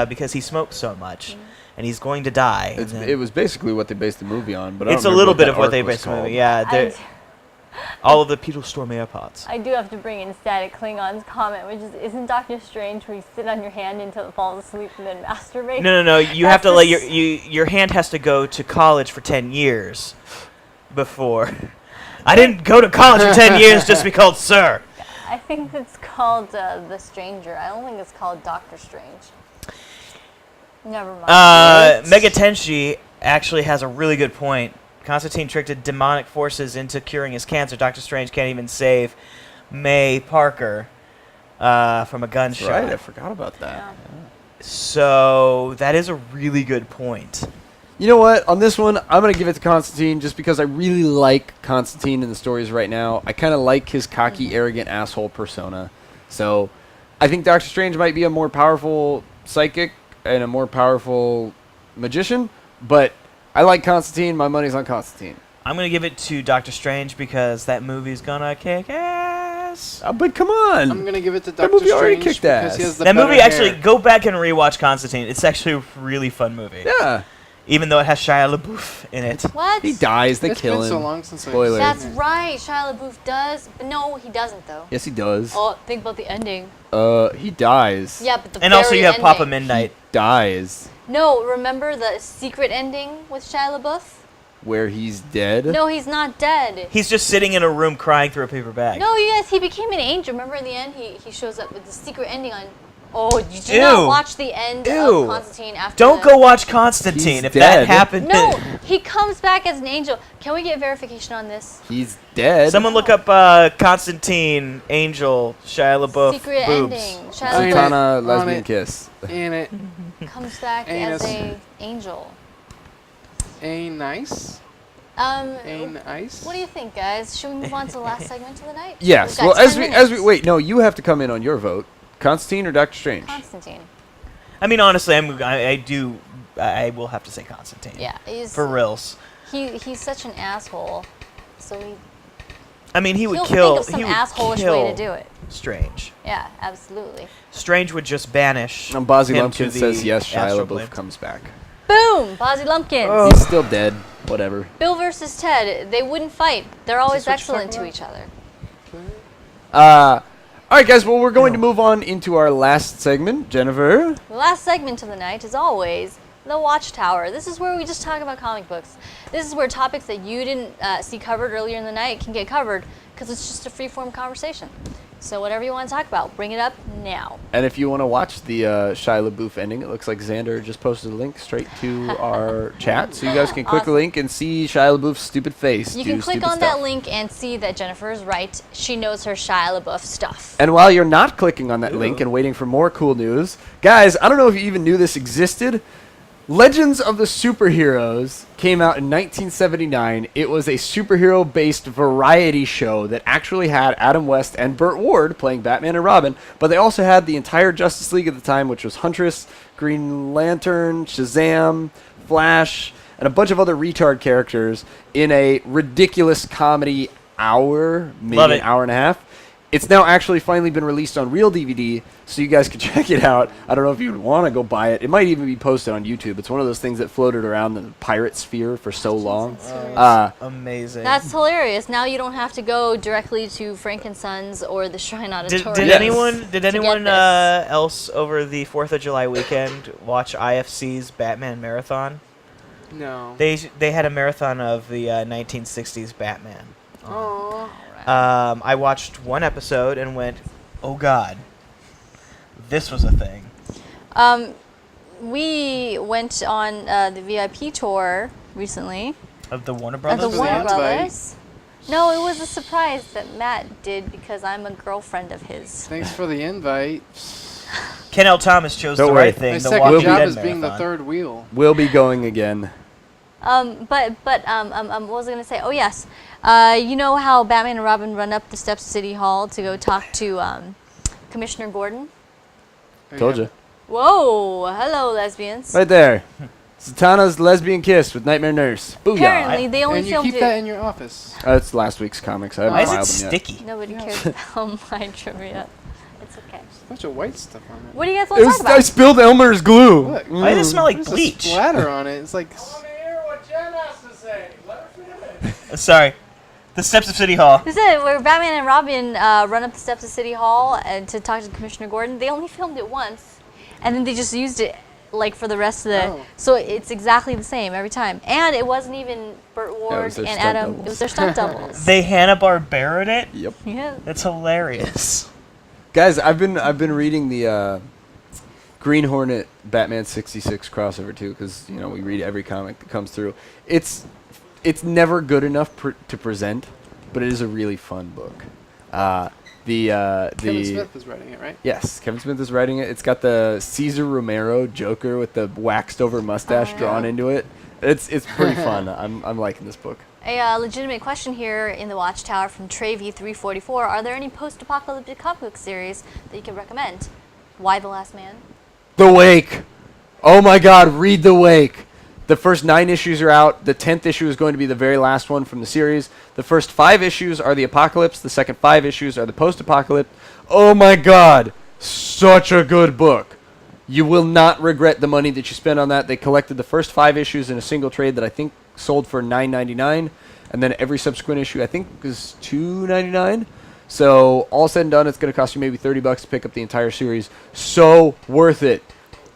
because he smokes so much, and he's going to die. and then- It was basically what they based the movie on, but I don't it's a remember little what bit that of what arc they was based the movie. called. Yeah, all of the Peter Storm AirPods. I do have to bring in Static Klingon's comment, which is, isn't Doctor Strange where you sit on your hand until it falls asleep and then masturbate? No. You have to That's let the your hand has to go to college for 10 years before. I didn't go to college for 10 years just to be called sir. I think it's called The Stranger. I don't think it's called Doctor Strange. Never mind. Megatenshi actually has a really good point. Constantine tricked demonic forces into curing his cancer. Doctor Strange can't even save May Parker from a gunshot. Right, I forgot about that. Yeah. So that is a really good point. You know what? On this one, I'm going to give it to Constantine just because I really like Constantine in the stories right now. I kind of like his cocky, arrogant asshole persona. So I think Doctor Strange might be a more powerful psychic and a more powerful magician, but I like Constantine. My money's on Constantine. I'm going to give it to Doctor Strange because that movie's going to kick ass. But come on. I'm gonna give it to That Doctor movie already Strange kicked because ass. he has the That better movie, actually, hair. go back and rewatch Constantine. It's actually a really fun movie. Yeah. Even though it has Shia LaBeouf in it. What? He dies. They It's kill been him. so long since Spoiler. That's right. Shia LaBeouf does. But no, he doesn't, though. Yes, he does. Oh, think about the ending. He dies. Yeah, but the And also very you have Papa ending. Midnight. Dies. No, remember the secret ending with Shia LaBeouf? Where he's dead. No, he's not dead. He's just sitting in a room crying through a paper bag. No, you guys, he became an angel. Remember in the end, he shows up with the secret ending on... Oh, you did Ew. not watch the end Ew. of Constantine after Don't the- go watch Constantine He's if dead. that happened. No, he comes back as an angel. Can we get verification on this? He's dead. Someone look up Constantine, Angel, Shia LaBeouf, Secret boobs. ending. Shia Ain't LaBeouf it? Sultana On lesbian it. kiss. Ain't it? comes back Anus. as a angel. Ain't nice. Ain't ice. What do you think, guys? Should we move on to the last segment of the night? Yes. We've got Well, 10 as we minutes. wait, no, you have to come in on your vote. Constantine or Doctor Strange? Constantine. I mean, honestly, I will have to say Constantine. Yeah, he's For reals. he's such an asshole. So I mean, he would he'll kill. think of some he would asshole-ish kill way to do it. Strange. Yeah, absolutely. Strange would just banish. Bazi him to Lumpkin the says yes. Shia astral LaBeouf plane. comes back. Boom! Bozzy Lumpkins. Oh. He's still dead. Whatever. Bill versus Ted. They wouldn't fight. They're always this what you're excellent to talking each other. All right, guys. Well, we're going to move on into our last segment. Jennifer. The last segment of the night is always the Watchtower. This is where we just talk about comic books. This is where topics that you didn't see covered earlier in the night can get covered because it's just a free-form conversation. So whatever you want to talk about, bring it up now. And if you want to watch the Shia LaBeouf ending, it looks like Xander just posted a link straight to our chat, so you guys can click the link and see Shia LaBeouf's stupid face. You can click on that link and see that Jennifer is right. She knows her Shia LaBeouf stuff. And while you're not clicking on that link and waiting for more cool news, guys, I don't know if you even knew this existed. Legends of the Superheroes came out in 1979. It was a superhero-based variety show that actually had Adam West and Burt Ward playing Batman and Robin, but they also had the entire Justice League at the time, which was Huntress, Green Lantern, Shazam, Flash, and a bunch of other retard characters in a ridiculous comedy hour, maybe an hour and a half. It's now actually finally been released on real DVD, so you guys can check it out. I don't know if you'd want to go buy it. It might even be posted on YouTube. It's one of those things that floated around the pirate sphere for so long. Amazing. That's hilarious. Now you don't have to go directly to Frankensons or the Shrine Auditorium. Did anyone else over the 4th of July weekend watch IFC's Batman Marathon? No. They had a marathon of the 1960s Batman. Aww. I watched one episode and went, oh God, this was a thing. We went on the VIP tour recently. Of the Warner Of Brothers? the Warner Brothers. No, it was a surprise that Matt did because I'm a girlfriend of his. Thanks for the invite. Ken L. Thomas chose Don't the worry. right thing. My The second Walking job Dead is being the marathon. third wheel. We'll be going again. What was I going to say? Oh, yes. You know how Batman and Robin run up the steps of City Hall to go talk to Commissioner Gordon? Told you. Whoa, hello, lesbians. Right there. Satana's lesbian kiss with Nightmare Nurse. Booyah. Apparently, they only And you filmed keep that in your office. That's last week's comics. I haven't Why is it filed them yet. sticky? Nobody cares about my trivia. It's okay. There's a bunch of white stuff on it. What do you guys want to talk I about? spilled Elmer's glue. Look. Why does it smell like There's bleach? a splatter on it. It's like... Sorry. The steps of City Hall. This is where Batman and Robin run up the steps of City Hall and to talk to Commissioner Gordon. They only filmed it once, and then they just used it like for the rest of the. Oh. So it's exactly the same every time, and it wasn't even Burt Ward their and stunt Adam. doubles. It was their stunt doubles. They Hanna-Barbera it? Yep. Yeah. That's hilarious. Guys, I've been reading the Green Hornet Batman 66 crossover too, because we read every comic that comes through. It's never good enough to present, but it is a really fun book. Kevin Smith is writing it, right? Yes, Kevin Smith is writing it. It's got the Cesar Romero Joker with the waxed over mustache drawn into it. It's pretty fun. I'm liking this book. A legitimate question here in the Watchtower from Trevi344. Are there any post-apocalyptic comic book series that you can recommend? Why The Last Man? The Wake. Oh my God, read The Wake. The first 9 issues are out. The 10th issue is going to be the very last one from the series. The first 5 issues are the Apocalypse. The second 5 issues are the Post-Apocalypse. Oh my God, such a good book. You will not regret the money that you spent on that. They collected the first 5 issues in a single trade that I think sold for $9.99, and then every subsequent issue I think was $2.99. So all said and done, it's going to cost you maybe $30 to pick up the entire series. So worth it.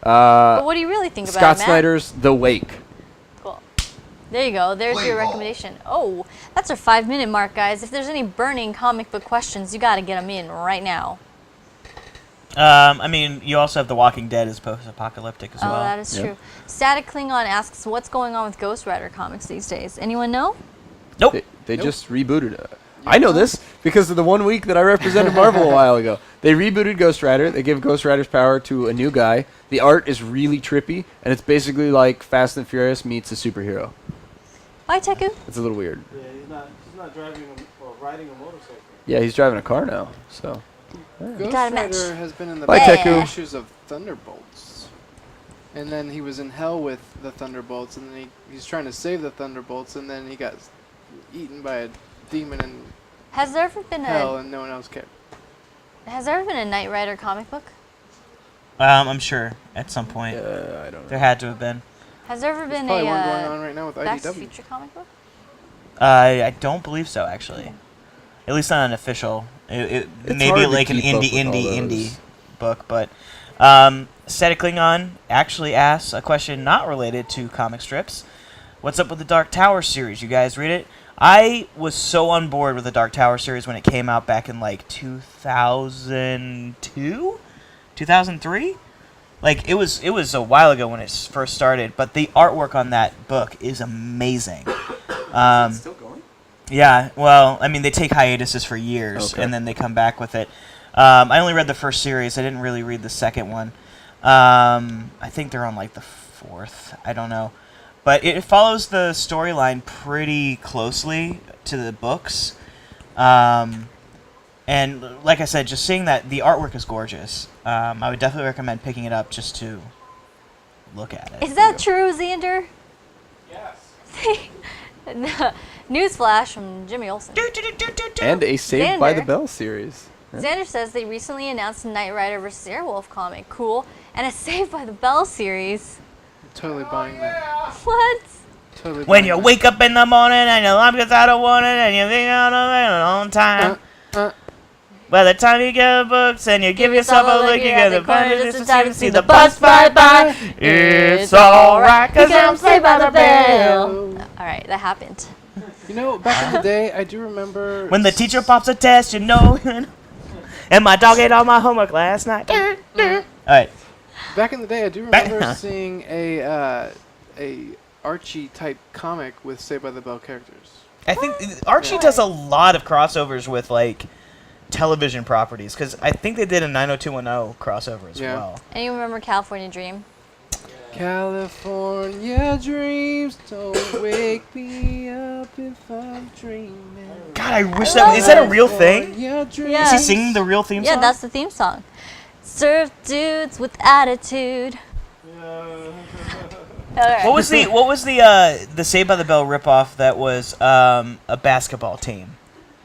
But what do you really think about Scott it, Matt? Snyder's The Wake. Cool. There you go. There's your recommendation. Oh, that's our 5-minute mark, guys. If there's any burning comic book questions, you got to get them in right now. I mean, you also have The Walking Dead as post-apocalyptic as well. Oh, that is true. Static Klingon asks, what's going on with Ghost Rider comics these days? Anyone know? Nope. They just rebooted it. I know this because of the 1 week that I represented Marvel a while ago. They rebooted Ghost Rider. They give Ghost Rider's power to a new guy. The art is really trippy, and it's basically like Fast and Furious meets a superhero. Bye, Teku. It's a little weird. Yeah, he's not driving or riding a motorcycle. Yeah, he's driving a car now, so. Ghost Got a match. Rider has been in the Bye, back Teku. issues of Thunderbolts. And then he was in hell with the Thunderbolts, and then he's trying to save the Thunderbolts, and then he got eaten by a demon in Has there ever been hell, and no one else cared. Has there ever been a Knight Rider comic book? I'm sure at some point. I don't know. There had to have been. Has there ever There's been probably a one going on right now with Back to the IDW. Future comic book? I don't believe so, actually. At least not an official. It's Maybe hard to like an keep up indie with all those. book, but Static Klingon actually asks a question not related to comic strips. What's up with the Dark Tower series? You guys read it? I was so on board with the Dark Tower series when it came out back in like 2002, 2003. Like it was a while ago when it first started, but the artwork on that book is amazing. Still going? Yeah, well, I mean, they take hiatuses for years, and then they come back with it. I only read the first series. I didn't really read the second one. I think they're on, like, the fourth. I don't know. But it follows the storyline pretty closely to the books. And, like I said, just seeing that the artwork is gorgeous. I would definitely recommend picking it up just to look at it. Is that true, Xander? Yes. Newsflash from Jimmy Olsen. And a Saved by the Xander. Bell series. Xander says they recently announced a Knight Rider vs. Airwolf comic. Cool. And a Saved by the Bell series. Totally buying that. What? Totally When buying you that. wake up in the morning and your alarm gets out of warning and you think out of it a long time. By the time you get books and you give yourself a look, you get the corner just in time to see the bus fly by. It's alright, cause I'm saved by the bell. Alright, that happened. You know, back in the day, I do remember When the teacher pops a test, you know. And my dog ate all my homework last night. Alright. Back in the day, I do remember seeing a Archie type comic with Saved by the Bell characters. I think Archie does a lot of crossovers with, like, television properties, because I think they did a 90210 crossover as well. And you remember California Dream? California dreams don't wake me up if I'm dreaming. God, I wish that... Is that a real thing? Yeah. Is he singing the real theme song? Yeah, that's the theme song. Surf dudes with attitude. Okay. What was the Saved by the Bell ripoff that was a basketball team?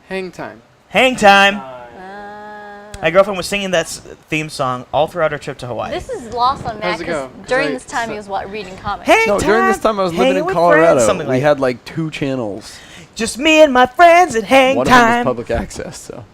Hang Time. Hang Time. My girlfriend was singing that theme song all throughout our trip to Hawaii. This is lost on Matt How's it go? because during 'Cause this time he was reading comics. Hang No, during this time I was living hanging in with Colorado. friends, something We like had like 2 channels. just me and my friends at Hang One of them was Time. public access, so.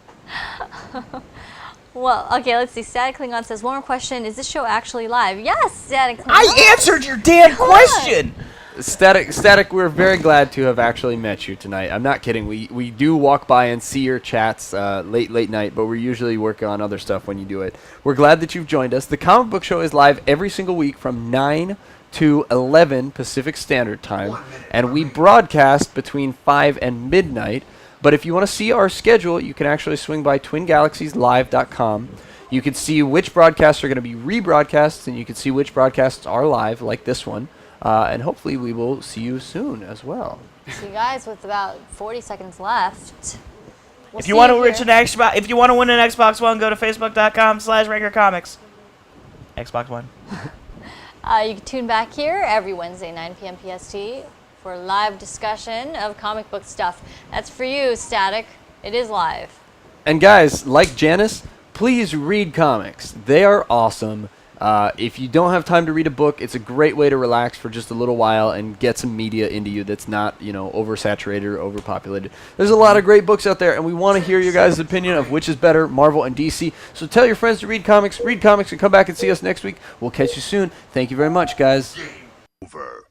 Well, okay, let's see. Static Klingon says, one more question. Is this show actually live? Yes, Static Klingon. I answered your damn question. Static, we're very glad to have actually met you tonight. I'm not kidding. We do walk by and see your chats late night, but we're usually working on other stuff when you do it. We're glad that you've joined us. The Comic Book Show is live every single week from 9 to 11 Pacific Standard Time, and we broadcast between 5 and midnight. But if you want to see our schedule, you can actually swing by twingalaxieslive.com. You can see which broadcasts are going to be rebroadcasts, and you can see which broadcasts are live, like this one. And hopefully we will see you soon as well. So you guys, with about 40 seconds left. If you want to win an Xbox One, go to facebook.com/RankerComics. Xbox One. You can tune back here every Wednesday, 9 p.m. PST, for live discussion of comic book stuff. That's for you, Static. It is live. And guys, like Janice, please read comics. They are awesome. If you don't have time to read a book, it's a great way to relax for just a little while and get some media into you that's not, oversaturated or overpopulated. There's a lot of great books out there, and we want to hear your guys' opinion of which is better, Marvel and DC. So tell your friends to read comics, and come back and see us next week. We'll catch you soon. Thank you very much, guys. Over.